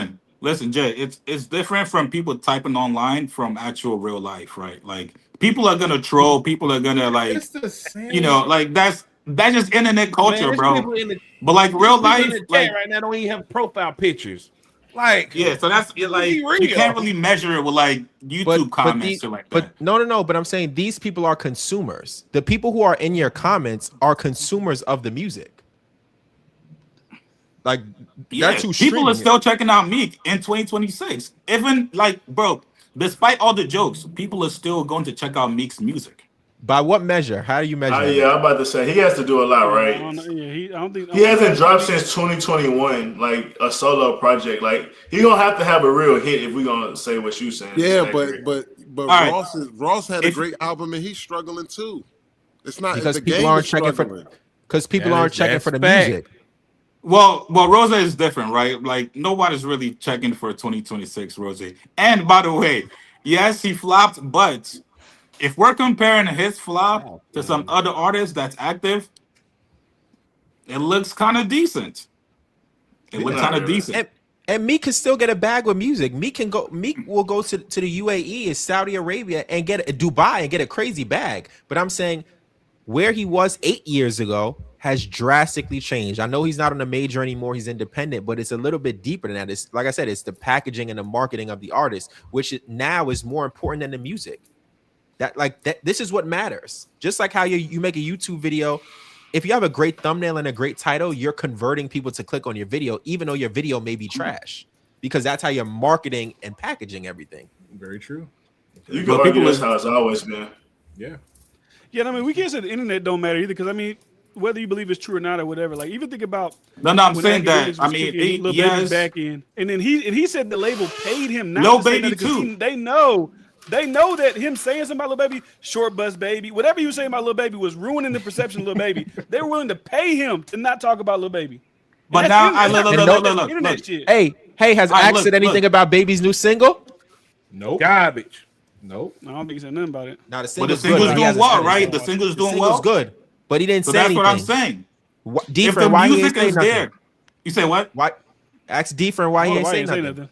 Listen, Jay. It's different from people typing online from actual real life, right? Like people are gonna troll. People are gonna like, it's the same. you know, like that's just internet culture, bro. But like real life, like right now don't even have profile pictures. Like so that's like you can't really measure it with like YouTube comments or like that. But no. But I'm saying these people are consumers. The people who are in your comments are consumers of the music. Like that's who people are still checking out Meek in 2026. Even like, bro, despite all the jokes, people are still going to check out Meek's music. By what measure? How do you measure? Yeah, I'm about to say he has to do a lot, right? I don't think He hasn't dropped since 2021, like a solo project. Like he gonna have to have a real hit if we gonna say what you saying. Yeah, but right. Ross had a great album and he's struggling too. It's not because the people game aren't is checking struggling. people aren't checking for the music. Well, Rosa is different, right? Like nobody's really checking for 2026 Rosa. And by the way, yes, he flopped, but if we're comparing his flop to some other artists that's active, it looks kind of decent. And Meek can still get a bag with music. Meek will go to the UAE, Saudi Arabia, and get Dubai and get a crazy bag. But I'm saying where he was 8 years ago has drastically changed. I know he's not on a major anymore. He's independent, but it's a little bit deeper than that. It's like I said, it's the packaging and the marketing of the artist, which now is more important than the music. This is what matters. Just like how you make a YouTube video. If you have a great thumbnail and a great title, you're converting people to click on your video, even though your video may be trash, because that's how you're marketing and packaging everything. Very true. You can argue that's how it's always been. Yeah. Yeah, I mean, we can't say the internet don't matter either, because I mean, whether you believe it's true or not or whatever, like even think about. No, I'm saying that. I mean, Lil Baby's back in, and then he said the label paid him not Lil to say Baby that too. They know that him saying something about Lil Baby, short bus baby, whatever he was saying about Lil Baby was ruining the perception of Lil Baby. They were willing to pay him to not talk about Lil Baby. But now I look. Internet shit. Hey, has Axe said anything about Baby's new single? Nope. Garbage. Nope. I don't think he said nothing about it. Now the But the single's single's good. doing well, right? The single's doing well. Good, but he didn't So say that's anything. what I'm saying. If the Why he ain't music say is nothing? there, you say what? Why? Ask Different why he ain't say nothing.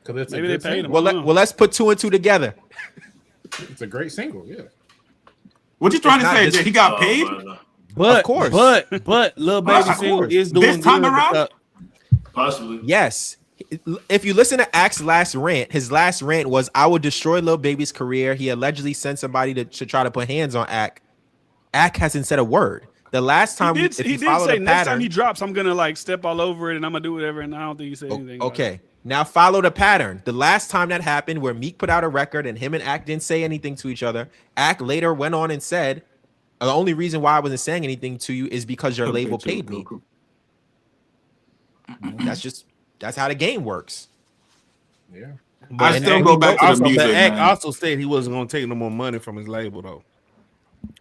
Because it's Maybe a they good paid him. single. Well, let's put two and two together. It's a great single. Yeah. What you trying to not say? this- Jay? He got paid? But Of course. but Lil Baby Of single course. is doing This time good. around? Possibly. Yes. If you listen to Axe's last rant, his last rant was, "I would destroy Lil Baby's career." He allegedly sent somebody to try to put hands on Ack. Ack hasn't said a word. The last time He did say the next time pattern, he drops, I'm gonna like step all over it and I'm gonna do whatever. And I don't think he said anything. about it. okay. Now follow the pattern. The last time that happened, where Meek put out a record and him and Ack didn't say anything to each other, Ack later went on and said, "The only reason why I wasn't saying anything to you is because your label paid me." That's how the game works. Yeah. I still go back to the music, Act man. also said he wasn't going to take no more money from his label, though.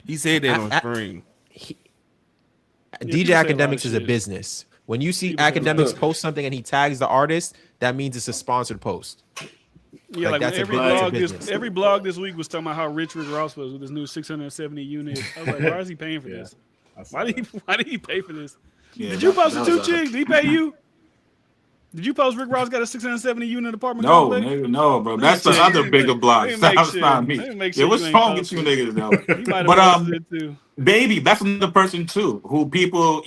He said that on stream. DJ Academics is a business. When you see Academics post something and he tags the artist, that means it's a sponsored post. Yeah, like every blog this week was talking about how rich Rick Ross was with his new 670 units. I was like, why is he paying for this? Why did he pay for this? Yeah, did you post the 2 chicks? Did he pay you? Did you post Rick Ross got a 670 unit apartment? No, nigga, no, bro. That's the other bigger block. That's not me. Yeah, what's wrong with you niggas though? But Baby, that's another person too, who people,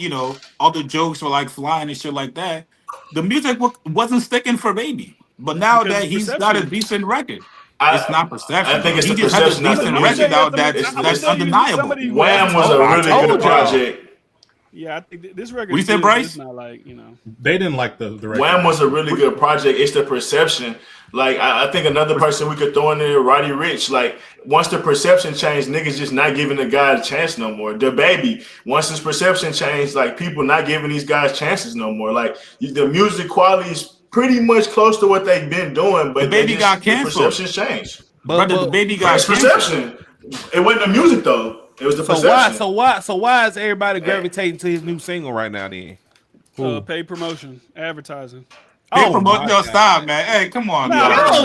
all the jokes were like flying and shit like that. The music wasn't sticking for Baby, but now that he's got a decent record, it's not perception. I think it's he just has a decent record out that's undeniable. Wham was a really good project. Yeah, I think this record. What you said, Bryce? It's not like They didn't like the record. Wham was a really good project. It's the perception. Like I think another person we could throw in there, Roddy Ricch. Like once the perception changed, niggas just not giving the guy a chance no more. The Baby, once his perception changed, like people not giving these guys chances no more. Like the music quality is pretty much close to what they've been doing, but the Baby got canceled. The perception's changed. But the Baby got perception. It wasn't the music though. It was the perception. So why is everybody gravitating to his new single right now then? Paid promotion, advertising. No, stop, man. Hey, come on, As a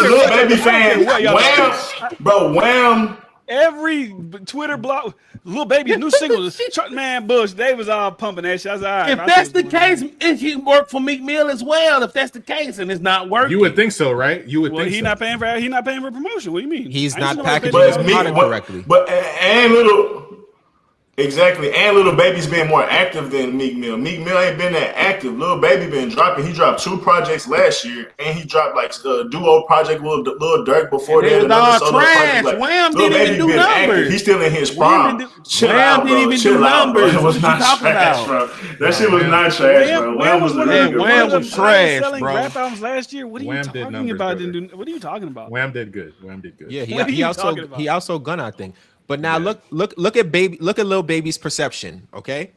Lil Baby fan, Wham. Every Twitter blog, Lil Baby's new single, man, Bush, they was all pumping that shit. I was like, if that's the case, it can work for Meek Mill as well. If that's the case, and it's not working, you would think so, right? You would think he's not paying for promotion. What do you mean? He's not packaging his product correctly. But and Lil Baby's been more active than Meek Mill. Meek Mill ain't been that active. Lil Baby been dropping. He dropped 2 projects last year, and he dropped like a duo project with Lil Durk before that. Another solo project. Like, Wham didn't even do numbers. Active. He's still in his prime. Wham didn't even do numbers. It was not trash, bro. That shit was not trash, bro. Wham was trash, bro. Rap albums last year. What are you talking about? What are you talking about? Wham did good. Yeah, he also Gunna, I think. But now look at Lil Baby's perception, okay?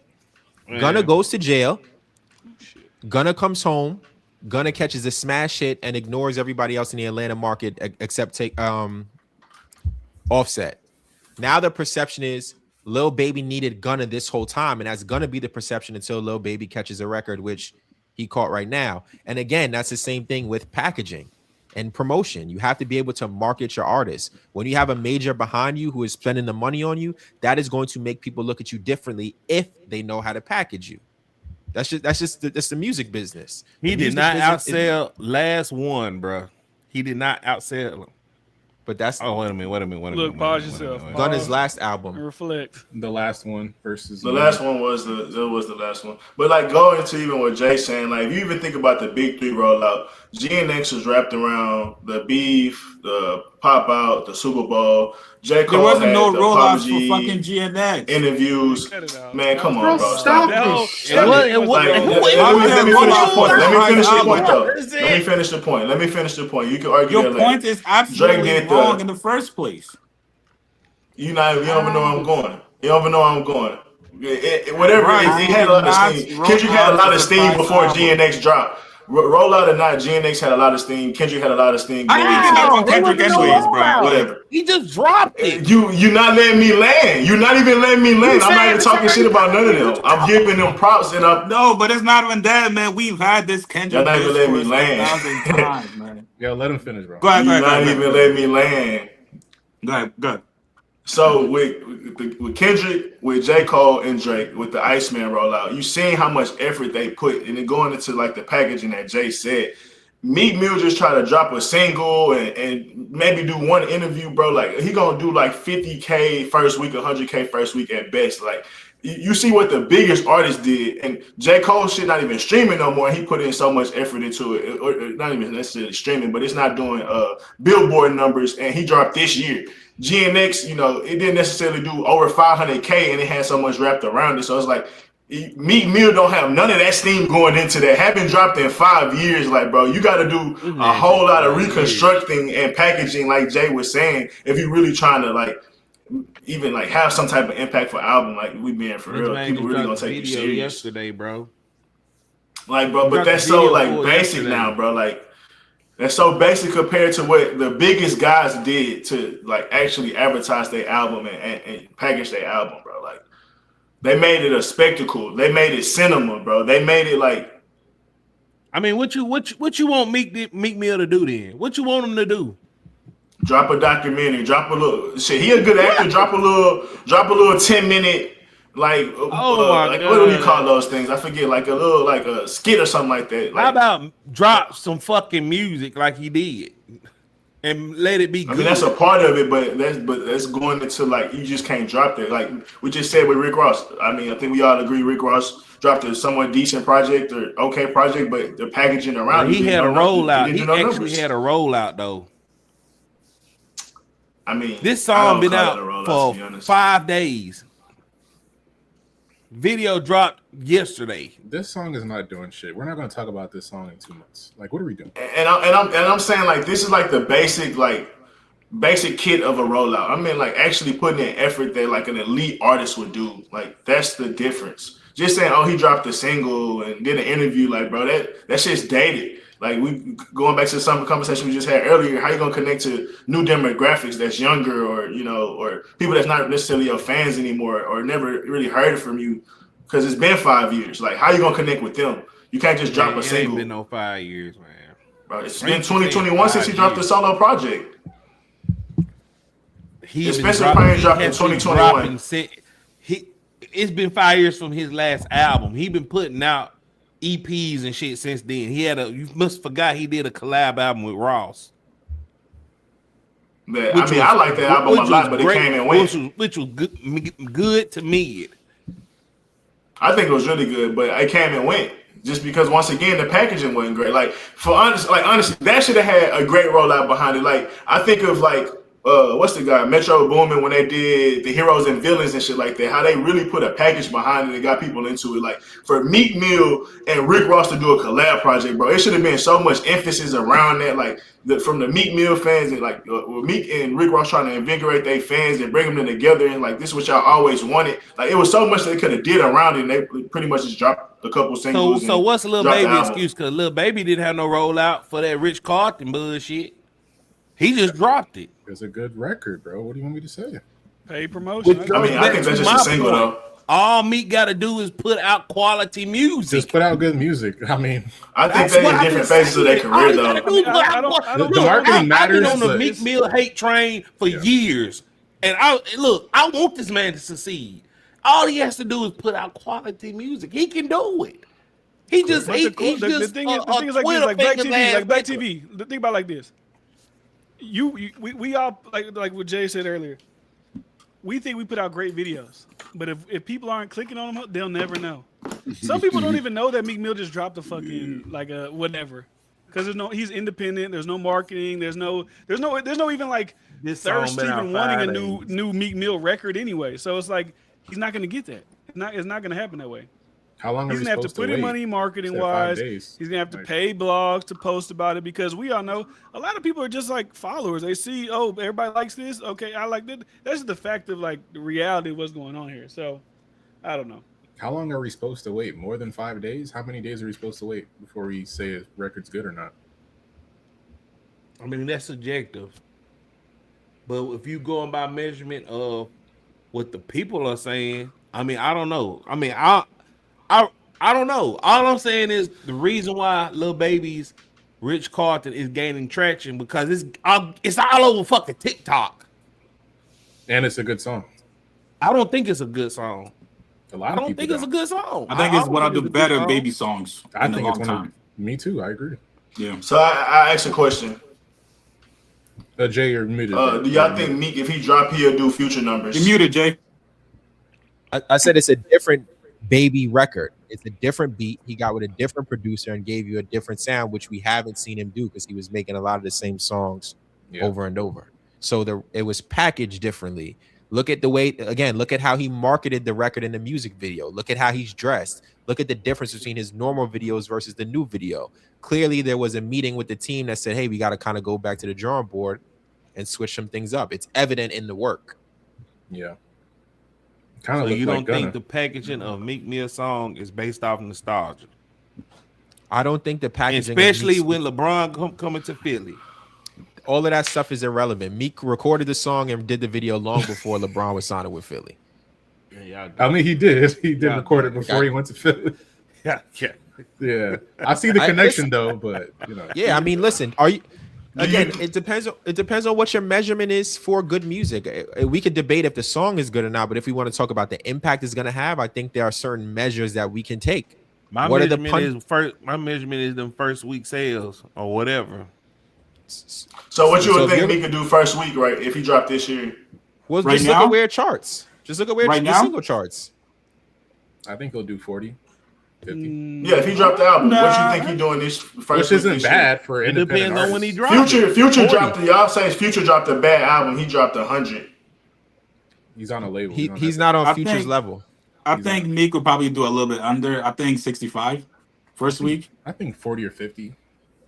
Yeah. Gunna goes to jail. Gunna comes home. Gunna catches a smash hit and ignores everybody else in the Atlanta market except Offset. Now the perception is Lil Baby needed Gunna this whole time, and that's gonna be the perception until Lil Baby catches a record, which he caught right now. And again, that's the same thing with packaging and promotion. You have to be able to market your artist. When you have a major behind you who is spending the money on you, that is going to make people look at you differently if they know how to package you. That's the music business. He did not outsell last one, bro. He did not outsell him. But that's wait a minute. Look, pause yourself. Gunna's last album. Reflect. The last one versus the last one was the last one. But like going into even what Jay saying, like if you even think about the big 3 rollout, GNX was wrapped around the beef, the pop out, the Super Bowl. J. Cole there wasn't no the rollouts PUBG, for fucking GNX interviews. Man, come on, bro. Stop this. Let me finish the point. You can argue your point is absolutely wrong in the first place. You don't even know where I'm going. You don't even know where I'm going. Whatever it is, he had a lot of steam. Kendrick had a lot of steam before GNX dropped. Rollout or not, GNX had a lot of steam. Kendrick had a lot of steam. I didn't get that from Kendrick anyways, bro. Whatever. He just dropped it. You not letting me land. You're not even letting me land. I'm not even talking shit about none of them. I'm giving them props and up. No, but it's not even that, man. We've had this Kendrick. You're not even letting me land. 1,000 times, man. Yo, let him finish, bro. Go ahead. You're not even letting me land. Go ahead. So with Kendrick, with J. Cole and Drake, with the Iceman rollout, you seen how much effort they put, and then going into like the packaging that Jay said. Meek Mill just try to drop a single and maybe do one interview, bro. Like he gonna do like 50K first week, 100K first week at best. Like you see what the biggest artist did, and J. Cole shit not even streaming no more. He put in so much effort into it, or not even necessarily streaming, but it's not doing Billboard numbers, and he dropped this year. GNX, it didn't necessarily do over 500K, and it had so much wrapped around it. So it's like Meek Mill don't have none of that steam going into that. Haven't dropped in 5 years, like bro. You got to do a whole lot of reconstructing and packaging, like Jay was saying, if you're really trying to like even like have some type of impact for album. Like we being for real, people really gonna take you serious yesterday, bro. Like, bro, but that's so like basic now, bro. Like, that's so basic compared to what the biggest guys did to like actually advertise their album and package their album, bro. Like, they made it a spectacle. They made it cinema, bro. They made it like. I mean, what you want Meek Mill to do then? What you want him to do? Drop a documentary. Drop a little shit. He a good actor. Drop a little 10-minute. Like, like what do you call those things? I forget. Like a little, like a skit or something like that. Like, how about drop some fucking music like he did, and let it be good? I mean, that's a part of it, but that's going into like you just can't drop that. Like we just said with Rick Ross. I mean, I think we all agree Rick Ross dropped a somewhat decent project or okay project, but the packaging around he had a rollout. He actually had a rollout though. I mean, this song been out for 5 days. Video dropped yesterday. This song is not doing shit. We're not going to talk about this song in 2 months. Like, what are we doing? And I'm saying like this is like the basic kit of a rollout. I mean, like actually putting in effort that like an elite artist would do. Like that's the difference. Just saying, oh, he dropped a single and did an interview, like bro, that shit's dated. Like we going back to some conversation we just had earlier. How you gonna connect to new demographics that's younger, or or people that's not necessarily your fans anymore, or never really heard from you because it's been 5 years. Like how you gonna connect with them? You can't just drop a single. It ain't been no 5 years, man. Bro, it's been 2021 since he dropped the solo project. Especially probably dropped in 2021. It's been 5 years from his last album. He been putting out EPs and shit since then. You must forgot he did a collab album with Ross. Man, I like that album a lot, but it came and went. Which was good to me. I think it was really good, but it came and went. Just because once again the packaging wasn't great. Like honestly, that should have had a great rollout behind it. Like I think of like what's the guy, Metro Boomin, when they did the heroes and villains and shit like that, how they really put a package behind it and got people into it. Like for Meek Mill and Rick Ross to do a collab project, bro, it should have been so much emphasis around that. Like from the Meek Mill fans and like Meek and Rick Ross trying to invigorate their fans and bring them together and like this is what y'all always wanted. Like it was so much they could have did around it, and they pretty much just dropped a couple singles. So what's Lil Baby excuse? Because Lil Baby didn't have no rollout for that Rich Carlton bullshit. He just dropped it. It's a good record, bro. What do you want me to say? Pay promotion. I think that's just a single, though. All Meek got to do is put out quality music. Just put out good music. I mean, I think they're in different phases of their career, though. The marketing matters. I've been on the Meek Mill hate train for years, and I want this man to succeed. All he has to do is put out quality music. He can do it. He just the thing is like this, like Black TV. The thing about like this. We all like what Jay said earlier. We think we put out great videos, but if people aren't clicking on them, they'll never know. Some people don't even know that Meek Mill just dropped a fucking like a whatever, because he's independent. There's no marketing. There's no even like this thirst even wanting a new Meek Mill record anyway. So it's like he's not gonna get that. It's not gonna happen that way. How long he's gonna have to put in money marketing wise. He's gonna have to pay blogs to post about it, because we all know a lot of people are just like followers. They see, oh, everybody likes this. Okay, I like that. That's the fact of like the reality of what's going on here. So I don't know. How long are we supposed to wait? More than 5 days? How many days are we supposed to wait before we say a record's good or not? I mean, that's subjective. But if you going by measurement of what the people are saying, I mean, I don't know. I mean, I don't know. All I'm saying is the reason why Lil Baby's Rich Carlton is gaining traction because it's all over fucking TikTok. And it's a good song. I don't think it's a good song. I don't think it's a good song. I think it's one of the better Baby songs. I think it's one of. Me too. I agree. Yeah. So I asked a question. Jay, you're muted. Do y'all think Meek, if he drop, he'll do future numbers? You're muted, Jay. I said it's a different Baby record. It's a different beat. He got with a different producer and gave you a different sound, which we haven't seen him do because he was making a lot of the same songs over and over. So it was packaged differently. Look at the way, again, look at how he marketed the record in the music video. Look at how he's dressed. Look at the difference between his normal videos versus the new video. Clearly, there was a meeting with the team that said, hey, we got to kind of go back to the drawing board and switch some things up. It's evident in the work. Yeah. So you don't think the packaging of Meek Mill song is based off nostalgia? I don't think the packaging, especially when LeBron coming to Philly. All of that stuff is irrelevant. Meek recorded the song and did the video long before LeBron was signed with Philly. Yeah, I mean, he did. He did record it before he went to Philly. Yeah. I see the connection though, but Yeah, I mean, listen, are you? Again, it depends. It depends on what your measurement is for good music. We could debate if the song is good or not, but if we want to talk about the impact it's going to have, I think there are certain measures that we can take. My measurement is them first week sales or whatever. So what you would think he could do first week, right? If he dropped this year? Well, just look at where it charts. Just look at where the single charts. I think he'll do 40. 50. Yeah, if he dropped the album, what you think he doing this first? Which isn't bad for independent. It depends on when he drops. Future dropped y'all saying Future dropped a bad album. He dropped 100. He's on a label. He's not on Future's level. I think Meek would probably do a little bit under. I think 65 first week. I think 40 or 50.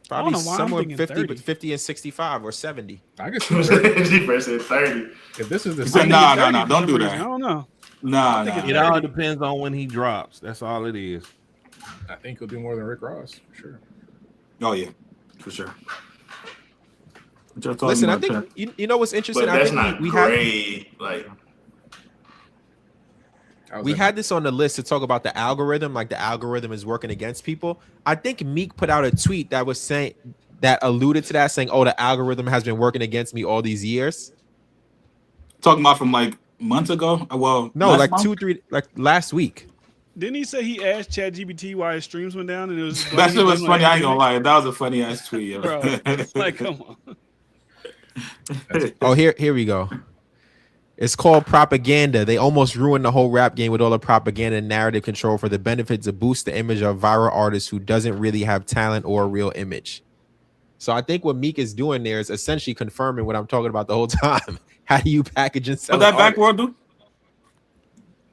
Probably somewhere 50 and 65 or 70. I guess 30. 30. If this is the no, don't do that. I don't know. Nah. It all depends on when he drops. That's all it is. I think he'll do more than Rick Ross for sure. Oh yeah, for sure. Listen, I think you know what's interesting. But that's I think not great. We had this on the list to talk about the algorithm, like the algorithm is working against people. I think Meek put out a tweet that was saying that alluded to that, saying, "Oh, the algorithm has been working against me all these years." Talking about from like months ago. Well, no, like month? 2-3, like last week. Didn't he say he asked ChatGPT why his streams went down? And it was that shit was funny. I ain't gonna lie, that was a funny ass tweet, yo. Bro, like, come on. Oh, here we go. It's called propaganda. They almost ruined the whole rap game with all the propaganda and narrative control for the benefit to boost the image of viral artists who doesn't really have talent or a real image. So I think what Meek is doing there is essentially confirming what I'm talking about the whole time. How do you package and sell? What that backward do?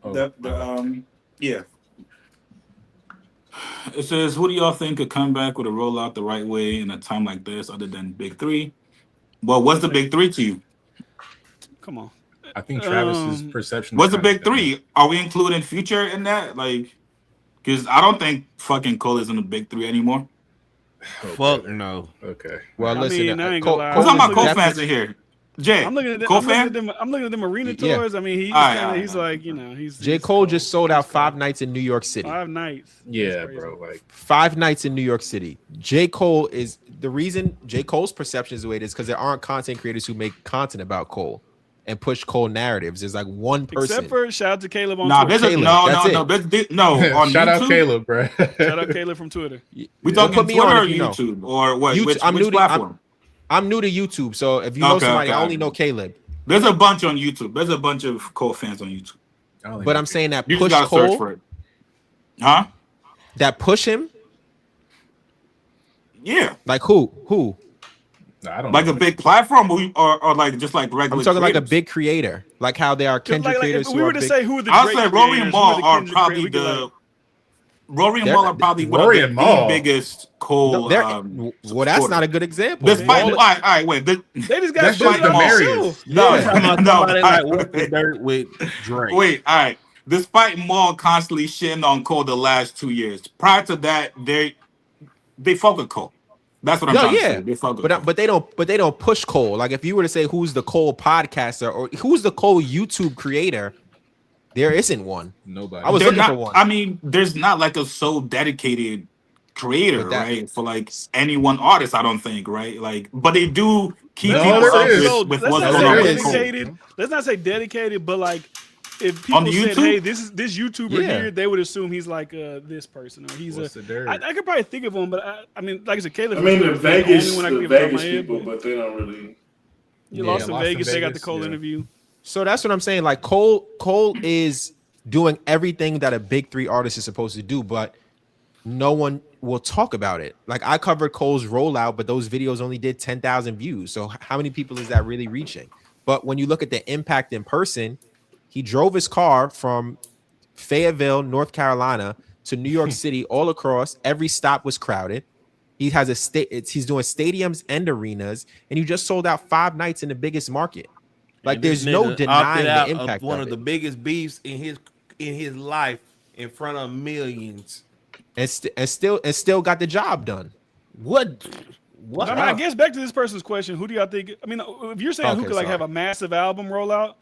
Oh, yeah. It says, who do y'all think could come back with a rollout the right way in a time like this other than Big Three? Well, what's the Big Three to you? Come on. I think Travis's perception. What's the Big Three? Are we including Future in that? Like, because I don't think fucking Cole is in the Big Three anymore. Okay. Fuck no. Okay. Well, listen. I ain't gonna lie. What's about Cole fans in here? Jay, I'm looking at them. Cole I'm looking at them arena tours. I mean, he's like, he's J. Cole just sold out 5 nights in New York City. 5 nights. Yeah, bro. Like 5 nights in New York City. J. Cole is the reason J. Cole's perception is the way it is because there aren't content creators who make content about Cole and push Cole narratives. There's like one person. Except for shout out to Caleb on Twitter. There's no. On shout YouTube? out Caleb, bro. Shout out Caleb from Twitter. We talking Twitter or YouTube or what? Which platform? I'm new to YouTube, so if you know somebody, I only know Caleb. There's a bunch on YouTube. There's a bunch of Cole fans on YouTube. But I'm saying that you push gotta Cole, search for it. Huh? That push him. Yeah. Like who? No, I don't like know. a big platform or like just like regular. I'm talking creators. like a big creator, like how there are Kendrick creators. If we were to say who are the I'll Drake say Rory creators, and Maul who the are Kendrick probably creators, the. Rory and Maul are probably Rory and Maul. the biggest Cole. Well, that's not a good example. Despite, all right, wait. they just got That's just Demarius. Dirt with Drake. Wait, all right. Despite Maul constantly shitting on Cole the last 2 years, prior to that, they fuck with Cole. That's what I'm trying to say. They fuck with Cole. But they don't push Cole. Like if you were to say who's the Cole podcaster or who's the Cole YouTube creator, there isn't one. Nobody. I was looking for one. I mean, there's not like a so dedicated creator, right? For like any one artist, I don't think, right? Like, but they do keep people up with what's going on with Cole. Let's not say dedicated, but like if people said, "Hey, this YouTuber here," they would assume he's like this person or he's I could probably think of one, but I mean, like I said, Caleb. I mean, the Vegas people, but they don't really. You lost in Vegas. They got the Cole interview. So that's what I'm saying. Like Cole is doing everything that a big three artist is supposed to do, but no one will talk about it. Like I covered Cole's rollout, but those videos only did 10,000 views. So how many people is that really reaching? But when you look at the impact in person, he drove his car from Fayetteville, North Carolina to New York City, all across. Every stop was crowded. He has he's doing stadiums and arenas, and you just sold out 5 nights in the biggest market. Like there's no denying the impact of one of the biggest beefs in his life in front of millions. and still got the job done. What? I mean, I guess back to this person's question, who do y'all think? I mean, if you're saying who could like have a massive album rollout,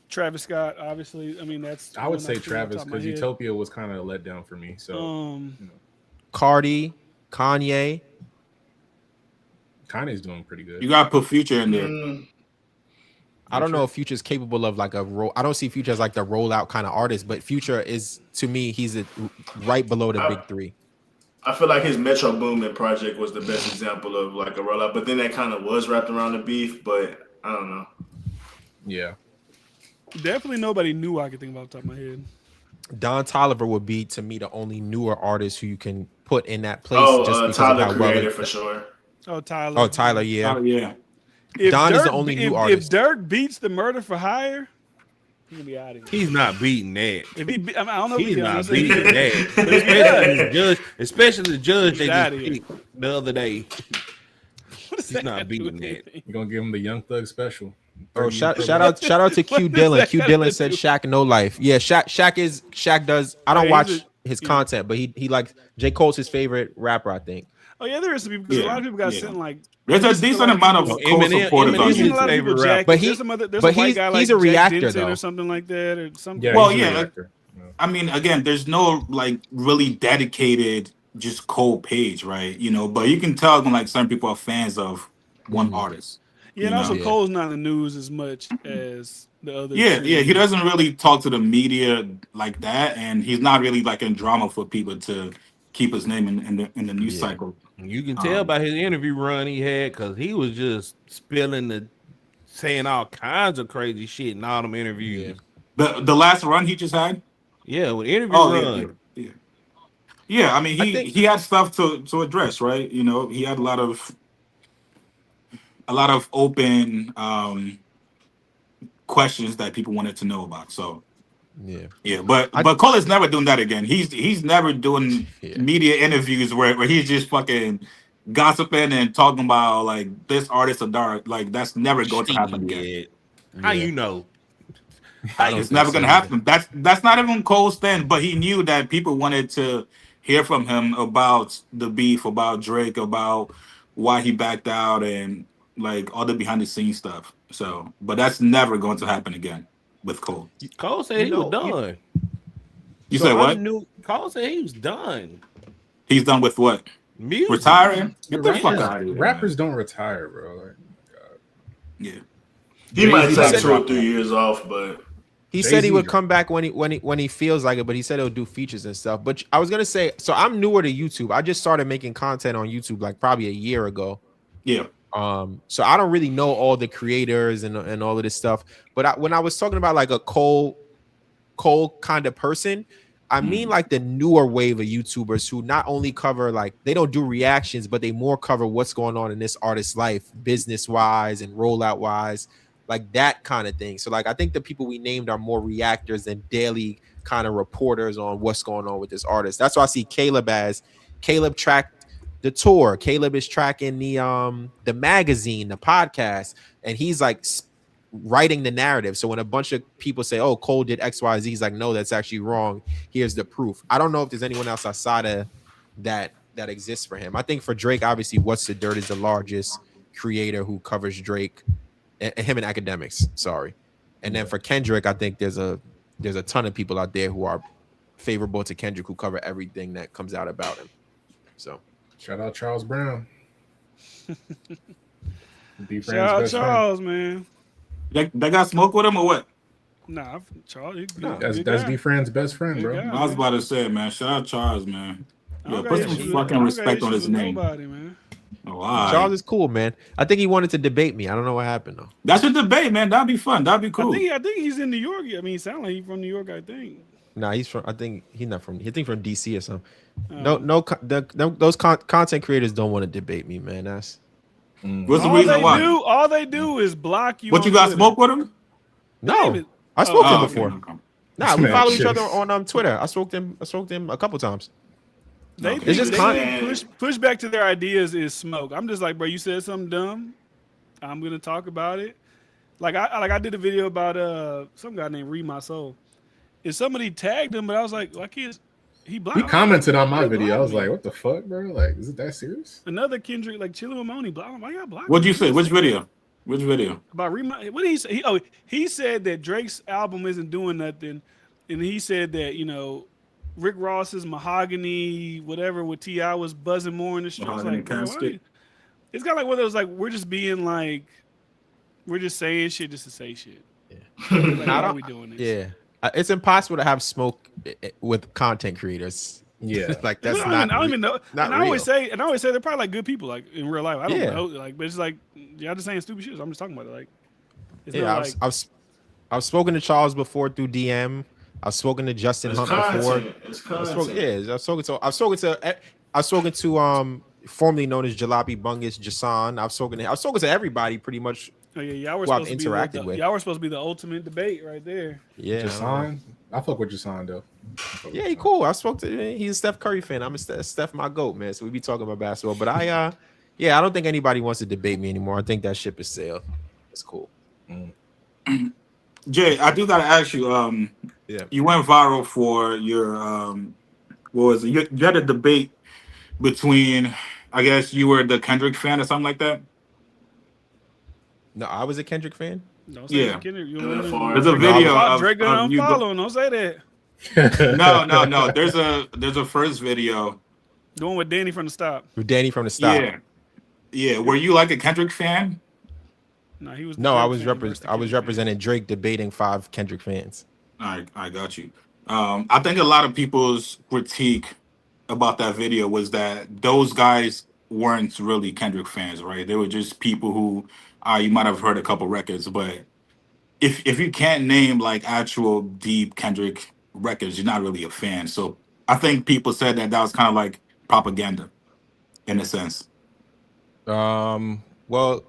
Travis Scott, obviously. I mean, that's. I would say Travis because Utopia was kind of a letdown for me. So, Cardi, Kanye. Kanye's doing pretty good. You got to put Future in there. I don't know if Future's capable of like a roll. I don't see Future as like the rollout kind of artist, but Future is, to me, he's right below the big three. I feel like his Metro Boomin project was the best example of like a rollout, but then that kind of was wrapped around the beef, but I don't know. Yeah. Definitely nobody knew I could think about off the top of my head. Don Toliver would be, to me, the only newer artist who you can put in that place. Just because Tyler, of how Creator for sure. Tyler. Oh, Tyler, yeah. Yeah. Don is the only new artist. If Dirk beats the Murder for Hire, he's gonna be out of here. He's not beating that. If he, I don't know. He's not beating that. Especially the judge they just picked the other day. He's not beating that. You're gonna give him the Young Thug special. Oh, shout out to Q Dillon. Q Dillon said Shaq no life. Yeah, Shaq does. I don't watch his content, but he likes J. Cole's his favorite rapper, I think. Oh yeah, there is some people because a lot of people got sent like. There's a decent amount of Cole supporters on his favorite rapper. But he's a white guy like he's a reactor though, or something like that, or something. Yeah, well, yeah. I mean, again, there's no like really dedicated just Cole page, right? But you can tell when like some people are fans of one artist. Yeah, and also Cole's not in the news as much as the other. Yeah, he doesn't really talk to the media like that, and he's not really like in drama for people to keep his name in the news cycle. You can tell by his interview run he had because he was just saying all kinds of crazy shit in all them interviews. The last run he just had? Yeah, with interview run. Yeah, I mean he had stuff to address, right? He had a lot of open questions that people wanted to know about. So but Cole is never doing that again. He's never doing media interviews where he's just fucking gossiping and talking about like this artist of dark. Like that's never going to happen again. How you know? It's never going to happen. That's not even Cole's thing. But he knew that people wanted to hear from him about the beef, about Drake, about why he backed out, and like all the behind the scenes stuff. So, but that's never going to happen again with Cole. Cole said he was done. You said what? Cole said he was done. He's done with what? Music. Retiring? Get the fuck out of here. Rappers don't retire, bro. Like, yeah. He might take 2 or 3 years off, but he said he would come back when he feels like it, but he said he'll do features and stuff. But I was gonna say, so I'm newer to YouTube. I just started making content on YouTube like probably a year ago. Yeah. So I don't really know all the creators and all of this stuff. But when I was talking about like a Cole kind of person, I mean like the newer wave of YouTubers who not only cover like they don't do reactions, but they more cover what's going on in this artist's life, business wise and rollout wise, like that kind of thing. So like I think the people we named are more reactors than daily kind of reporters on what's going on with this artist. That's why I see Caleb tracked the tour. Caleb is tracking the magazine, the podcast, and he's like writing the narrative. So when a bunch of people say, "Oh, Cole did XYZ," he's like, "No, that's actually wrong. Here's the proof." I don't know if there's anyone else outside of that exists for him. I think for Drake, obviously, What's the Dirt is the largest creator who covers Drake, him and academics. Sorry, and then for Kendrick, I think there's a ton of people out there who are favorable to Kendrick who cover everything that comes out about him. So. Shout out Charles Brown. Shout out Charles, man. They got smoke with him or what? Nah, Charles. That's D-Fran's best friend, bro. Guy, I was about to say, man. Shout out Charles, man. Yeah, put some fucking respect on his name. Nobody, man. Oh, wow. Charles is cool, man. I think he wanted to debate me. I don't know what happened though. That's a debate, man. That'd be fun. That'd be cool. I think he's in New York. I mean, he sounds like he's from New York. I think. Nah, he's from. I think he's not from. He think from DC or something. Those content creators don't want to debate me, man. That's what's the reason why? All they do is block you. What, you got Twitter. Smoke with him? No, I spoke to him before. Okay. Nah, we follow each other on Twitter. I spoke to him a couple times. It's just push back to their ideas is smoke. I'm just like, bro, you said something dumb. I'm gonna talk about it. Like I did a video about some guy named Read My Soul. If somebody tagged him, but I was like, He commented on my video. I was like, "What the fuck, bro? Like, is it that serious?" Another Kendrick, like Chilla Mamoni, why y'all blocked? What'd you say? Which video? Which video? About what did he say? He said that Drake's album isn't doing nothing, and he said that Rick Ross's Mahogany, whatever with T.I. was buzzing more in the streets. Like, bro, it's kind of like one of those like we're just being like we're just saying shit just to say shit. Yeah. Like, how are we doing this? Yeah, it's impossible to have smoke with content creators. Yeah, like that's I don't even know. And I always say they're probably like good people, like in real life. I don't know, like, but it's like y'all just saying stupid shit. So I'm just talking about it. Like, it's I've spoken to Charles before through DM. I've spoken to Justin Hunt before. I've spoken to formerly known as Jalopy Bungus Jason. I've spoken to everybody pretty much. Oh yeah, y'all were supposed to be the ultimate debate right there. Yeah, Jason. I fuck with Jason though. Yeah, he cool. I spoke to him. He's a Steph Curry fan. I'm a Steph my goat, man. So we be talking about basketball. But I don't think anybody wants to debate me anymore. I think that ship is sailed. It's cool. Jay, I do gotta ask you. You went viral for your what was it? You had a debate between, I guess you were the Kendrick fan or something like that. No, I was a Kendrick fan. Don't say Kendrick. There's a video of Drake gonna unfollow. Don't say that. No. There's a first video. The one with Danny from the Stop. With Danny from the Stop. Yeah. Were you like a Kendrick fan? No, he was. No, I was representing Drake debating 5 Kendrick fans. I got you. I think a lot of people's critique about that video was that those guys weren't really Kendrick fans, right? They were just people who you might have heard a couple records, but if you can't name like actual deep Kendrick records, you're not really a fan. So I think people said that was kind of like propaganda, in a sense. Well,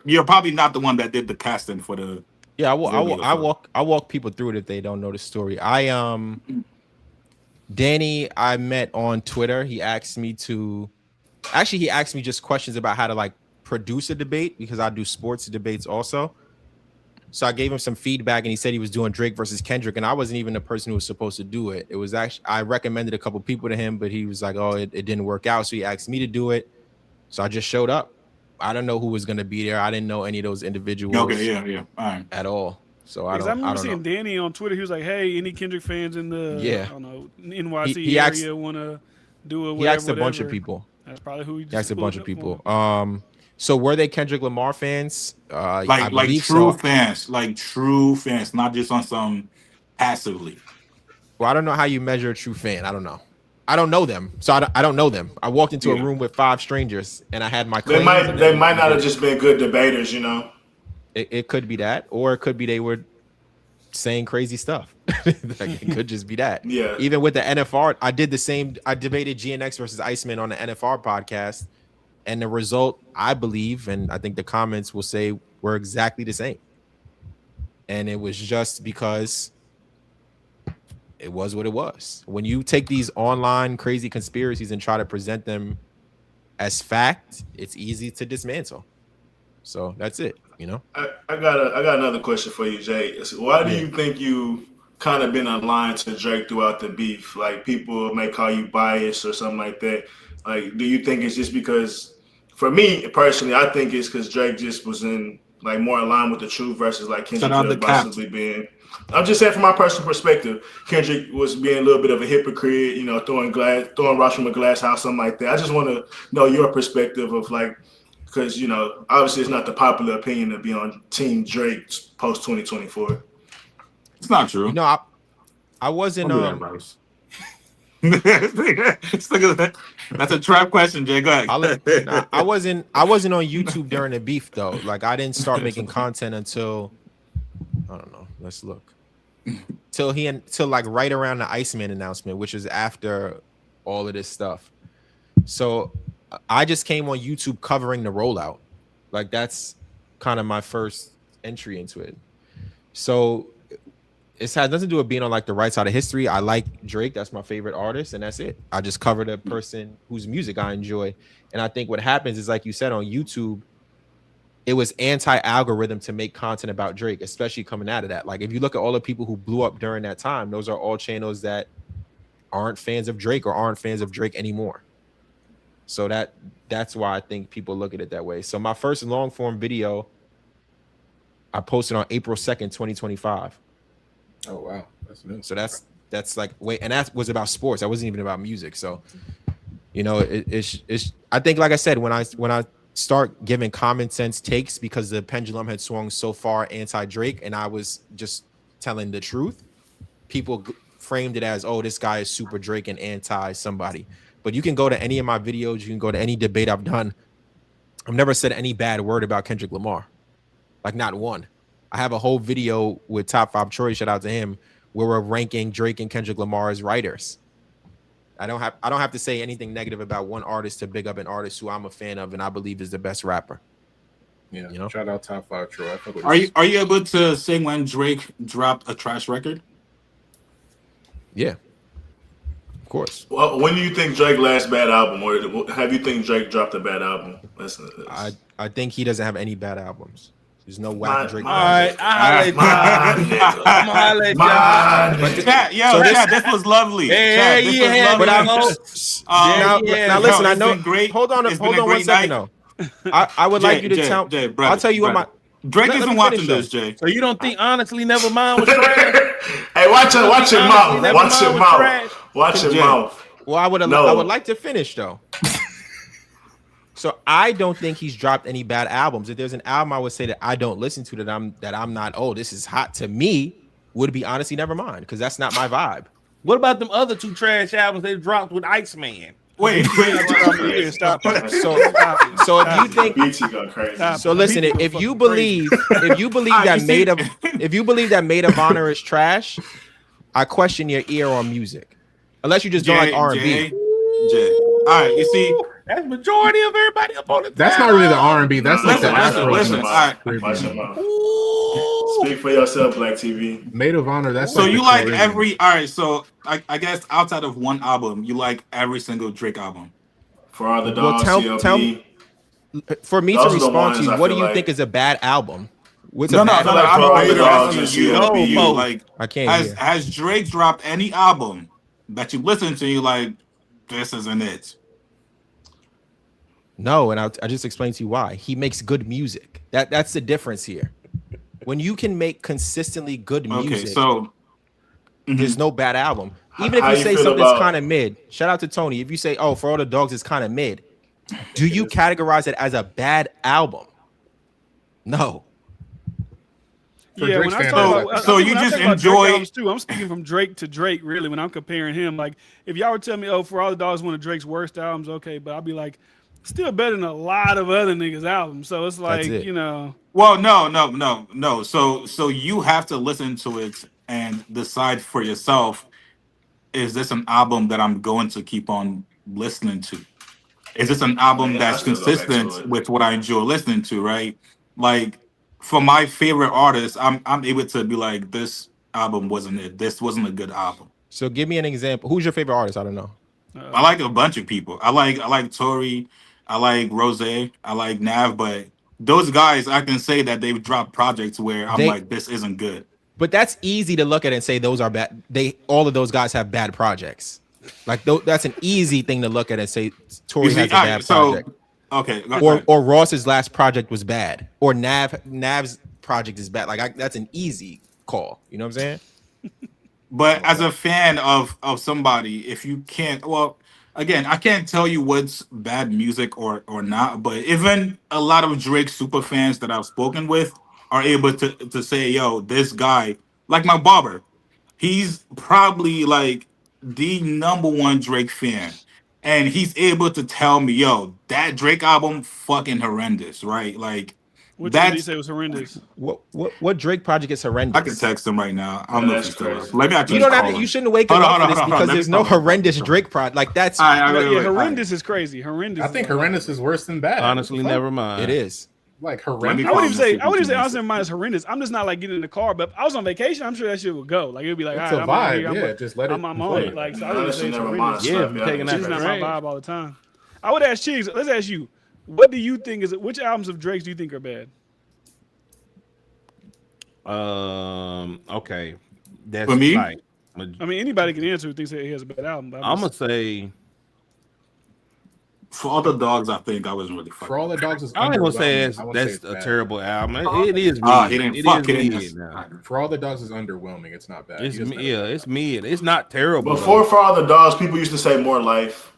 you're probably not the one that did the casting for the. Yeah, I walk people through it if they don't know the story. Danny, I met on Twitter. He asked me just questions about how to like produce a debate because I do sports debates also. So I gave him some feedback and he said he was doing Drake versus Kendrick, and I wasn't even the person who was supposed to do it. It was actually I recommended a couple people to him, but he was like, "Oh, it didn't work out." So he asked me to do it. So I just showed up. I don't know who was going to be there. I didn't know any of those individuals. Okay, yeah, all right. At all. So I remember seeing Danny on Twitter. He was like, "Hey, any Kendrick fans in the I don't know NYC area want to do it?" He asked a bunch of people. That's probably who he asked a bunch of people. So were they Kendrick Lamar fans? Like true fans, not just on some passively. Well, I don't know how you measure a true fan. I don't know. I don't know them, so I don't know them. I walked into a room with 5 strangers, and I had my. They might not have just been good debaters, you know. It could be that, or it could be they were saying crazy stuff. Like, it could just be that. Yeah. Even with the NFR, I did the same. I debated GNX versus Iceman on the NFR podcast, and the result, I believe, and I think the comments will say, were exactly the same. And it was just because it was what it was. When you take these online crazy conspiracies and try to present them as fact, it's easy to dismantle. So that's it, you know. I got another question for you, Jay. Why do you think you kind of been aligned to Drake throughout the beef? Like, people may call you biased or something like that. Like, do you think it's just because? For me personally, I think it's because Drake just was in like more in line with the truth versus like Kendrick could possibly being. I'm just saying from my personal perspective, Kendrick was being a little bit of a hypocrite, you know, throwing rocks from a glass house, something like that. I just want to know your perspective of like, because, you know, obviously it's not the popular opinion to be on Team Drake post 2024. It's not true. No, I wasn't. That's a trap question, Jay. Go ahead. I wasn't on YouTube during the beef though. Like, I didn't start making content until, I don't know. Let's look. Till like right around the Iceman announcement, which is after all of this stuff. So I just came on YouTube covering the rollout. Like, that's kind of my first entry into it. So it has nothing to do with being on like the right side of history. I like Drake. That's my favorite artist, and that's it. I just covered a person whose music I enjoy. And I think what happens is, like you said, on YouTube, it was anti-algorithm to make content about Drake, especially coming out of that. Like, if you look at all the people who blew up during that time, those are all channels that aren't fans of Drake or aren't fans of Drake anymore. So that's why I think people look at it that way. So my first long form video I posted on April 2nd, 2025. Oh wow, that's new. So that's like and that was about sports. That wasn't even about music. So you know, it's I think, like I said, when I start giving common sense takes, because the pendulum had swung so far anti-Drake and I was just telling the truth, people framed it as, oh, this guy is super Drake and anti somebody. But you can go to any of my videos, you can go to any debate I've done. I've never said any bad word about Kendrick Lamar. Like, not one. I have a whole video with Top 5 Troy, shout out to him, where we're ranking Drake and Kendrick Lamar as writers. I don't have to say anything negative about one artist to big up an artist who I'm a fan of and I believe is the best rapper. Yeah, you know? Shout out Top 5 Troy. Are you able to say when Drake dropped a trash record? Yeah, of course. Well, when do you think Drake last bad album, or have you think Drake dropped a bad album? I think he doesn't have any bad albums. There's no whack Drake. All right, I'm gonna let y'all. Chat, this was lovely. Yeah, Chat, yeah. was lovely. Now listen, I know. Great. Hold on 1 second though. I would like you to tell. I'll tell you what my Drake isn't watching this, Jay. So you don't think honestly Nevermind was trash? Hey, watch your mouth. Watch your mouth. Watch your mouth. Well, I would like to finish though. So I don't think he's dropped any bad albums. If there's an album I would say that I don't listen to that I'm not, oh, this is hot to me, would be Honestly Nevermind, because that's not my vibe. What about them other 2 trash albums they dropped with Iceman? Wait. Stop. So if you think, BT go crazy. so listen, if you believe that Maid of Honor is trash, I question your ear on music, unless you just don't like R&B. Jay. All right, you see. That's majority of everybody up on the. That's not really the R&B. That's like the Afro. Listen. All right. Watch your mouth. Speak for yourself, Black TV. Maid of Honor. That's so like you like every. All right, so I guess outside of one album, you like every single Drake album. For All the Dogs, CLB. For me to respond to you, what do you think is a bad album? What's No. For All the Dogs and CLB. Like, I can't. Has Drake dropped any album that you listen to? You like, this isn't it. No, and I just explained to you why. He makes good music. That's the difference here. When you can make consistently good music, there's no bad album. Even if you say something's kind of mid, shout out to Tony. If you say, oh, For All the Dogs is kind of mid, do you categorize it as a bad album? No. Yeah, when I talk about, so you just enjoy too. I'm speaking from Drake to Drake, really. When I'm comparing him, like if y'all were telling me, oh, For All the Dogs is one of Drake's worst albums, okay, but I'll be like, still better than a lot of other niggas' albums. So it's like, you know. Well, no. So you have to listen to it and decide for yourself, is this an album that I'm going to keep on listening to? Is this an album that's consistent with what I enjoy listening to, right? Like, for my favorite artists, I'm able to be like, this album wasn't it. This wasn't a good album. So give me an example. Who's your favorite artist? I don't know. I like a bunch of people. I like Tory. I like Rose. I like Nav. But those guys, I can say that they've dropped projects where I'm like, this isn't good. But that's easy to look at and say those are bad. All of those guys have bad projects. Like that's an easy thing to look at and say Tory has a bad project. Okay. Or Ross's last project was bad. Or Nav's project is bad. Like that's an easy call. You know what I'm saying? But as a fan of somebody, if you can't, well, again, I can't tell you what's bad music or not, but even a lot of Drake super fans that I've spoken with are able to say, yo, this guy, like my barber, he's probably like the #1 Drake fan. And he's able to tell me, yo, that Drake album fucking horrendous, right? Like, which one did he say was horrendous? What Drake project is horrendous? I can text him right now. I don't know if he's still. Let me actually. You don't have to. You shouldn't wake him up for this because there's no horrendous Drake project. Like that's. Horrendous is crazy. Horrendous. I think horrendous is worse than bad. Honestly, never mind. It is. Like horrendous. I wouldn't say honestly mine is horrendous. I'm just not like getting in the car, but if I was on vacation, I'm sure that shit would go. Like it'd be like, it's a vibe. Just let it. I'm on it. Like so I would say it's horrendous. Taking that. It's not my vibe all the time. I would ask Chigs. Let's ask you. What do you think is? Which albums of Drake's do you think are bad? Okay. That's for me. Like, I mean, anybody can answer who thinks that he has a bad album. But I'm gonna say For All the Dogs, I think I wasn't really fucking. For All the Dogs is I ain't gonna say that's a terrible album. It is mid. He didn't It fuck is it mid in. now. For All the Dogs is underwhelming. It's not bad. It's it's mid. It's not terrible. Before For All the Dogs, people used to say More Life.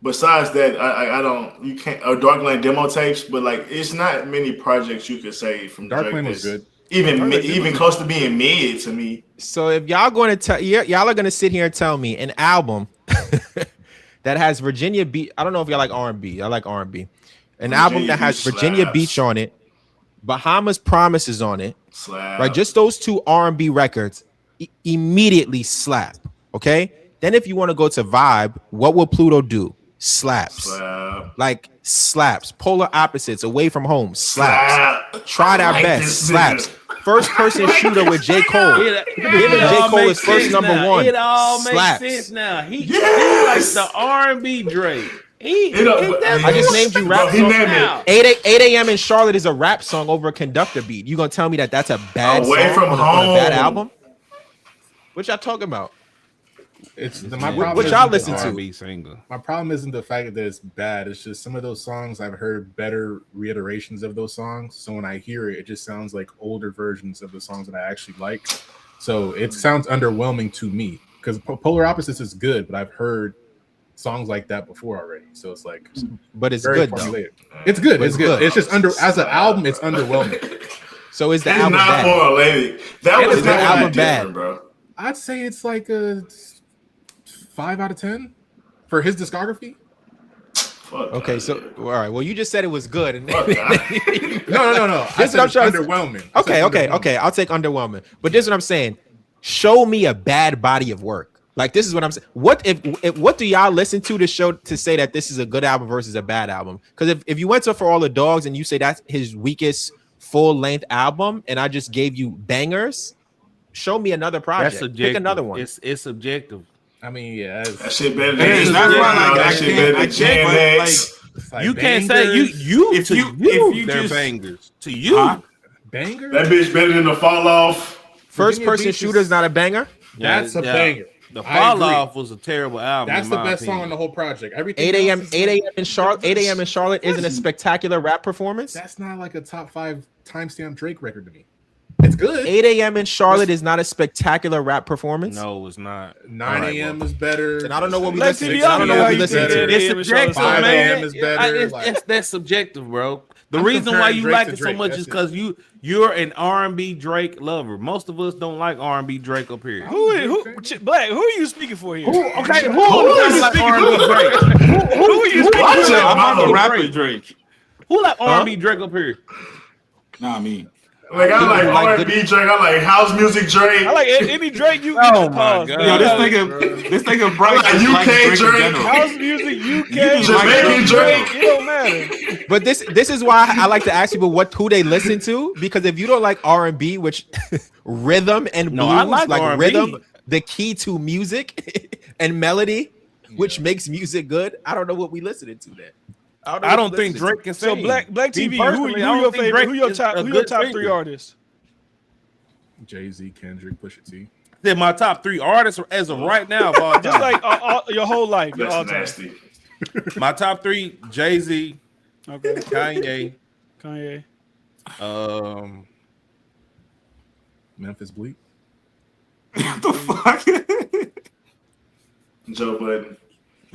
Besides that, I don't. You can't. Or Darkland demo tapes, but like it's not many projects you could say from Darkland was good. Even close to being mid to me. So if y'all going to tell y'all are going to sit here and tell me an album that has Virginia Beach. I don't know if y'all like R&B. I like R&B. An album that has Virginia Beach on it, Bahamas Promises on it, right? Just those two R&B records immediately slap. Okay. Then if you want to go to vibe, what will Pluto do? Slaps. Like slaps. Polar opposites. Away from home. Slaps. Tried our best. Slaps. First person shooter with J. Cole. Giving J. Cole his first number one. It all slaps. makes sense now. He likes the R&B Drake. I just named you rap songs now. 8 a.m. in Charlotte is a rap song over a conductor beat. You gonna tell me that that's a bad Away song from on home. a bad album? What y'all talking about? What y'all listen to? My problem isn't the fact that it's bad. It's just some of those songs I've heard better reiterations of those songs. So when I hear it, it just sounds like older versions of the songs that I actually like. So it sounds underwhelming to me because Polar Opposites is good, but I've heard songs like that before already. So it's like, but it's good though. It's good. It's good. It's just as an album, it's underwhelming. So is the it's album not bad? Formulated. That was the album bad, bro. I'd say it's like a 5 out of 10 for his discography. Okay, so all right. Well, you just said it was good. And no. This is what I'm trying underwhelming. Okay. I'll take underwhelming. But this is what I'm saying. Show me a bad body of work. Like this is what I'm saying. What do y'all listen to show to say that this is a good album versus a bad album? Because if you went to For All the Dogs and you say that's his weakest full length album, and I just gave you bangers, show me another project. Pick another one. It's subjective. I mean, yeah, that shit better than that shit better than Like, you can't say they're bangers to you. Banger. That bitch better than the Fall Off. First person shooter is not a banger. That's a banger. The Fall Off was a terrible album. That's the best song on the whole project. Everything 8 a.m. in Charlotte. 8 a.m. in Charlotte isn't a spectacular rap performance. That's not like a top 5 timestamp Drake record to me. It's good. 8 a.m. in Charlotte is not a spectacular rap performance. No, it's not. 9 a.m. is better. And I don't know what we listen to. I don't know what we listen to. It's subjective, 5 man. a.m. is better. That's subjective, bro. The reason why you like it so much is because you're an R&B Drake lover. Most of us don't like R&B Drake up here. Black? Who are you speaking for here? Who like R&B Drake? Who are you speaking for? I'm a rapper Drake. Who like R&B Drake up here? Nah, me. Like I like R&B Drake. I like house music Drake. I like any Drake you Oh can my pause. God. Yo, this nigga Bryce like is UK Drake in Drake. general. House music, UK, Jamaican Drake. It don't matter. But this is why I like to ask people who they listen to, because if you don't like R&B, which rhythm and blues, I like R&B. rhythm, the key to music and melody, which makes music good. I don't know what we listening to then. I don't think Drake can So sing. Black TV, who your favorite? Who your top 3 artists? Jay-Z, Kendrick, Pusha T. They're my top 3 artists as of right now. Of all Just time. like your whole life. Your That's all time. nasty. My top 3: Jay-Z, Okay. Kanye, Memphis Bleak. What the fuck? Joe Budden.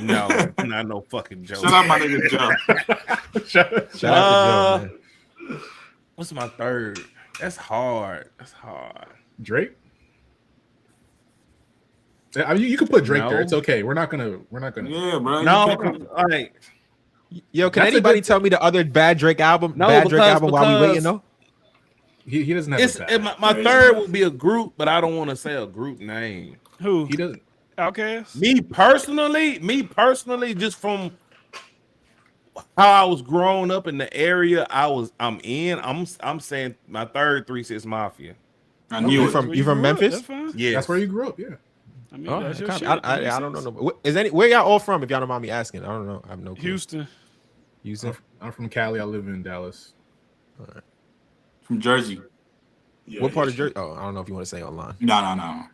No, not no fucking joke. Shout out my nigga Joe. Shout out to Joe, man. What's my 3rd? That's hard. Drake. I mean, you can put Drake No. there. It's okay. We're not gonna. Yeah, bro. No, like Yo, can That's a anybody good- tell me the other bad Drake album? No, Bad Drake because- album while we waiting though. He doesn't have. it's my 3rd would be a group, but I don't want to say a group name. Who? He doesn't. Outkast? Me personally, just from how I was growing up in the area I'm saying my 3rd 3 6 Mafia. I knew it. You from Memphis? That's fine. Yeah, That's where you grew up. Yeah. I mean, Oh, that's your kinda- shit. I don't know. Where y'all all from? If y'all don't mind me asking, I don't know. I have no clue. Houston. Houston. I'm from Cali. I live in Dallas. From Jersey. Yeah, What part of yeah. Jersey? Oh, I don't know if you want to say online. No.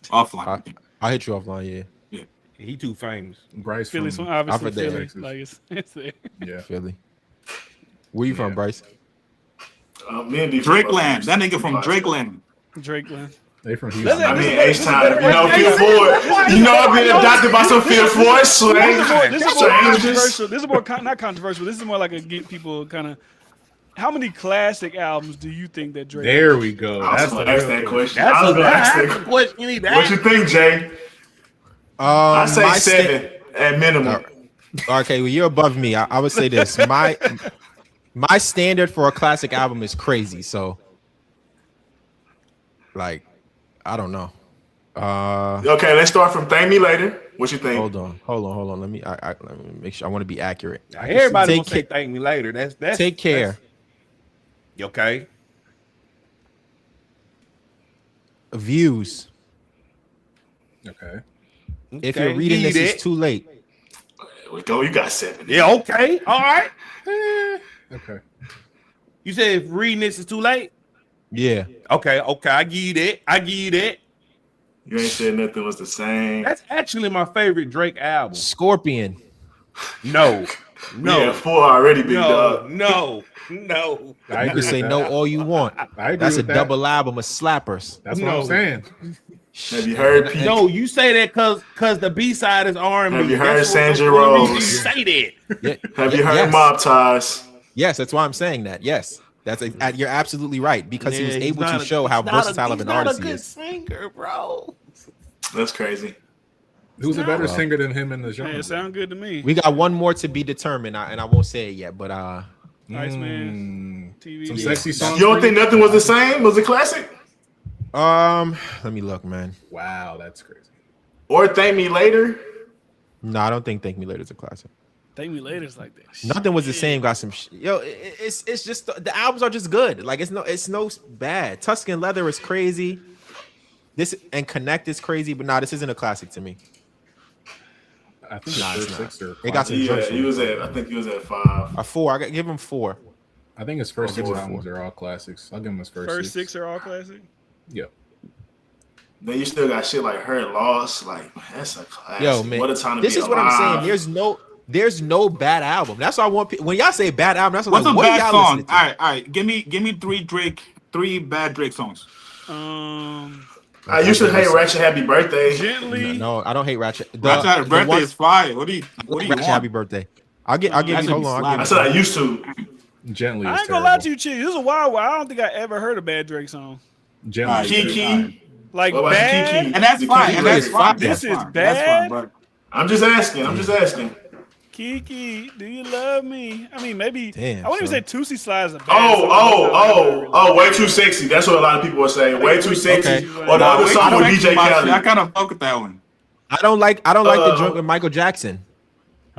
Offline. I'll hit you offline. Yeah. He too famous. Bryce Philly's from obviously there. Philly. Texas. Like it's there. Yeah. Philly. Where you from, Bryce? Me and D Drakeland. That nigga from Drakeland. Drakeland. They from Houston. I mean, H-Time. You know, Phil Ford. You know, I've been adopted by some Phil Ford slang. This is more controversial. This is more not controversial. This is more like a get people kind of. How many classic albums do you think that Drake? There we go. I was That's going the to ask real that question. question. I was going to ask that question. You need What you think, Jay? I say 7 at minimum. Okay, well, you're above me. I would say this. My standard for a classic album is crazy. So, like, I don't know. Okay, let's start from Thank Me Later. What you think? Hold on. Let me make sure. I want to be accurate. Everybody will say thank me later. That's Take Care. Okay. Views. Okay. If you're reading this, it's too late. There we go. You got 7. Yeah, okay. All right. Okay. You said if reading this is too late? Yeah. Okay. I give you that. You ain't said nothing was the same. That's actually my favorite Drake album. Scorpion. No. Yeah, 4 already, big dog. No. I You agree can say with no that. all you want. I agree That's a with that. double album of slappers. That's what I'm saying. Have you heard Pete? No, you say that because the B-side is R&B. Have you heard That's Sandra what reason Rose? You say that. Have you heard Yes. Mob Ties? Yes, that's why I'm saying that. Yes. You're absolutely right because he was Yeah, able to show how versatile of an artist he He's is. not a good singer, bro. That's crazy. Who's a better singer than him in the Hey, genre? it sound good to me. We got one more to be determined, and I won't say it yet, but Iceman, TV. Some sexy songs. You don't for think nothing was the same? Was it classic? let me look, man. Wow, that's crazy. Or Thank Me Later? No, I don't think Thank Me Later is a classic. Thank Me Later's like that. Nothing was the same. Got some it's just the albums are just good. Like it's no bad. Tuscan Leather is crazy. This and Connect is crazy, but this isn't a classic to me. I think Nah, it's it's first not. 6 or It got some Yeah, jokes. I think he was at 5. A 4. I got give him 4. I think his first 6 4. albums are all classics. I'll give him his first, First 6 are all classic. Yeah. Then you still got shit like Hurt Loss. Like, that's a classic. Yo, man, What a time to this be is what I'm alive. saying. There's no bad album. That's why I want when y'all say bad album. That's What's like, a what bad y'all song? listening to? All right. Give me 3 bad Drake songs. I used to hate Ratchet Happy Birthday. Gently. No, I don't hate Ratchet. Ratchet Happy Birthday is fire. What do you Ratchet want? Happy Birthday. I'll give you. That's Hold a on. I said I used to. Gently. I is ain't gonna lie terrible. to you, Chick. This is a while. I don't think I ever heard a bad Drake song. Gently. is Kiki. terrible. Like What about bad. Kiki? And that's The fine. Kiki And that's lyrics. fine. This That's is fine. That's bad? fine, but I'm just asking. Kiki, do you love me? I mean, maybe. Damn, I wouldn't son. even say Tootsie Slide is a bad song. Way too sexy. That's what a lot of people were saying. Way too sexy. Okay. Or the other wait, song I with don't DJ like my shit. I Khaled. kind of fuck with that one. I don't like the joint with Michael Jackson.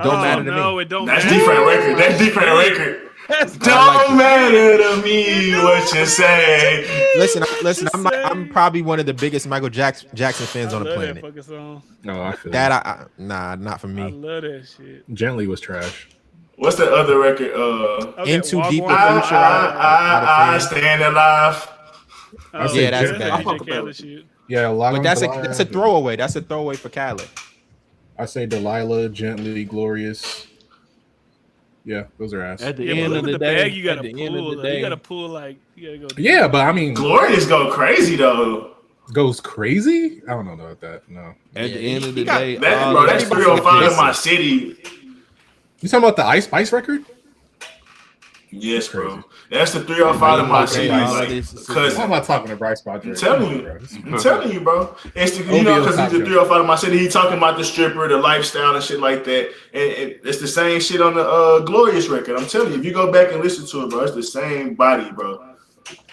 Don't matter to No, me. it don't That's matter. different record. That's different record. That's Don't matter to me what you say. Listen. I'm probably one of the biggest Michael Jackson fans I on the love that planet. fucking song. No, I feel That not for I me. love that shit. Gently was trash. What's the other record? Okay, Into Walk Deep On. with Future. I stand alive. I say Yeah, that's Gently. bad. DJ Khaled shit. Yeah, a lot But of that's a throwaway. That's a throwaway for Khaled. I say Delilah, Gently, Glorious. Yeah, those are ass. At the Yeah, but end look of at the the day, bag you gotta at the end of pull. the though. You day, gotta pull like you gotta go. Yeah, but I mean, Glorious go crazy though. goes crazy. I don't know about that. No, at Yeah, the end of the he got- day, That, all bro, of that's that- 305 in my city. you talking about the Ice Spice record? Yes, Crazy. bro. That's the 305 in my Okay, city. all of Like, this is- cause I'm not talking to Bryce about I'm Drake. telling you, Bro. I'm telling you, bro. It's the, you know, OVO because Top he's the Gun. 305 in my city. He talking about the stripper, the lifestyle, and shit like that. And it's the same shit on the Glorious record. I'm telling you, if you go back and listen to it, bro, it's the same body, bro.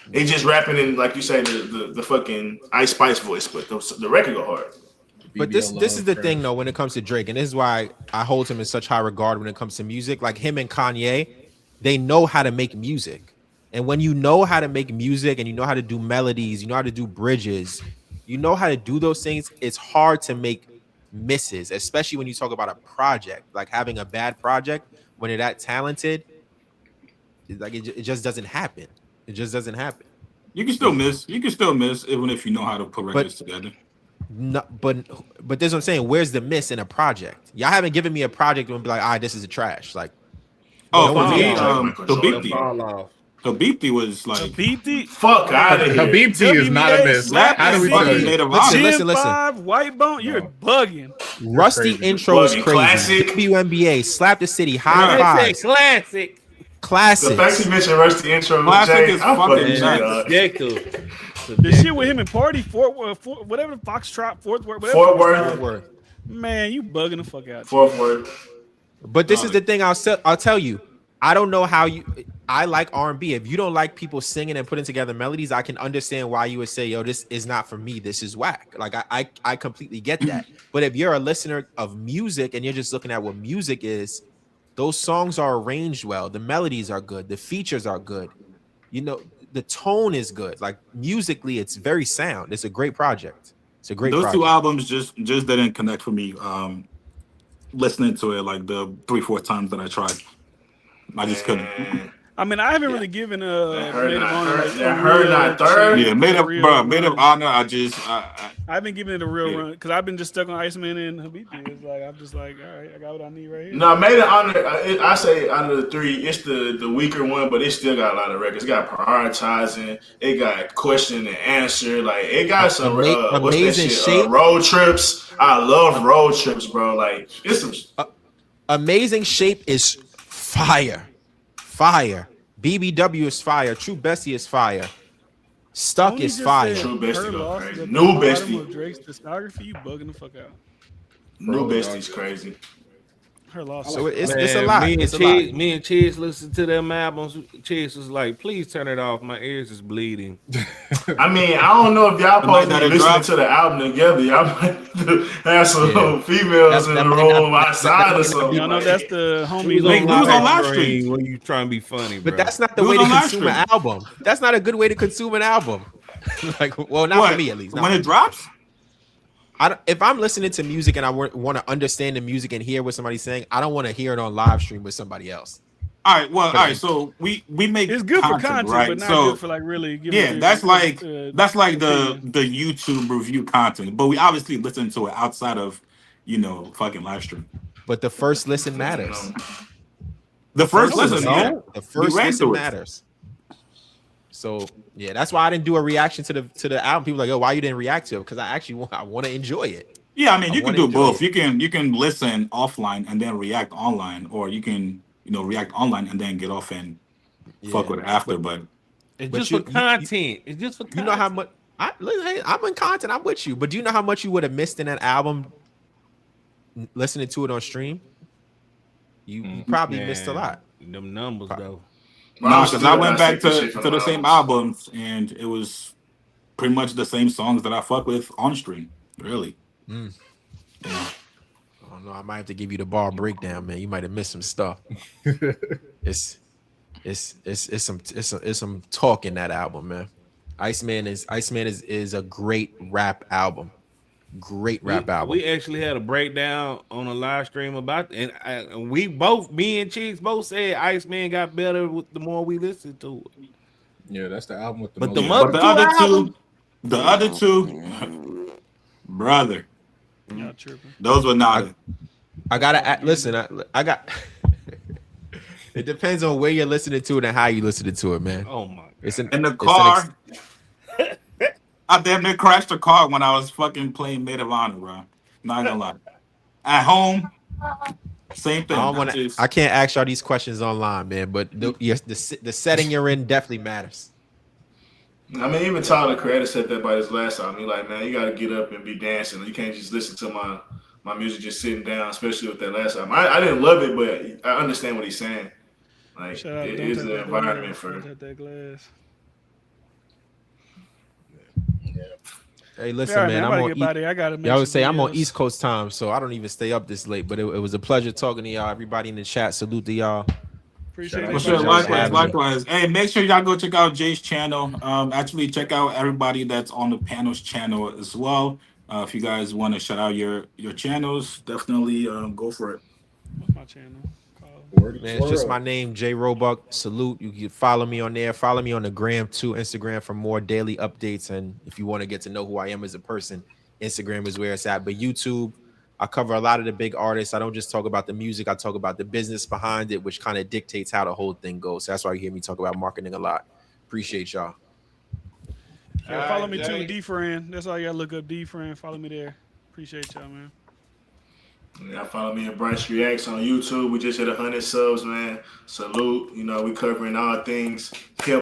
They just rapping in, like you say, the fucking Ice Spice voice, but the record go hard. But this is the thing though when it comes to Drake, and this is why I hold him in such high regard when it comes to music. Like him and Kanye, they know how to make music. And when you know how to make music and you know how to do melodies, you know how to do bridges, you know how to do those things, it's hard to make misses, especially when you talk about a project. Like having a bad project when you're that talented, like it just doesn't happen. It just doesn't happen. You can still miss. You can still miss even if you know how to put records together. No, but this is what I'm saying. Where's the miss in a project? Y'all haven't given me a project and be like, all right, this is a trash. Like, oh, no for me, Habibti Habibti was like Habibti. Fuck out of here. Habibti is not a miss. How do we tell you? Listen. 5, White Bone, you're bugging. Rusty intro is crazy. Classic. WNBA, Slap the City, High Five. Classic. The fact you mentioned Rusty intro, Classic Jay, is I'm fucking fucking The shit with him and Party, whatever, Foxtrot, Fort Worth. Fort Worth. Man, you bugging the fuck out. Fort Worth. But this is the thing I'll tell you. I don't know how I like R&B. If you don't like people singing and putting together melodies, I can understand why you would say, yo, this is not for me. This is whack. Like, I completely get that. But if you're a listener of music and you're just looking at what music is, those songs are arranged well. The melodies are good. The features are good. You know, the tone is good. Like, musically, it's very sound. It's a great project. It's a great project. Those two albums just didn't connect for me. Listening to it like the 3-4 times that I tried. I just couldn't. I mean, I haven't really given Maid of Honor. Yeah, Maid of Honor. I haven't given it a real run because I've been just stuck on Iceman and Habibti. It's like I'm just like, all right, I got what I need right here. No, Maid of Honor. I say out of the three, it's the weaker one, but it still got a lot of records. It got Prioritizing. It got Question and Answer. Like it got some amazing shape. Road Trips. I love Road Trips, bro. Like it's some Amazing Shape is fire. BBW is fire. True Bestie is fire. Stuck is fire. True Bestie though, crazy. New Bestie. Drake's discography, you bugging the fuck out. New Bestie's crazy. Her loss. So it's a lot. Me and Chase listened to them albums. Chase was like, "Please turn it off. My ears is bleeding." I mean, I don't know if y'all supposed to be listening to the album together. Y'all might have some females in the room outside or something. Y'all know that's the homies on live stream. When you trying to be funny, bro. But that's not the way to consume an album. That's not a good way to consume an album. Like, well, not for me at least. When it drops. If I'm listening to music and I want to understand the music and hear what somebody's saying, I don't want to hear it on live stream with somebody else. All right. So we make it's good for content, right? but not good for like really. That's like the YouTube review content. But we obviously listen to it outside of fucking live stream. But the first listen matters. The first listen matters. So yeah, that's why I didn't do a reaction to the album. People are like, oh, why you didn't react to it? Because I want to enjoy it. Yeah, I mean, you can do both. You can listen offline and then react online, or you can react online and then get off and fuck with it after. But it's just for content. It's just for content. You know how much I'm in content. I'm with you. But do you know how much you would have missed in that album listening to it on stream? You probably missed a lot. Them numbers though. No, because I went back to the same albums, and it was pretty much the same songs that I fuck with on stream. Really. Yeah. I don't know. I might have to give you the bar breakdown, man. You might have missed some stuff. It's some talk in that album, man. Iceman is a great rap album. Great rap album. We actually had a breakdown on a live stream about it, and me and Cheeks both said Iceman got better with the more we listened to it. Yeah, that's the album with the but the other two, brother, those were not. I gotta listen. I got. It depends on where you're listening to it and how you listening to it, man. Oh my! In the car. I damn near crashed the car when I was fucking playing Maid of Honor, bro. Not gonna lie. At home, same thing. I can't ask y'all these questions online, man. But the setting you're in definitely matters. I mean, even Tyler the Creator said that by his last album. He's like, man, you got to get up and be dancing. You can't just listen to my music just sitting down, especially with that last album. I didn't love it, but I understand what he's saying. Like, it is an environment for. Hey, listen, man. Y'all would say I'm on East Coast time, so I don't even stay up this late. But it was a pleasure talking to y'all. Everybody in the chat, salute to y'all. Appreciate it. Likewise. Hey, make sure y'all go check out Jay's channel. Actually, check out everybody that's on the panel's channel as well. If you guys want to shout out your channels, definitely go for it. What's my channel? Man, it's just my name, J Roebuck. Salute. You can follow me on there. Follow me on the gram too, Instagram for more daily updates. And if you want to get to know who I am as a person, Instagram is where it's at. But YouTube, I cover a lot of the big artists. I don't just talk about the music. I talk about the business behind it, which kind of dictates how the whole thing goes. So that's why you hear me talk about marketing a lot. Appreciate y'all. Yeah, follow me too, D-Fran. That's all you gotta look up, D-Fran. Follow me there. Appreciate y'all, man. Yeah, follow me at Bryce Reacts on YouTube. We just hit 100 subs, man. Salute. You know, we covering all things hip